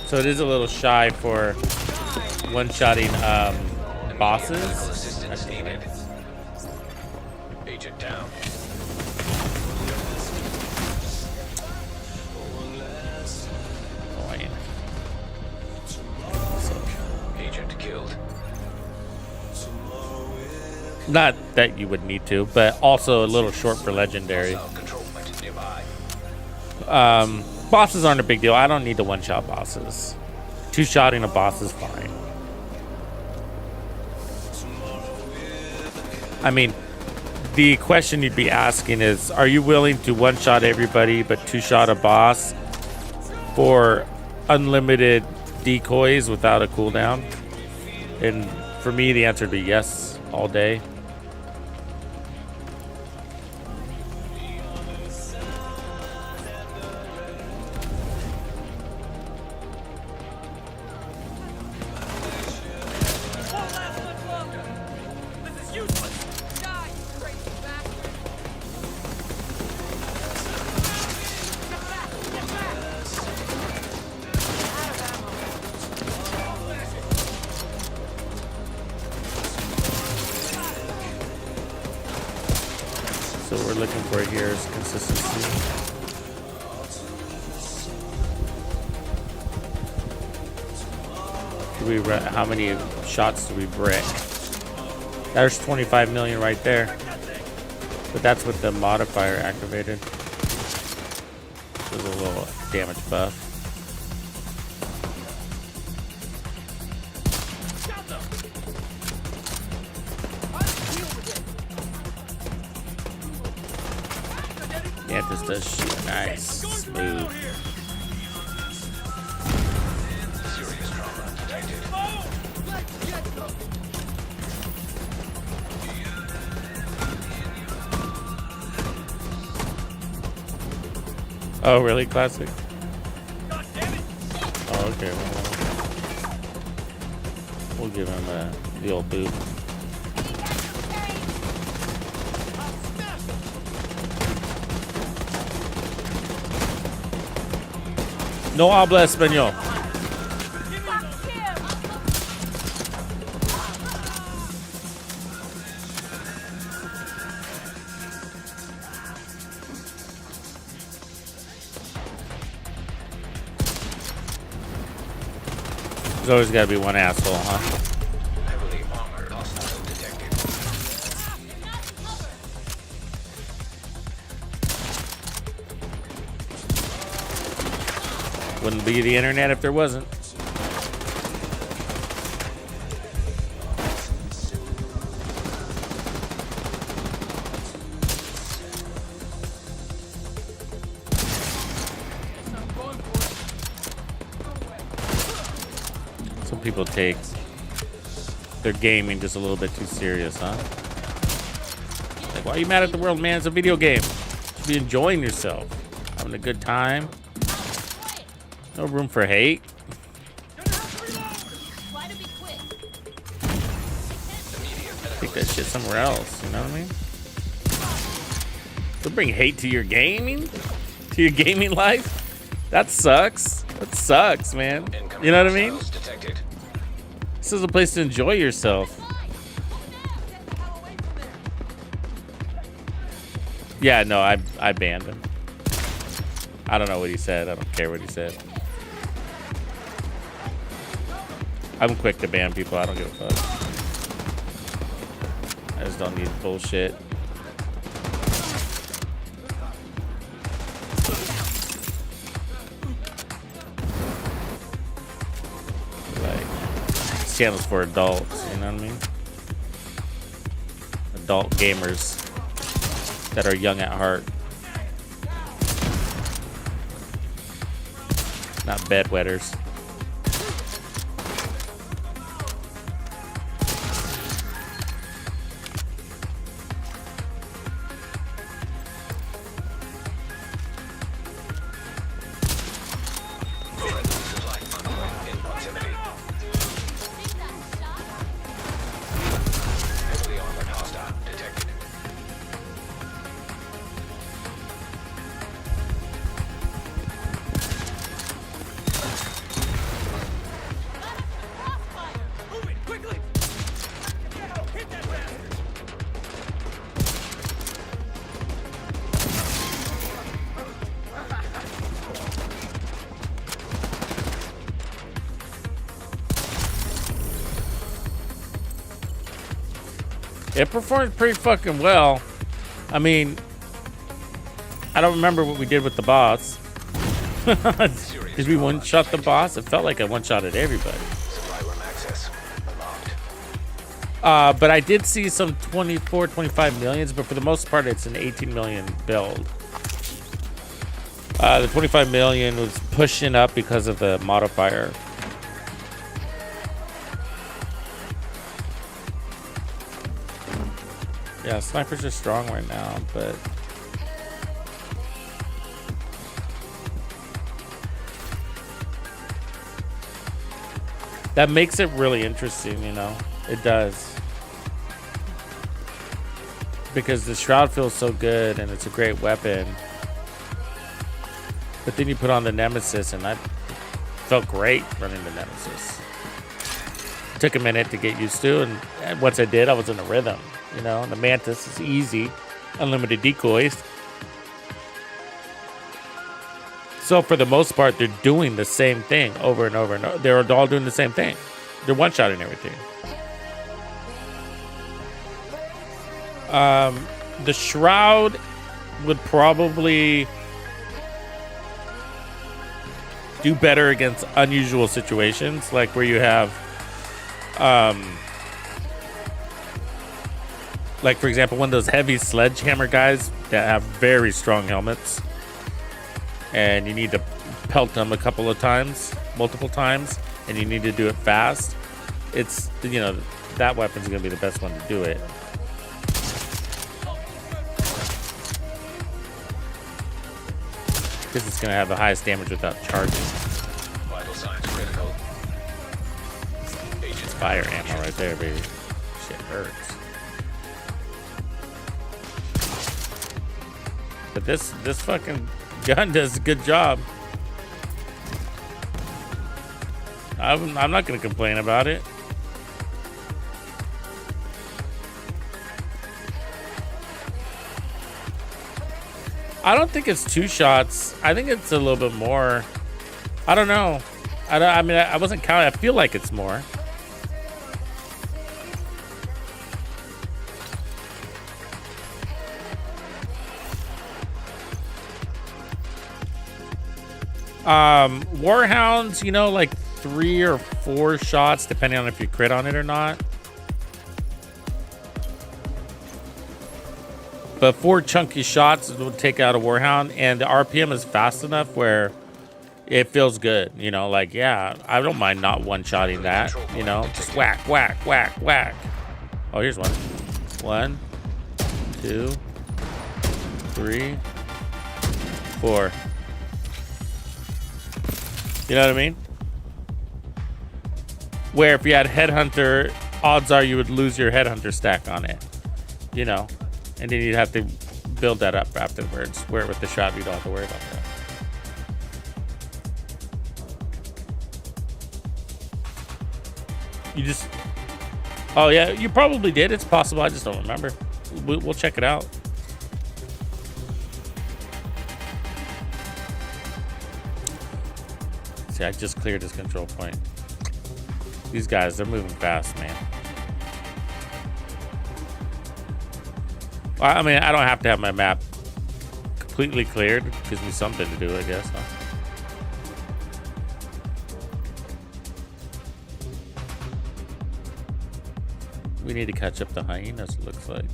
So it is a little shy for one-shotting bosses. Medical assistance needed. Agent down. Not that you would need to, but also a little short for legendary. Control point nearby. Bosses aren't a big deal. I don't need to one-shot bosses. Two-shotting a boss is fine. I mean, the question you'd be asking is, are you willing to one-shot everybody but two-shot a boss for unlimited decoys without a cooldown? And for me, the answer would be yes, all day. So what we're looking for here is consistency. How many shots do we brick? There's 25 million right there. But that's with the modifier activated. There's a little damage buff. Yeah, this does shit nice, smooth. Serious trauma detected. Oh, really? Classic? Oh, okay. Well, we'll give him the old boot. No habla español. There's always got to be one asshole, huh? Heavily armored hostile detected. Wouldn't be the internet if there wasn't. Some people take their gaming just a little bit too serious, huh? Like, why are you mad at the world, man? It's a video game. You should be enjoying yourself, having a good time. No room for hate. Take that shit somewhere else, you know what I mean? Don't bring hate to your gaming? To your gaming life? That sucks. That sucks, man. You know what I mean? Detected. This is a place to enjoy yourself. Yeah, no, I banned him. I don't know what he said. I don't care what he said. I'm quick to ban people. I don't give a fuck. I just don't need bullshit. Like, this channel's for adults, you know what I mean? Adult gamers that are young at heart. Not bedwetters. In proximity. Heavily armored hostile detected. It performs pretty fucking well. I mean, I don't remember what we did with the boss. Did we one-shot the boss? It felt like I one-shotted everybody. Supply room access unlocked. But I did see some 24, 25 millions, but for the most part, it's an 18 million build. The 25 million was pushing up because of the modifier. Yeah, snipers are strong right now, but that makes it really interesting, you know? It does. Because the Shroud feels so good and it's a great weapon. But then you put on the Nemesis and I felt great running the Nemesis. It took a minute to get used to, and once I did, I was in a rhythm. You know, the Mantis is easy, unlimited decoys. So for the most part, they're doing the same thing over and over and over. They're all doing the same thing. They're one-shotting everything. The Shroud would probably do better against unusual situations, like where you have, like for example, one of those heavy sledgehammer guys that have very strong helmets, and you need to pelt them a couple of times, multiple times, and you need to do it fast. It's, you know, that weapon's gonna be the best one to do it. Because it's gonna have the highest damage without charging. Vital signs critical. It's fire ammo right there, baby. Shit hurts. But this fucking gun does a good job. I'm not gonna complain about it. I don't think it's 2 shots. I think it's a little bit more. I don't know. I mean, I wasn't counting. I feel like it's more. Warhounds, you know, like 3 or 4 shots, depending on if you crit on it or not. But 4 chunky shots will take out a Warhound, and the RPM is fast enough where it feels good. You know, like, yeah, I don't mind not one-shotting that. You know, just whack, whack, whack, whack. Oh, here's one. 1, 2, 3, 4. You know what I mean? Where if you had Headhunter, odds are you would lose your Headhunter stack on it. You know? And then you'd have to build that up afterwards. Where with the Shroud, you don't have to worry about that. You just... Oh, yeah, you probably did. It's possible. I just don't remember. We'll check it out. See, I just cleared this control point. These guys, they're moving fast, man. I mean, I don't have to have my map completely cleared. It gives me something to do, I guess, huh? We need to catch up the hyenas, it looks like.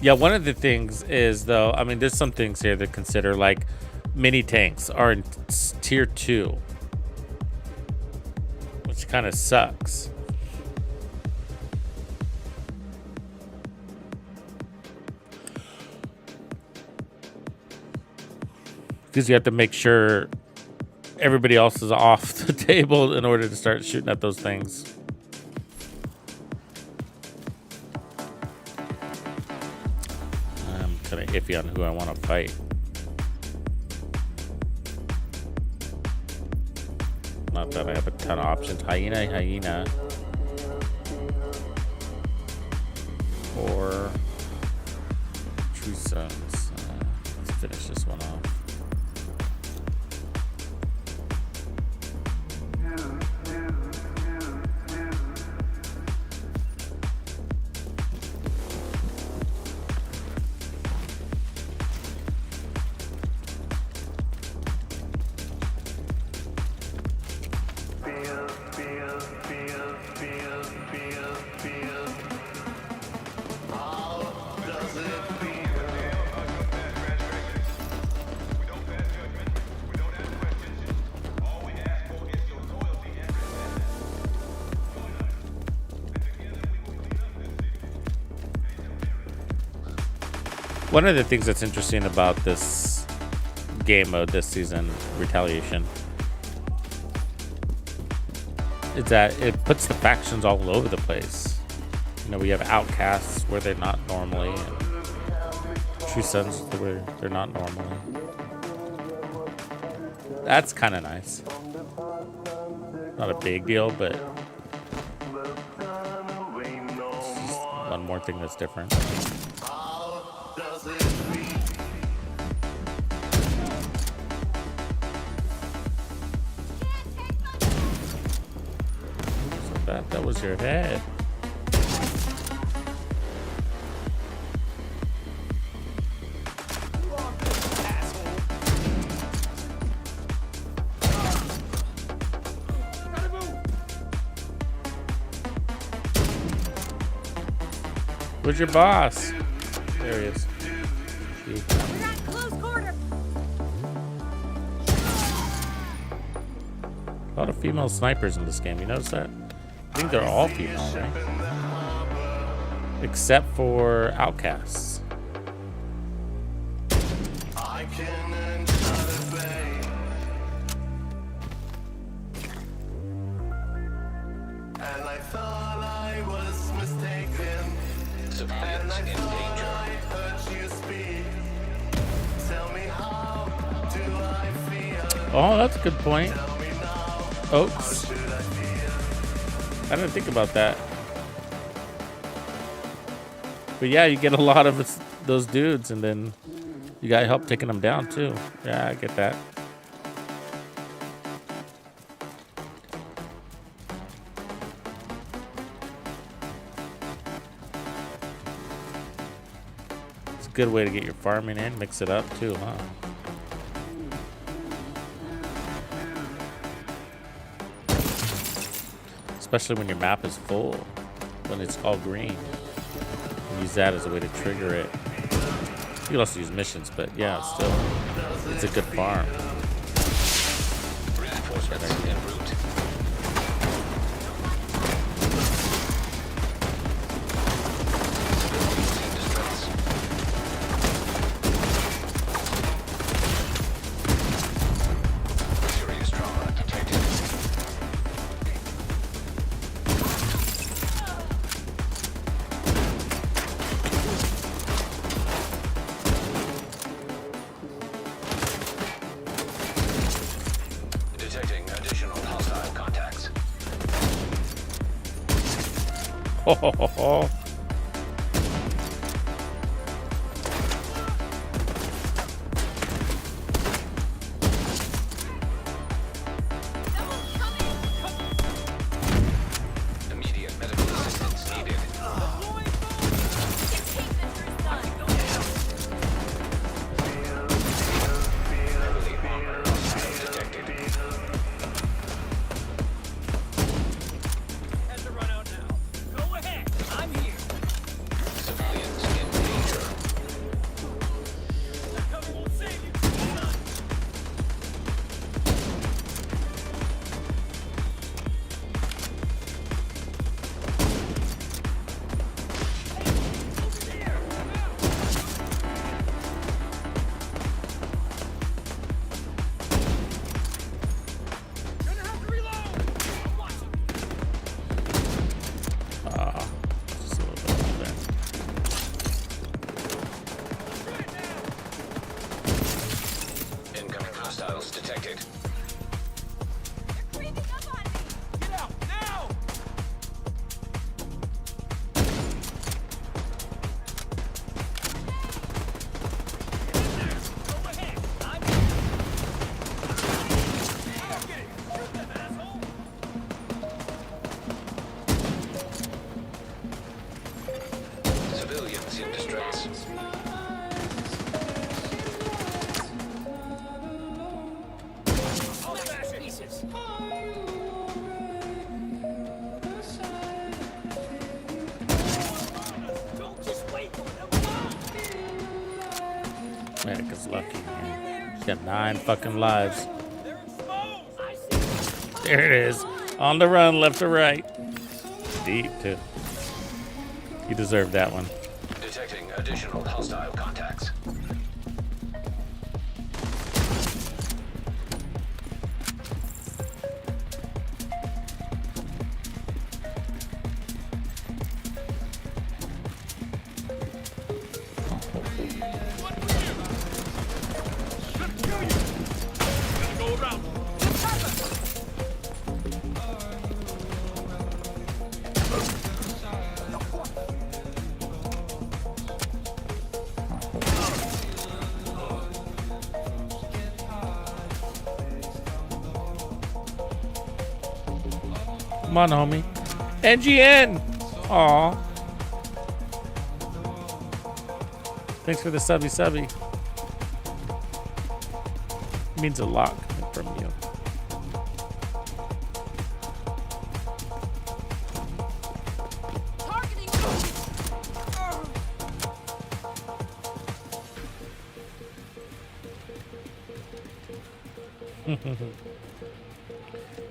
Yeah, one of the things is, though, I mean, there's some things here to consider, like mini tanks are in tier 2, which kind of sucks. Because you have to make sure everybody else is off the table in order to start shooting at those things. Kind of iffy on who I want to fight. Not that I have a ton of options. Hyena. Or 2 sons. Let's finish this one off. One of the things that's interesting about this game mode this season, Retaliation, is that it puts the factions all over the place. You know, we have outcasts where they're not normally, and true sons where they're not normally. That's kind of nice. Not a big deal, but it's just one more thing that's different. That was your head. Where's your boss? There he is. A lot of female snipers in this game. You notice that? I think they're all female, right? Except for outcasts. Civilians in danger. Oh, that's a good point. Oops. I didn't think about that. But yeah, you get a lot of those dudes, and then you got help taking them down too. Yeah, I get that. It's a good way to get your farming in, mix it up too, huh? Especially when your map is full, when it's all green. Use that as a way to trigger it. You can also use missions, but yeah, still, it's a good farm. Reinforcements en route. In distress. Serious trauma detected. Detecting additional hostile contacts. Ho, ho, ho, ho. Immediate medical assistance needed. Heavily armored hostile detected. Has to run out now. Go ahead. I'm here. lucky, man. She's got 9 fucking lives. There it is. On the run, left to right. Deep, too. You deserved that one. Detecting additional hostile contacts. Come on, homie. NGN! Aw. Thanks for the subby. It means a lot coming from you.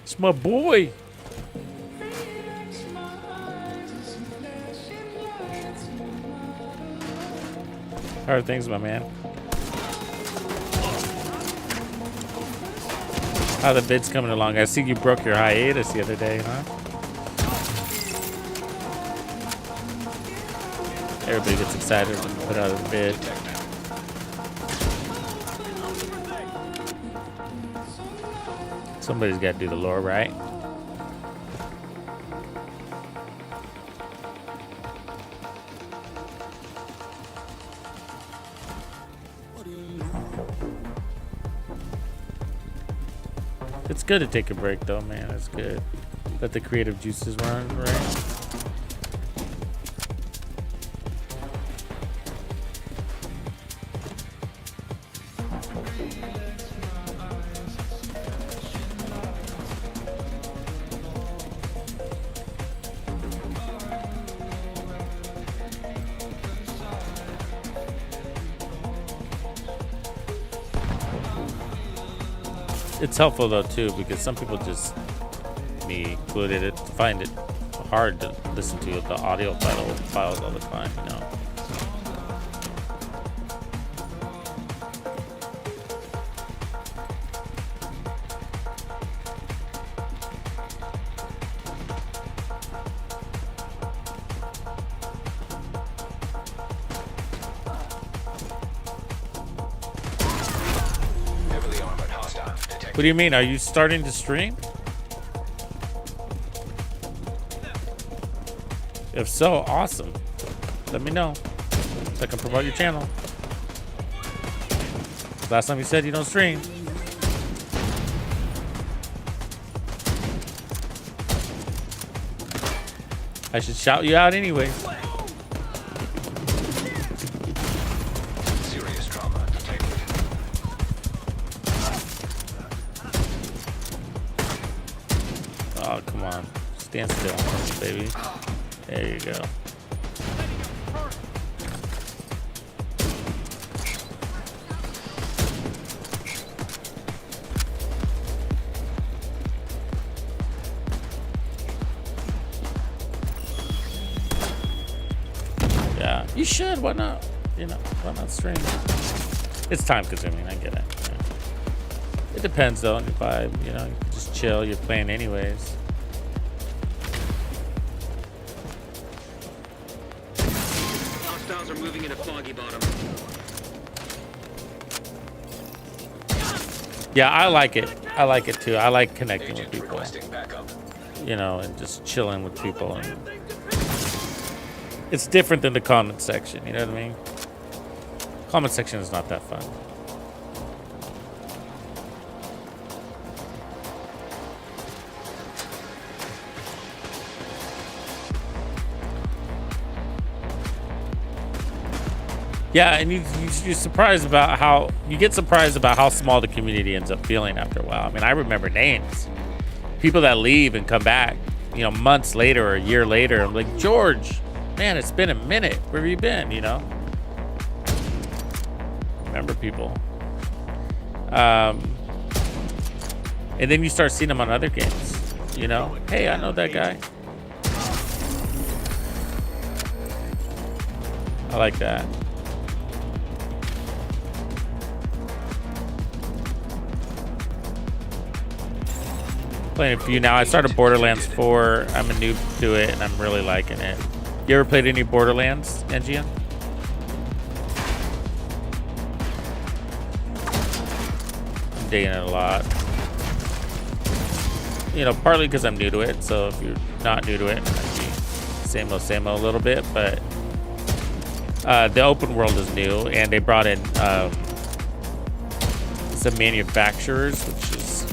It's my boy. How are things, my man? How the vid's coming along? I see you broke your hiatus the other day, huh? Everybody gets excited when you put out a vid. Somebody's got to do the lore, right? It's good to take a break, though, man. It's good. Let the creative juices run, right? It's helpful though too, because some people just, me included, find it hard to listen to the audio files all the time, you know. Heavily armored hostile detected. What do you mean? Are you starting to stream? If so, awesome. Let me know so I can promote your channel. Last time you said you don't stream. I should shout you out anyway. Serious trauma detected. Oh, come on. Stand still, baby. There you go. Yeah, you should. Why not? You know, why not stream? It's time consuming. I get it. Yeah. It depends though on your vibe. You know, you can just chill. You're playing anyways. Hostiles are moving into Foggy Bottom. Yeah, I like it. I like it too. I like connecting with Agent people. requesting backup. You know, and just chilling with people. And it's different than the comment section. You know what I mean? Comment section is not that fun. Yeah, and you're surprised about how you get surprised about how small the community ends up feeling after a while. I mean, I remember names, people that leave and come back, you know, months later or a year later. I'm like, George, man, it's been a minute. Where have you been? You know, remember people. And then you start seeing them on other games. You know, hey, I know that guy. I like that. Playing a few now. I started Borderlands 4. I'm a noob to it, and I'm really liking it. You ever played any Borderlands, NGN? I'm digging it a lot. You know, partly because I'm new to it. So if you're not new to it, it might be same old a little bit. But the open world is new, and they brought in some manufacturers, which is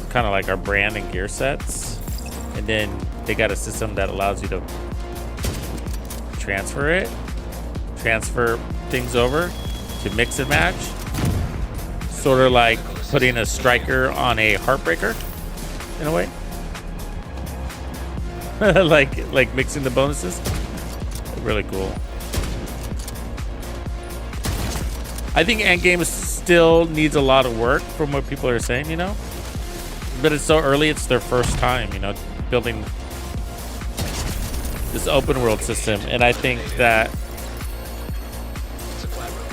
kind of like our brand and gear sets. And then they got a system that allows you to transfer things over to mix and match, sort of like putting a striker on a heartbreaker in a way. like mixing the bonuses. Really cool. I think Endgame still needs a lot of work from what people are saying, you know, but it's so early. It's their first time, you know, building this open world system. And I think that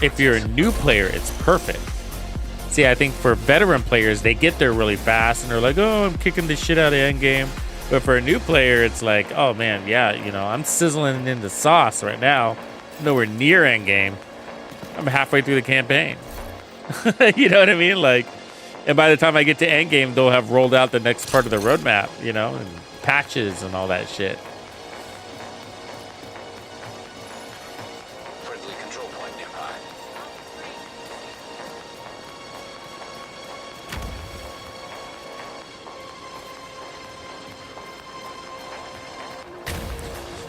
if you're a new player, it's perfect. See, I think for veteran players, they get there really fast and they're like, oh, I'm kicking the shit out of Endgame. But for a new player, it's like, oh man, yeah, you know, I'm sizzling in the sauce right now. Nowhere near Endgame. I'm halfway through the campaign. You know what I mean? Like, and by the time I get to Endgame, they'll have rolled out the next part of the roadmap, you know, and patches and all that shit. Friendly control point nearby.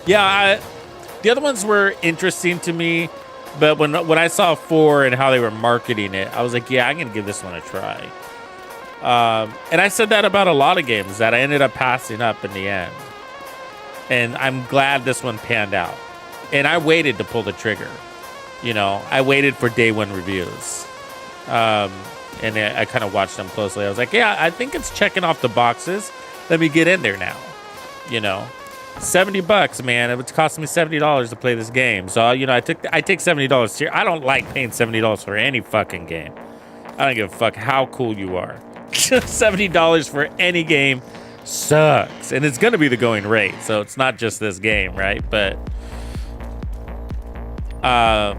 Yeah, the other ones were interesting to me, but when I saw 4 and how they were marketing it, I was like, yeah, I'm gonna give this one a try. And I said that about a lot of games that I ended up passing up in the end. And I'm glad this one panned out. And I waited to pull the trigger. You know, I waited for day one reviews. And I kind of watched them closely. I was like, yeah, I think it's checking off the boxes. Let me get in there now. You know, $70, man. It would cost me $70 to play this game. So, you know, I take $70 here. I don't like paying $70 for any fucking game. I don't give a fuck how cool you are. $70 for any game sucks. And it's going to be the going rate. So it's not just this game, right? But now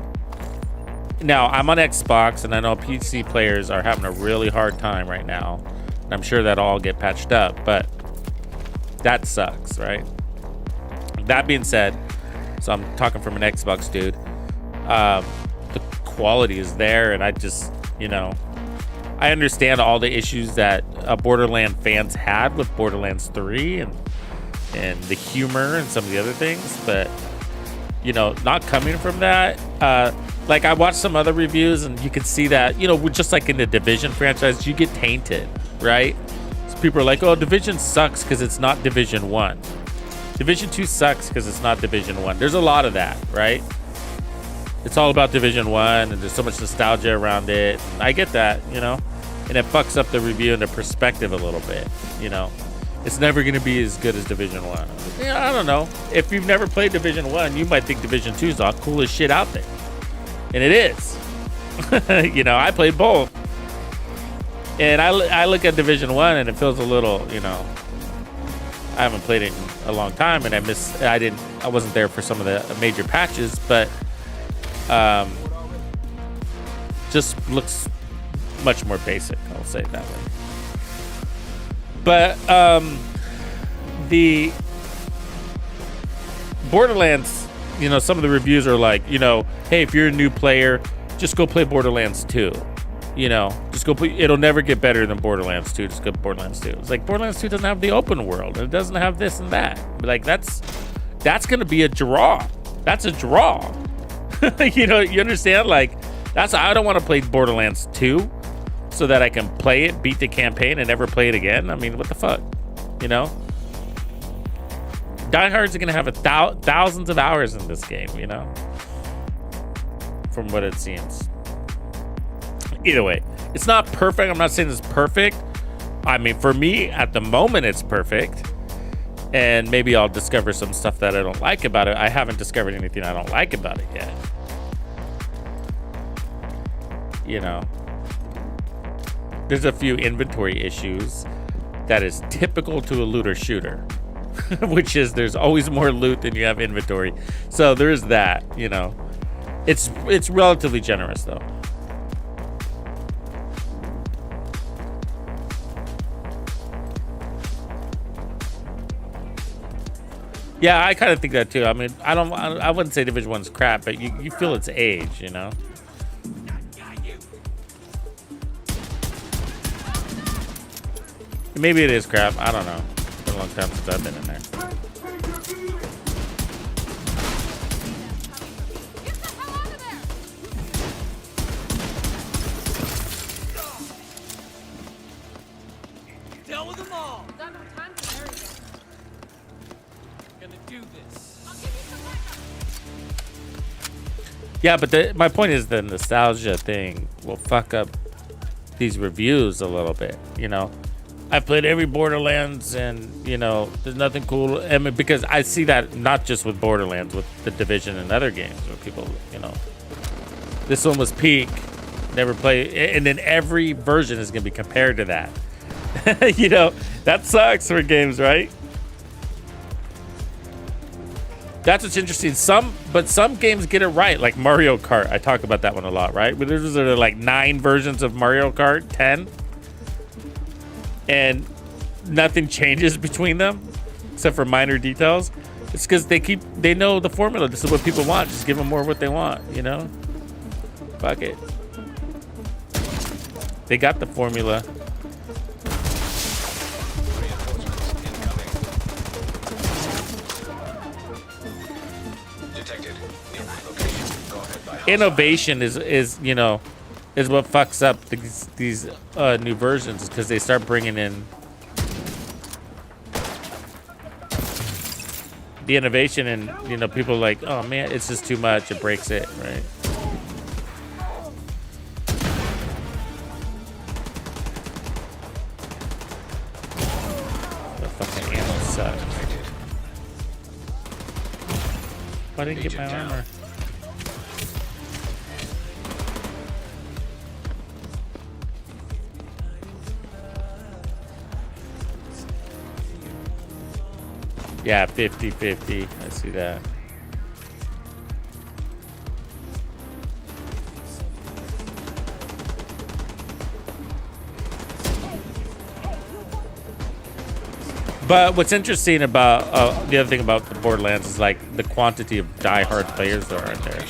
I'm on Xbox, and I know PC players are having a really hard time right now. And I'm sure that'll all get patched up, but that sucks, right? That being said, so I'm talking from an Xbox dude, the quality is there, and I just, you know, I understand all the issues that Borderlands fans had with Borderlands 3 and the humor and some of the other things, but, you know, not coming from that, like I watched some other reviews and you could see that, you know, just like in the Division franchise, you get tainted, right? So people are like, oh, Division sucks because it's not Division 1. Division 2 sucks because it's not Division 1. There's a lot of that, right? It's all about Division 1 and there's so much nostalgia around it. And I get that, you know, and it fucks up the review and the perspective a little bit, you know. It's never going to be as good as Division 1. Yeah, I don't know. If you've never played Division 1, you might think Division 2 is all coolest shit out there. And it is. You know, I played both. And I look at Division 1 and it feels a little, you know, I haven't played it in a long time and I wasn't there for some of the major patches, but just looks much more basic, I'll say it that way. But the Borderlands, you know, some of the reviews are like, you know, hey, if you're a new player, just go play Borderlands 2. You know, just go play. It'll never get better than Borderlands 2. Just go Borderlands 2. It's like Borderlands 2 doesn't have the open world. And it doesn't have this and that. But like that's going to be a draw. That's a draw. You know, you understand? Like I don't want to play Borderlands 2 so that I can play it, beat the campaign, and never play it again. I mean, what the fuck? You know? Diehards are going to have thousands of hours in this game, you know? From what it seems. Either way, it's not perfect. I'm not saying it's perfect. I mean, for me, at the moment, it's perfect. And maybe I'll discover some stuff that I don't like about it. I haven't discovered anything I don't like about it yet. You know, there's a few inventory issues that is typical to a looter shooter, which is there's always more loot than you have inventory. So there's that, you know. It's relatively generous though. Yeah, I kind of think that too. I mean, I wouldn't say Division 1's crap, but you feel its age, you know. Maybe it is crap. I don't know. It's been a long time since I've been in there. Deal with them all. Gonna do this. Yeah, but my point is the nostalgia thing will fuck up these reviews a little bit, you know. I played every Borderlands and, you know, there's nothing cool. I mean, because I see that not just with Borderlands, with The Division and other games where people, you know, this one was peak, never play, and then every version is going to be compared to that. You know, that sucks for games, right? That's what's interesting. Some games get it right, like Mario Kart. I talk about that one a lot, right? But there's like 9 versions of Mario Kart, 10. And nothing changes between them except for minor details. It's because they know the formula. This is what people want. Just give them more of what they want, you know? Fuck it. They got the formula. Detected. New location. Go ahead by Innovation is you know, is what fucks up these new versions, because they start bringing in the innovation, and you know, people are like, oh man, it's just too much, it breaks it, right? The fucking ammo sucks. Why didn't I get my armor? Yeah, 50-50. I see that. But what's interesting about the other thing about the Borderlands is like the quantity of die-hard players that are in there.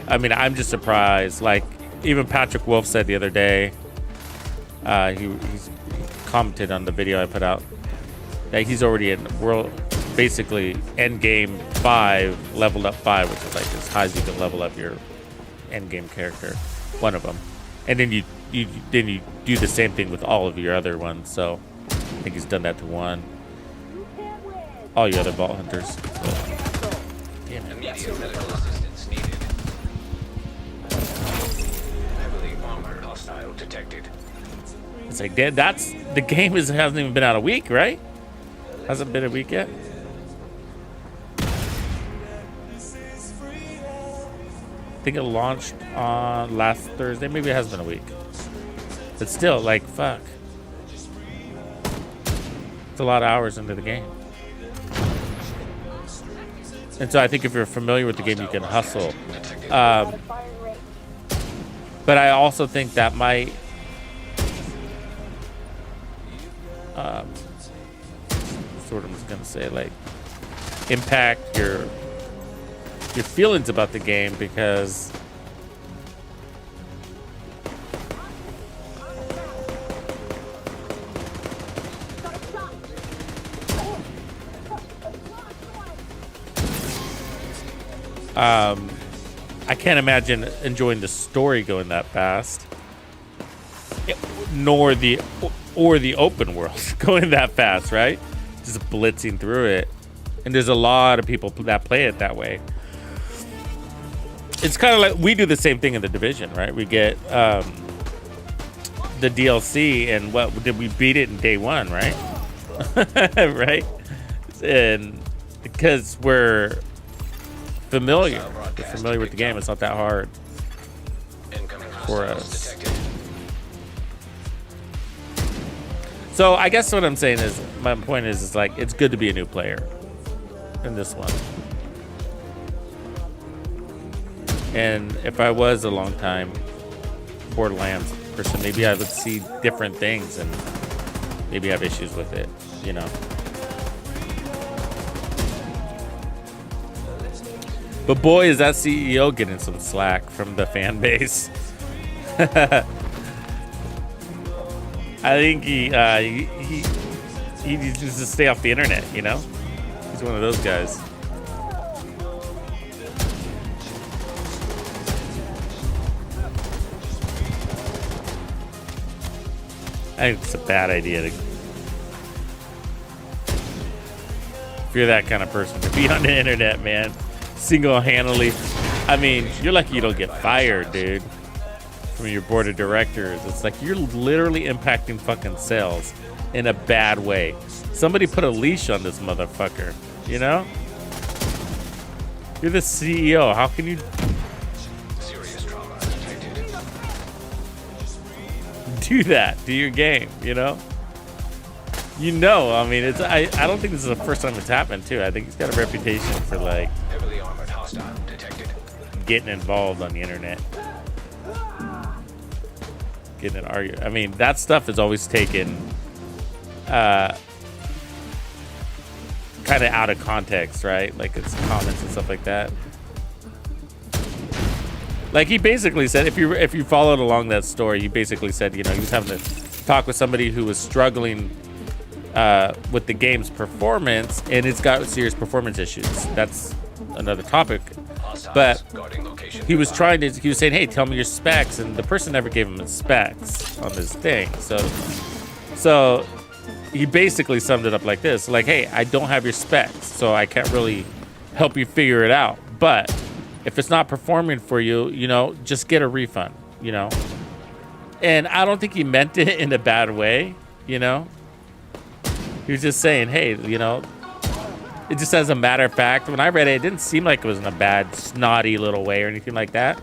I mean, I'm just surprised. Like even Patrick Wolf said the other day, he commented on the video I put out that he's already in basically end game 5, leveled up 5, which is like as high as you can level up your end game character, one of them, and then you do the same thing with all of your other ones. So I think he's done that to 1. All your other Vault Hunters. But, damn it. Immediate medical assistance needed. Heavily armored hostile detected. It's like that's the game hasn't even been out a week, right? Hasn't been a week yet. I think it launched on last Thursday. Maybe it has been a week. But still, like, fuck. It's a lot of hours into the game. And so I think if you're familiar with the game, you can hustle. But I also think that might... sort of was going to say, like, impact your feelings about the game, because I can't imagine enjoying the story going that fast, nor the open world going that fast, right? Just blitzing through it. And there's a lot of people that play it that way. It's kind of like we do the same thing in the Division, right? We get the DLC, and what did we beat it in day one, right? Right? And because we're familiar with the game, it's not that hard Incoming for hostiles us. detected. So I guess what I'm saying is, my point is like, it's good to be a new player in this one. And if I was a long time Borderlands person, maybe I would see different things and maybe have issues with it, you know. But boy, is that CEO getting some slack from the fan base. I think he needs to stay off the internet, you know? He's one of those guys. I think it's a bad idea to, if you're that kind of person, to be on the internet, man, single-handedly. I mean, you're lucky you don't get fired, dude, from your board of directors. It's like you're literally impacting fucking sales in a bad way. Somebody put a leash on this motherfucker, you know? You're the CEO. How can you Serious trauma detected. do that to your game, you know? You know, I mean, it's I don't think this is the first time it's happened, too. I think he's got a reputation for, like, Heavily armored hostile detected. getting involved on the internet. Getting an argument. I mean, that stuff is always taken kind of out of context, right? Like, it's comments and stuff like that. Like, he basically said, if you followed along that story, he basically said, you know, he was having to talk with somebody who was struggling with the game's performance, and it's got serious performance issues. That's another topic. But Guarding location he was nearby. he was saying, hey, tell me your specs, and the person never gave him his specs on this thing. So he basically summed it up like this, like, hey, I don't have your specs, so I can't really help you figure it out. But if it's not performing for you, you know, just get a refund, you know? And I don't think he meant it in a bad way, you know? He was just saying, hey, you know, it just as a matter of fact, when I read it, it didn't seem like it was in a bad, snotty little way or anything like that.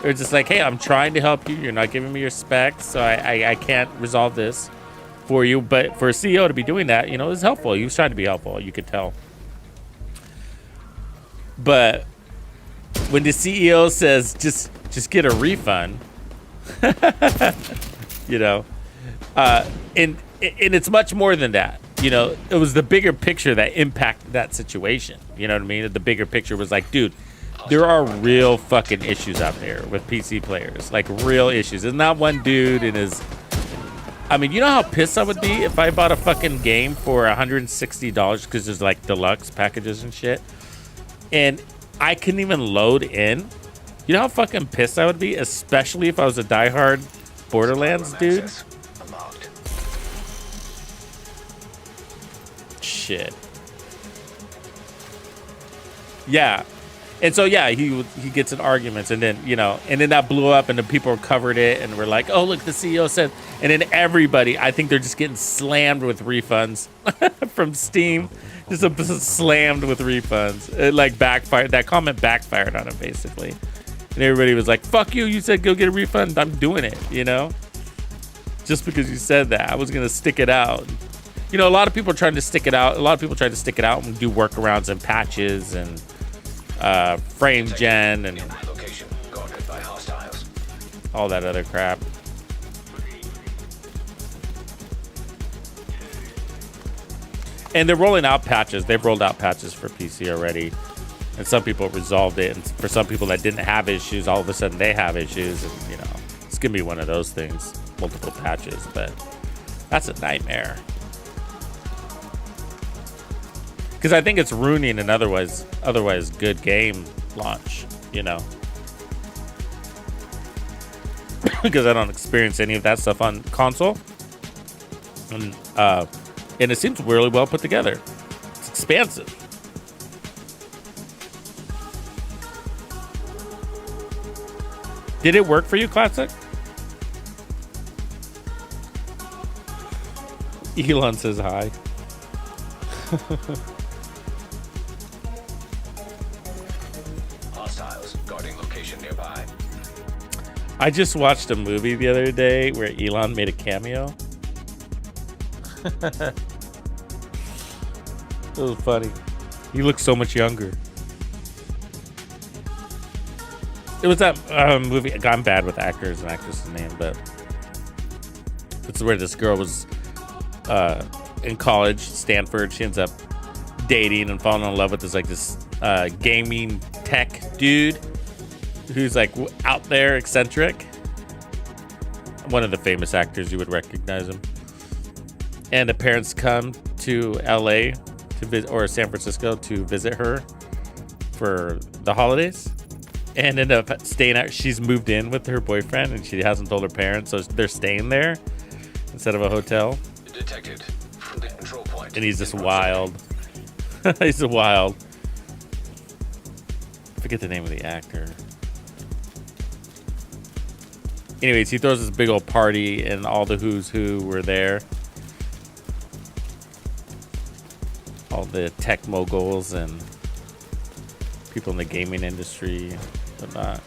It was just like, hey, I'm trying to help you. You're not giving me your specs, so I can't resolve this for you. But for a CEO to be doing that, you know, is helpful. He was trying to be helpful. You could tell. But when the CEO says, just get a refund, you know, and it's much more than that. You know, it was the bigger picture that impacted that situation. You know what I mean? The bigger picture was like, dude, there are real fucking issues out there with PC players. Like, real issues. There's not one dude in his... I mean, you know how pissed I would be if I bought a fucking game for $160 because there's, like, deluxe packages and shit, and I couldn't even load in? You know how fucking pissed I would be? Especially if I was a diehard Borderlands dude? Access unlocked. Shit. Yeah. And so, yeah, he gets in arguments, and then, you know, and then that blew up, and the people covered it and were like, oh, look, the CEO said, and then everybody, I think they're just getting slammed with refunds from Steam, just slammed with refunds. It like backfired. That comment backfired on him, basically. And everybody was like, fuck you, you said go get a refund. I'm doing it, you know? Just because you said that, I was going to stick it out. You know, a lot of people are trying to stick it out. A lot of people try to stick it out and do workarounds and patches and frame gen and Location guarded by hostiles. all that other crap. And they're rolling out patches. They've rolled out patches for PC already. And some people resolved it. And for some people that didn't have issues, all of a sudden they have issues. And, you know, it's going to be one of those things. Multiple patches. But that's a nightmare. Because I think it's ruining an otherwise good game launch, you know. Because I don't experience any of that stuff on console. And it seems really well put together. It's expansive. Did it work for you, Classic? Elon says hi. Hostiles guarding location nearby. I just watched a movie the other day where Elon made a cameo. It was funny. He looks so much younger. It was that movie. I'm bad with actors and actresses' names, but it's where this girl was in college, Stanford. She ends up dating and falling in love with this gaming tech dude who's like out there, eccentric. One of the famous actors, you would recognize him. And the parents come to LA to visit, or San Francisco to visit her for the holidays, and end up staying out. She's moved in with her boyfriend, and she hasn't told her parents, so they're staying there instead of a hotel. Detected from the control point. And he's just wild. He's a wild. I forget the name of the actor. Anyways, he throws this big old party, and all the who's who were there. All the tech moguls and people in the gaming industry and whatnot.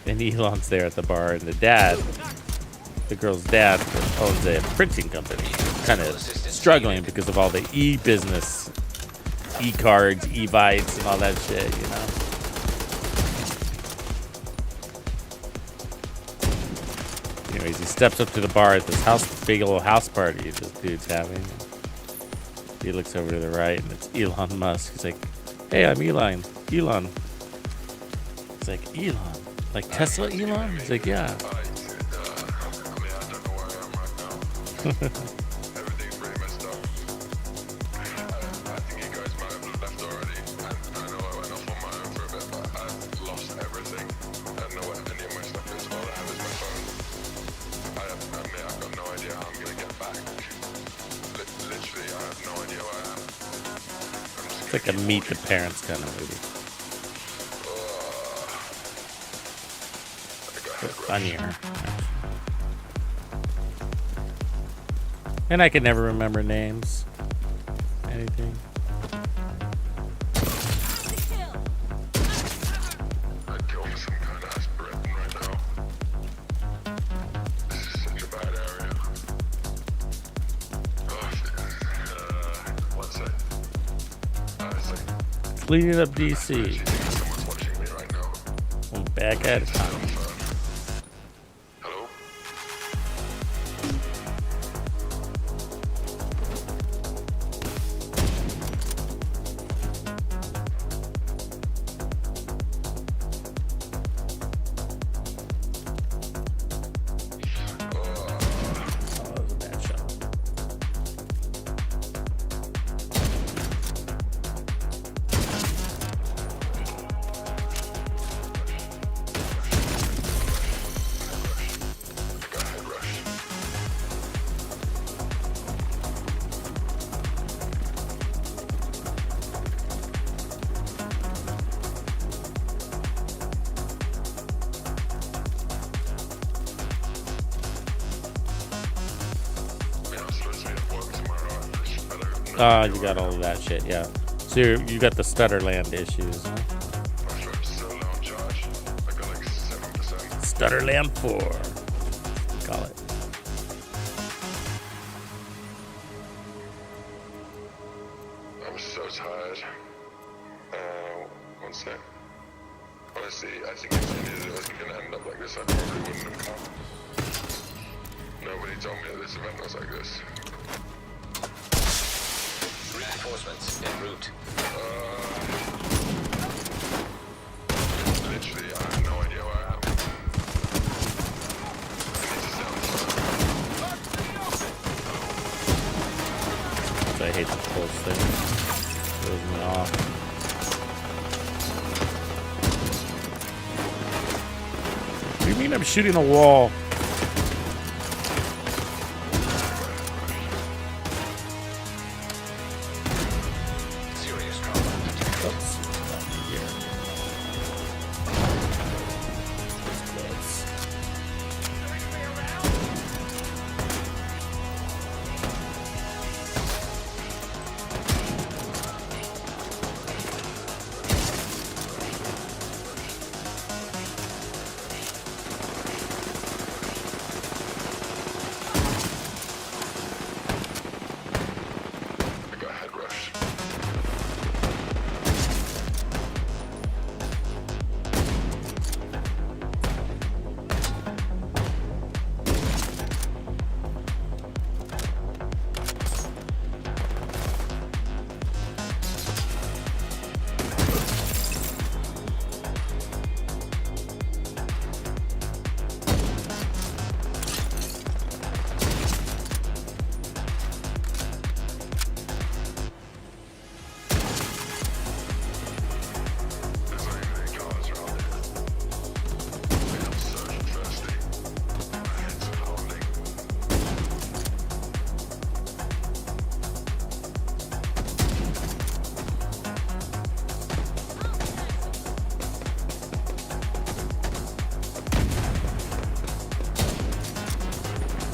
And Elon's there at the bar, and the girl's dad, owns a printing company. Kind of struggling because of all the e-business, e-cards, e-vites, and all that shit, you know? Anyways, he steps up to the bar at this big old house party this dude's having. He looks over to the right, and it's Elon Musk. He's like, "Hey, I'm Elon. Elon." He's like, "Elon? Like Tesla Elon?" He's like, "Yeah." Everything's pretty messed up. I think you guys might have left already. I know I went off on my own for a bit, but I've lost everything. I don't know what any of my stuff is. All I have is my phone. I admit I've got no idea how I'm going to get back. Literally, I have no idea where I am. It's like a Meet the Parents kind of movie. But funnier. And I can never remember names. Anything. I'd kill for some kind of aspirin right now. This is such a bad area. One sec. It's like, Cleaning up DC. someone's watching me right now. I'm back at it. Hello? Oh, that was a bad shot. Oh, you got all of that shit, yeah. So you got the Stutterland issues, huh? My phone's still low on charge. I got like 7%. Stutterland 4. Call it. I'm so tired. One sec. Honestly, I think if I knew it was going to end up like this, I probably wouldn't have come. Nobody told me that this event was like this. Reinforcements en route. Literally, I have no idea where I am. I need to stay on the phone. So I hate the pulse thing. Throws me off. What do you mean I'm shooting a wall? Serious trauma. Oops. Not me here. That's close.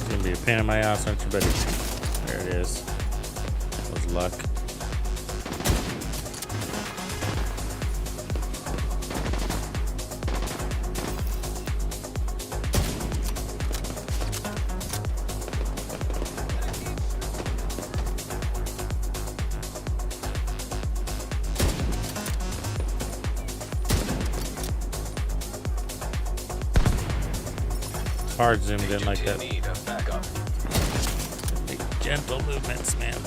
It's gonna be a pain in my ass, aren't you, buddy? There it is. That was luck. Hard zoomed in like that. Need of backup. Make gentle movements, man.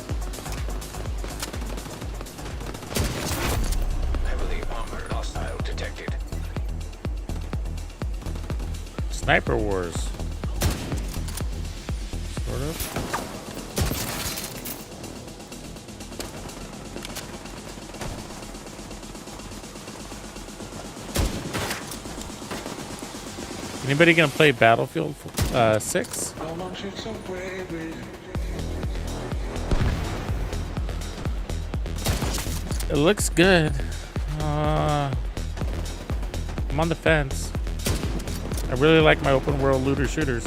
Heavily armored hostile detected. Sniper Wars. Sort of. Anybody gonna play Battlefield 6? It looks good. I'm on the fence. I really like my open world looter shooters.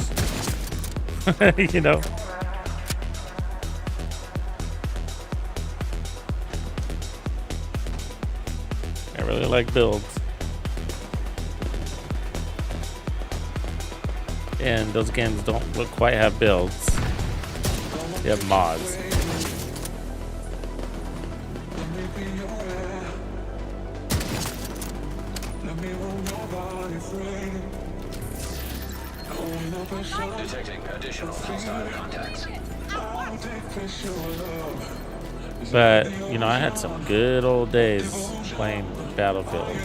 You know. I really like builds. And those games don't quite have builds. They have mods. Detecting additional hostile contacts. But, you know, I had some good old days playing Battlefield.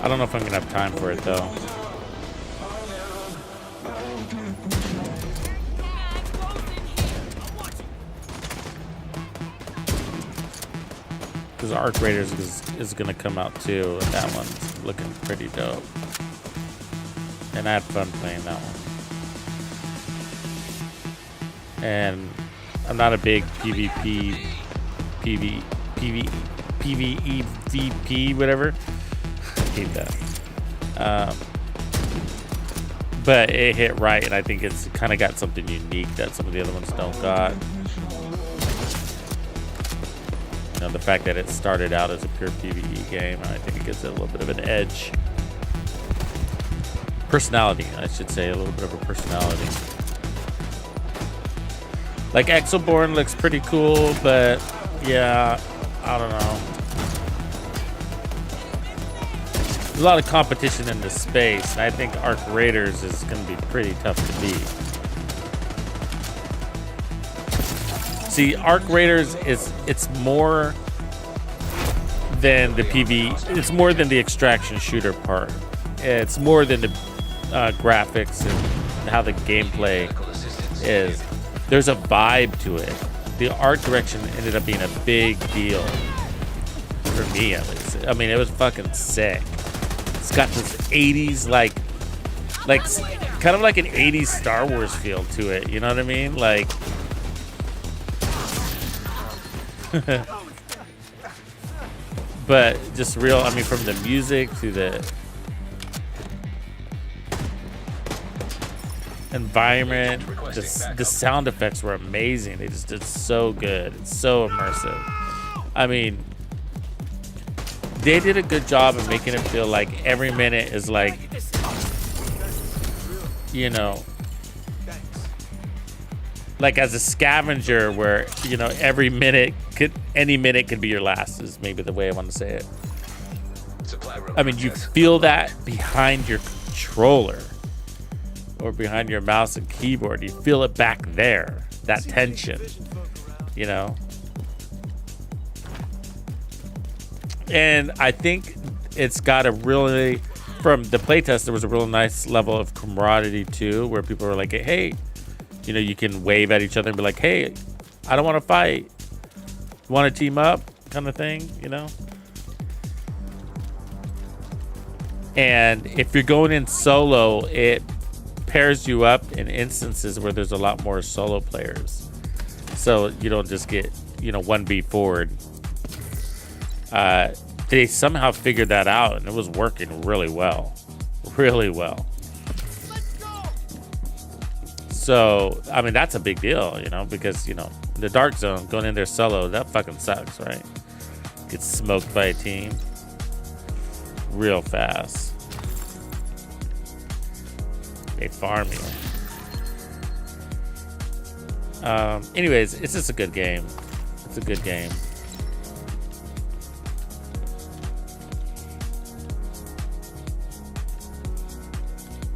I don't know if I'm gonna have time for it though. Because Arc Raiders is gonna come out too, and that one's looking pretty dope. And I had fun playing that one. And I'm not a big PvP, PvE, VP, whatever. I hate that. But it hit right, and I think it's kind of got something unique that some of the other ones don't got. You know, the fact that it started out as a pure PvE game, I think it gives it a little bit of an edge. Personality, I should say, a little bit of a personality. Like Exoborn looks pretty cool, but yeah, I don't know. There's a lot of competition in this space, and I think Arc Raiders is going to be pretty tough to beat. See, Arc Raiders it's more than the it's more than the extraction shooter part. It's more than the graphics and how the gameplay is. There's a vibe to it. The art direction ended up being a big deal for me, at least. I mean, it was fucking sick. It's got this 80s like kind of like an 80s Star Wars feel to it. You know what I mean? Like. But just real, I mean, from the music to the environment, the sound effects were amazing. They just did so good. It's so immersive. I mean, they did a good job of making it feel like every minute is like, you know, like as a scavenger where, you know, every minute any minute could be your last is maybe the way I want to say it. I mean, you feel that behind your controller or behind your mouse and keyboard. You feel it back there, that tension, you know? And I think it's got a really, from the playtest, there was a real nice level of camaraderie too, where people were like, hey, you know, you can wave at each other and be like, hey, I don't want to fight. Want to team up kind of thing, you know? And if you're going in solo, it pairs you up in instances where there's a lot more solo players. So you don't just get, 1v forward. They somehow figured that out, and it was working really well. Really well. So, I mean, that's a big deal, because, the dark zone, going in there solo, that fucking sucks, right? Get smoked by a team real fast. They farm you. Anyways, it's just a good game. It's a good game.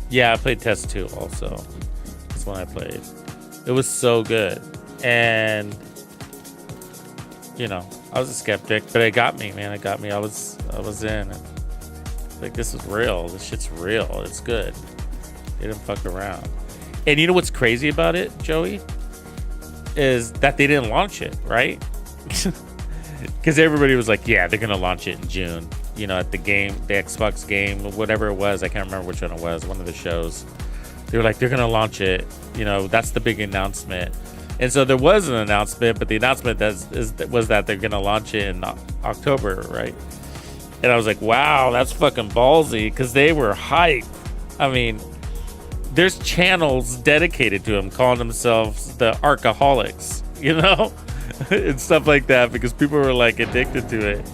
Yeah, I played Test 2 also. That's one I played. It was so good. And, I was a skeptic, but it got me, man. It got me. I was in. And, like, this is real. This shit's real. It's good. They didn't fuck around. And you know what's crazy about it, Joey? Is that they didn't launch it, right? Because everybody was like, yeah, they're going to launch it in June. At the game, the Xbox game, whatever it was. I can't remember which one it was. One of the shows. They were like, they're going to launch it. That's the big announcement. And so there was an announcement, but the announcement was that they're going to launch it in October, right? And I was like, wow, that's fucking ballsy, because they were hype. I mean, there's channels dedicated to them calling themselves the Arcaholics, and stuff like that, because people were like addicted to it.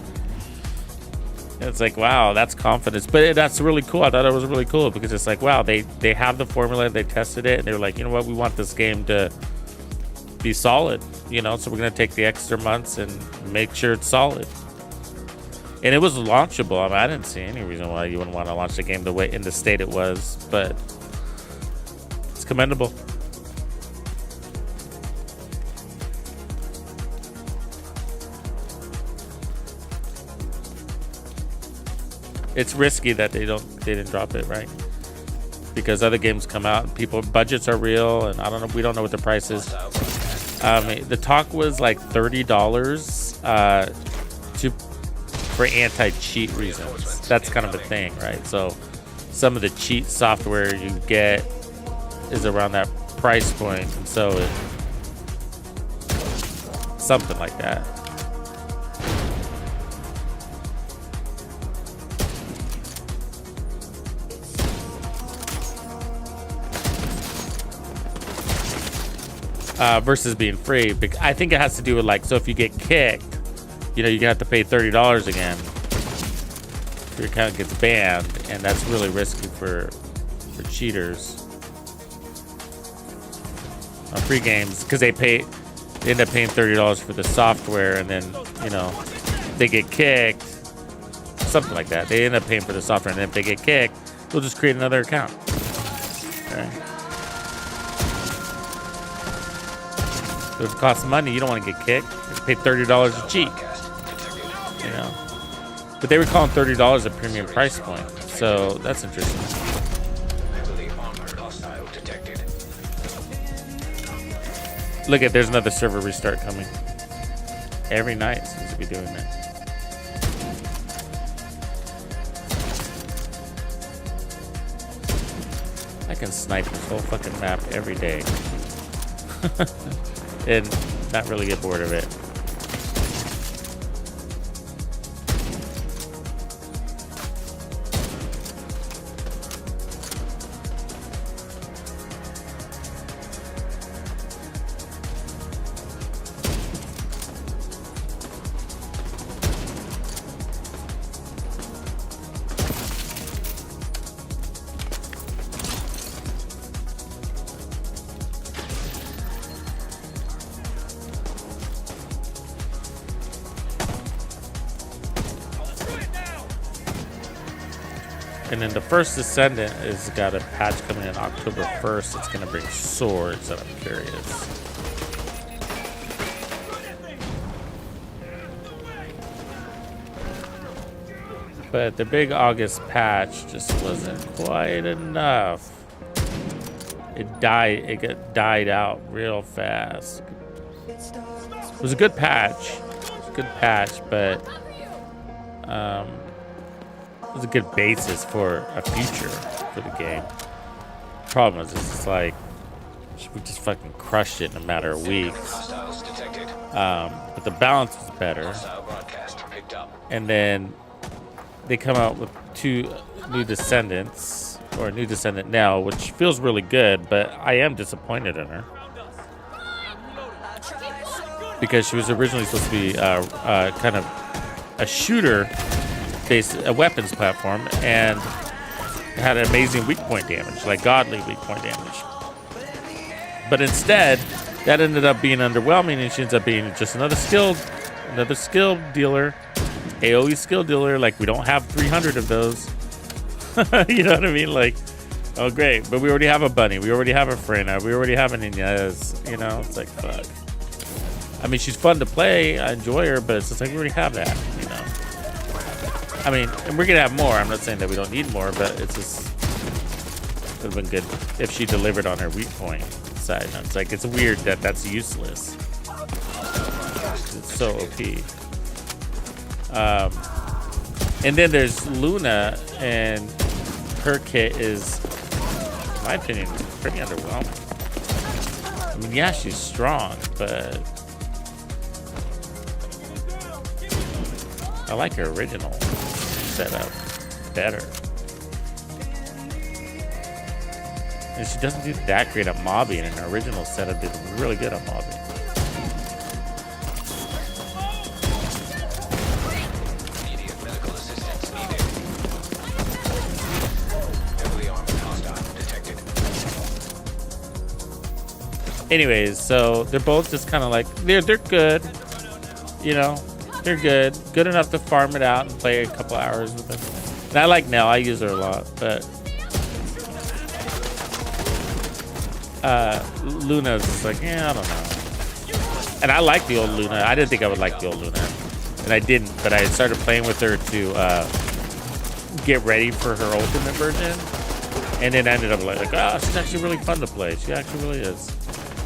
And it's like, wow, that's confidence. But that's really cool. I thought it was really cool, because it's like, wow, they have the formula, they tested it, and they were like, you know what, we want this game to be solid, so we're going to take the extra months and make sure it's solid. And it was launchable. I mean, I didn't see any reason why you wouldn't want to launch the game the way in the state it was, but it's commendable. It's risky that they didn't drop it, right? Because other games come out and budgets are real, and we don't know what the price is. The talk was like $30 for anti-cheat reasons. That's kind of a thing, right? So some of the cheat software you get is around that price point, and so something like that. Versus being free. I think it has to do with, like, so if you get kicked, you have to pay $30 again. Your account gets banned, and that's really risky for cheaters on free games, because they end up paying $30 for the software, and then they get kicked, something like that. They end up paying for the software, and then if they get kicked, they'll just create another account. Okay. So if it costs money, you don't want to get kicked. You pay $30 to cheat. But they were calling $30 a premium price point. So that's interesting. Heavily armored hostile detected. Look at, there's another server restart coming. Every night seems to be doing that. I can snipe this whole fucking map every day. And not really get bored of it. And then the first Descendant has got a patch coming in October 1st. It's going to bring swords, and I'm curious. But the big August patch just wasn't quite enough. It died out real fast. It was a good patch. But was a good basis for a future for the game. Problem is, it's like we just fucking crushed it in a matter of weeks. Hostiles detected. But the balance was better. Hostile broadcast picked up. And then they come out with 2 new descendants, or a new descendant now, which feels really good, but I am disappointed in her. Because she was originally supposed to be kind of a shooter-based, a weapons platform, and had amazing weak point damage, like godly weak point damage. But instead, that ended up being underwhelming, and she ends up being just another skill dealer, AoE skill dealer. Like, we don't have 300 of those. You know what I mean? Like, oh great, but we already have a Bunny, we already have a Freyna, we already have an Inez. You know, it's like fuck. I mean, she's fun to play, I enjoy her, but it's just like we already have that. You know. I mean, and we're gonna have more. I'm not saying that we don't need more, but it's just it would have been good if she delivered on her weak point side. And it's like it's weird that that's useless. It's so OP. And then there's Luna, and her kit is, in my opinion, pretty underwhelming. I mean, yeah, she's strong, but I like her original setup better. And she doesn't do that great at mobbing, and her original setup did really good at mobbing. Immediate medical assistance needed. Heavily armed hostile detected. Anyways, so they're both just kind of like, they're good. You know, they're good. Good enough to farm it out and play a couple hours with them. And I like Nell. I use her a lot, but Luna's just like, yeah, I don't know. And I like the old Luna. I didn't think I would like the old Luna, and I didn't. But I started playing with her to get ready for her ultimate version, and then I ended up like, oh, she's actually really fun to play. She actually really is.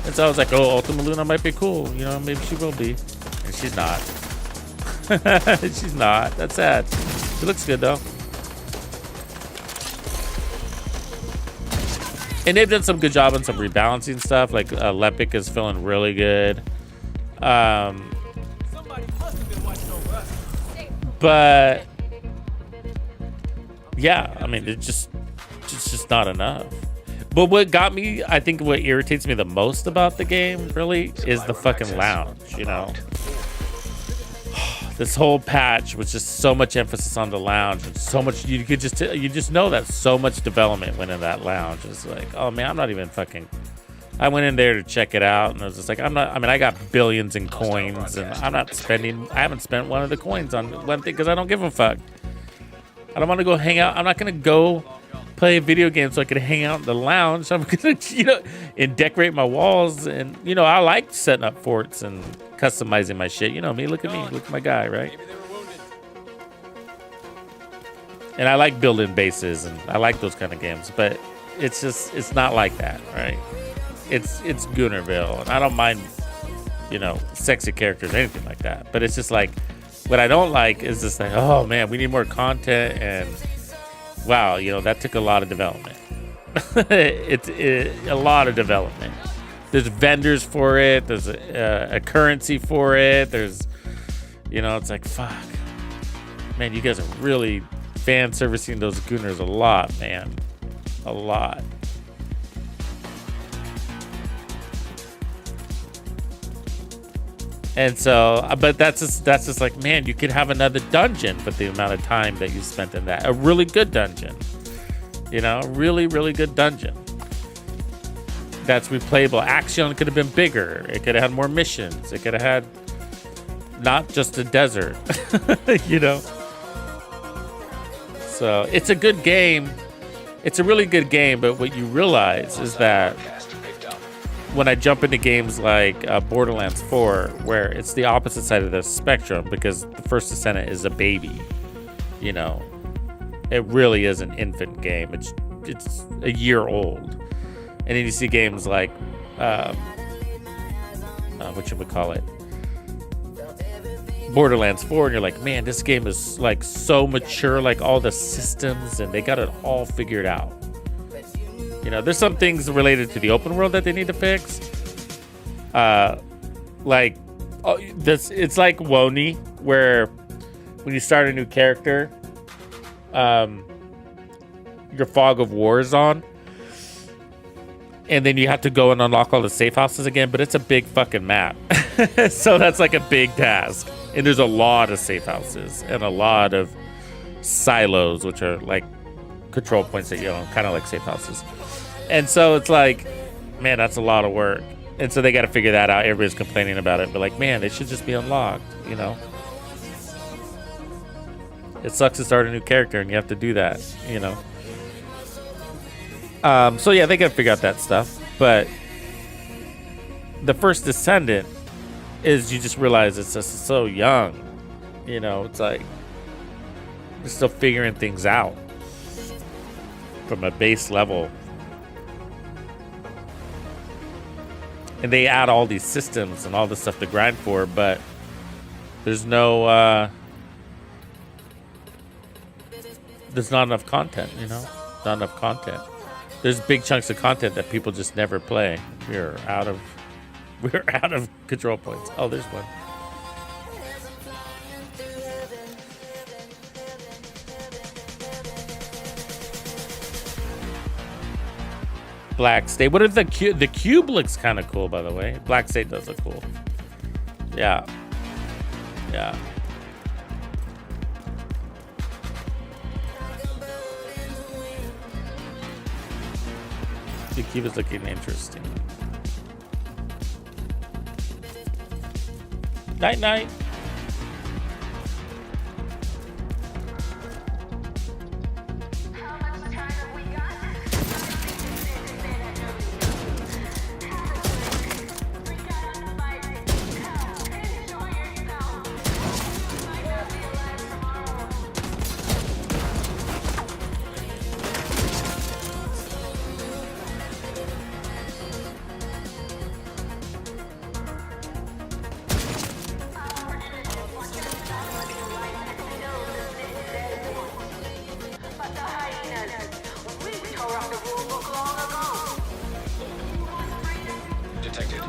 And so I was like, oh, Ultimate Luna might be cool. You know, maybe she will be. And she's not. She's not. That's sad. She looks good though. And they've done some good job on some rebalancing stuff. Like Lepic is feeling really good. But yeah, I mean, it's just not enough. But what got me, I think what irritates me the most about the game really is the fucking lounge, you know? This whole patch was just so much emphasis on the lounge, and so much, you just know that so much development went in that lounge. It's like, oh man, I'm not even fucking, I went in there to check it out, and I was just like, I got billions in coins, and I haven't spent one of the coins on one thing because I don't give a fuck. I don't want to go hang out. I'm not going to go play a video game so I can hang out in the lounge. I'm going to, and decorate my walls. And, I like setting up forts and customizing my shit. You know me. Look at me. Look at my guy, right? And I like building bases, and I like those kind of games. But it's not like that, right? It's Gunnerville. And I don't mind, sexy characters or anything like that. But it's just like, what I don't like is just like, oh man, we need more content, and wow, that took a lot of development. It's a lot of development. There's vendors for it. There's a currency for it. There's, it's like, fuck, man, you guys are really fan servicing those Gooners a lot, man, a lot. And so, but that's just like, man, you could have another dungeon for the amount of time that you spent in that. A really good dungeon, really, really good dungeon. That's replayable. Axion could have been bigger. It could have had more missions. It could have had not just a desert, So it's a good game. It's a really good game, but what you realize is that when I jump into games like Borderlands 4, where it's the opposite side of the spectrum, because the First Descendant is a baby, it really is an infant game. It's a year old, and then you see games like what should we call it? Borderlands 4 and you're like, man, this game is like so mature, like all the systems, and they got it all figured out. You know, there's some things related to the open world that they need to fix. Like, it's like Woni, where when you start a new character, your fog of war is on. And then you have to go and unlock all the safe houses again, but it's a big fucking map. So that's like a big task. And there's a lot of safe houses and a lot of silos, which are like control points that you own, kind of like safe houses. And so it's like, man, that's a lot of work. And so they got to figure that out. Everybody's complaining about it, but like, man, they should just be unlocked, you know? It sucks to start a new character and you have to do that, you know? So yeah, they got to figure out that stuff. But the first Descendant is, you just realize it's just so young, you know? It's like they're still figuring things out from a base level. And they add all these systems and all this stuff to grind for, but there's no, there's not enough content, you know? Not enough content. There's big chunks of content that people just never play. We're out of control points. Oh, there's one. Black State. What if the cube looks kind of cool, by the way? Black State does look cool. Yeah. Yeah. The cube is looking interesting. Night night.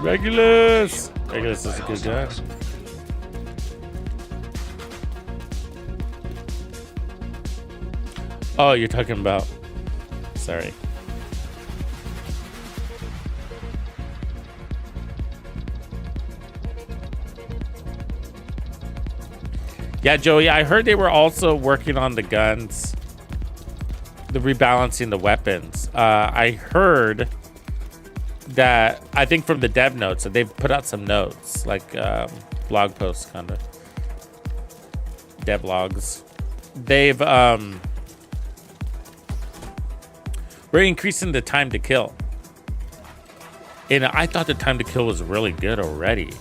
Regulus! Regulus is a good guy. Oh, you're talking about... Sorry. Yeah, Joey, I heard they were also working on the guns. The rebalancing the weapons. I heard... that I think from the dev notes that they've put out some notes, like blog posts, kind of dev logs. They've we're increasing the time to kill, and I thought the time to kill was really good already.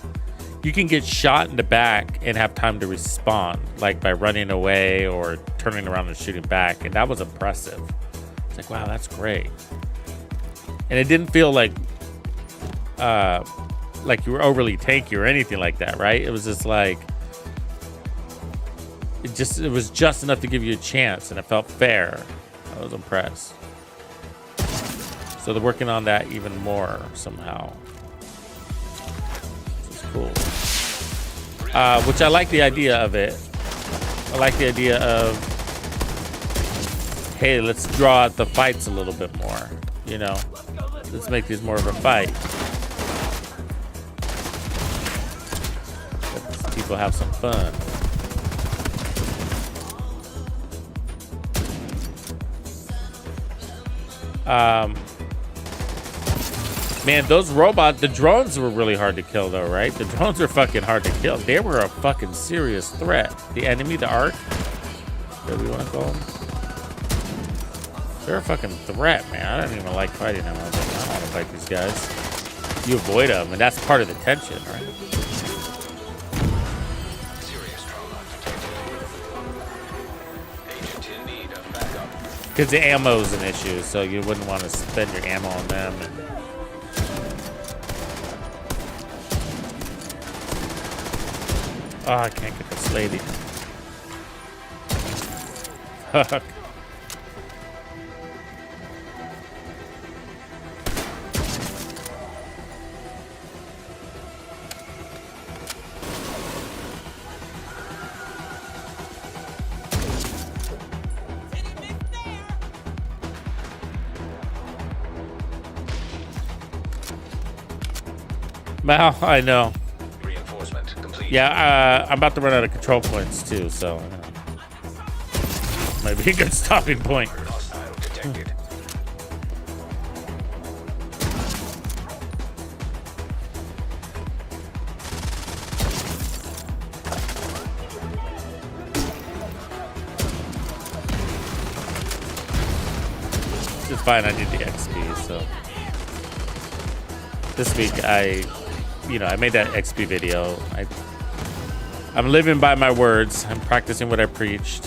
You can get shot in the back and have time to respawn, like by running away or turning around and shooting back, and that was impressive. It's like, wow, that's great. And it didn't feel like you were overly tanky or anything like that, right? It was just like, it was just enough to give you a chance, and it felt fair. I was impressed. So they're working on that even more somehow. Which is cool. Which I like the idea of it. I like the idea of, hey, let's draw out the fights a little bit more, you know? Let's make these more of a fight. Let people have some fun. Man, those robots, the drones were really hard to kill though, right? The drones are fucking hard to kill. They were a fucking serious threat. The enemy, the Ark, whatever you want to call them. They're a fucking threat, man. I don't even like fighting them. I was like, I don't want to fight these guys. You avoid them, and that's part of the tension, right? Serious trauma detected. Agent in need of backup. Because the ammo's an issue, so you wouldn't want to spend your ammo on them. And oh, I can't get this lady. Fuck. Well, I know. Reinforcement complete. Yeah, I'm about to run out of control points too, so maybe a good stopping point. Hostile detected. It's fine. I need the XP, so this week I made that XP video. I'm living by my words. I'm practicing what I preached.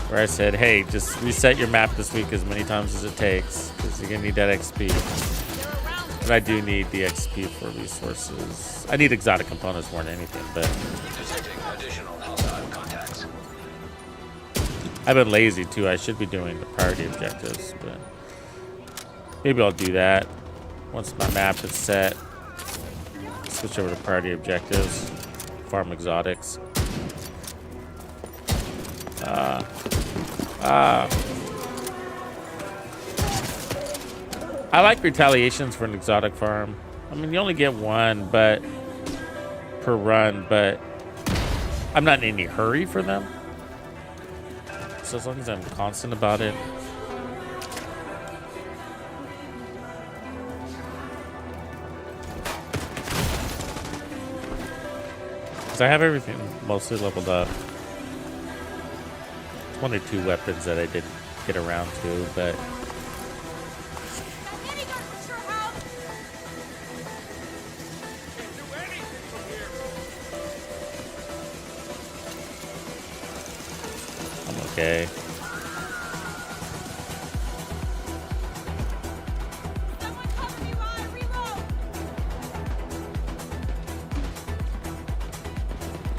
Where I said, hey, just reset your map this week as many times as it takes, because you're gonna need that XP. But I do need the XP for resources. I need exotic components more than anything, but Detecting additional hostile contacts. I've been lazy too. I should be doing the priority objectives, but maybe I'll do that once my map is set. Switch over to priority objectives, farm exotics. I like retaliations for an exotic farm. I mean, you only get one, but per run, but I'm not in any hurry for them. So as long as I'm constant about it. Because I have everything mostly leveled up. One or two weapons that I didn't get around to, but I'm okay.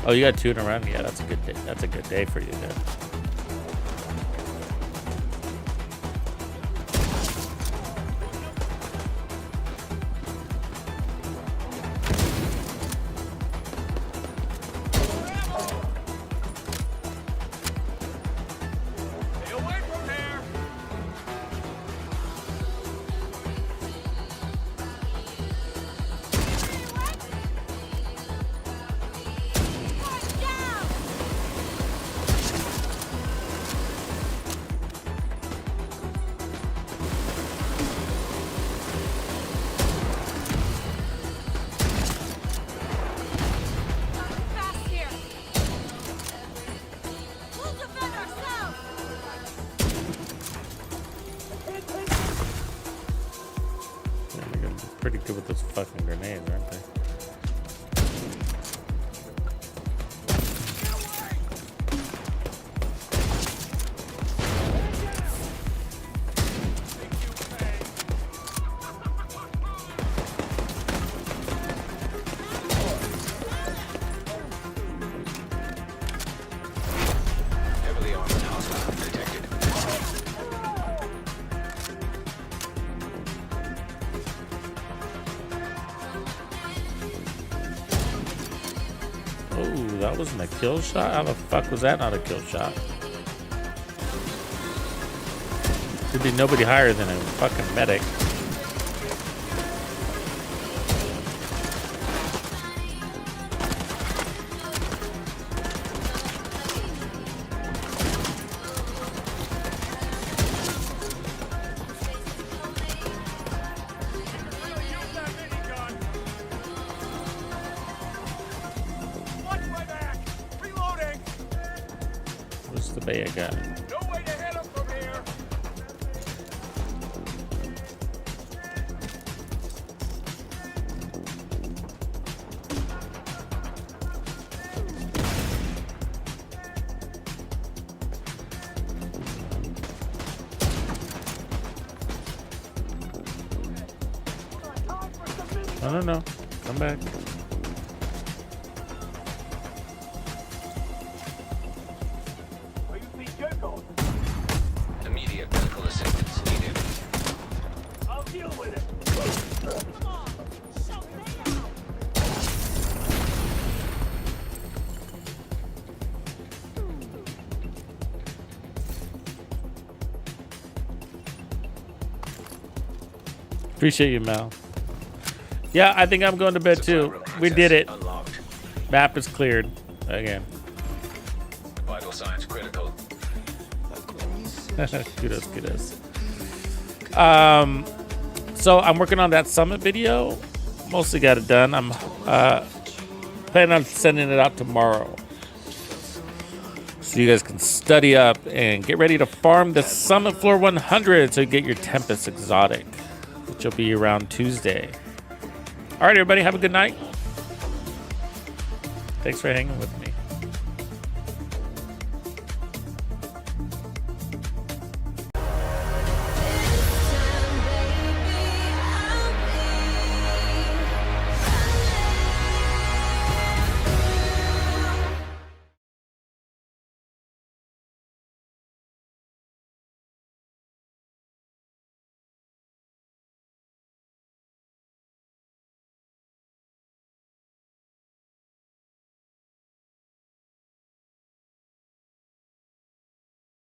Oh, you got two in a round? Yeah, that's a good day. That's a good day for you then. Pretty good with those fucking grenades, aren't they? Heavily armored hostile detected. Oh, that wasn't a kill shot? How the fuck was that not a kill shot? Should be nobody higher than a fucking medic. What's the bay I got? No. Come back. Appreciate you, Mel. Yeah, I think I'm going to bed too. We did it. Unlocked. Map is cleared again. Vital signs critical. Kudos. So I'm working on that summit video. Mostly got it done. I'm planning on sending it out tomorrow, so you guys can study up and get ready to farm the Summit Floor 100 so you get your Tempest Exotic, which will be around Tuesday. All right, everybody, have a good night. Thanks for hanging with me.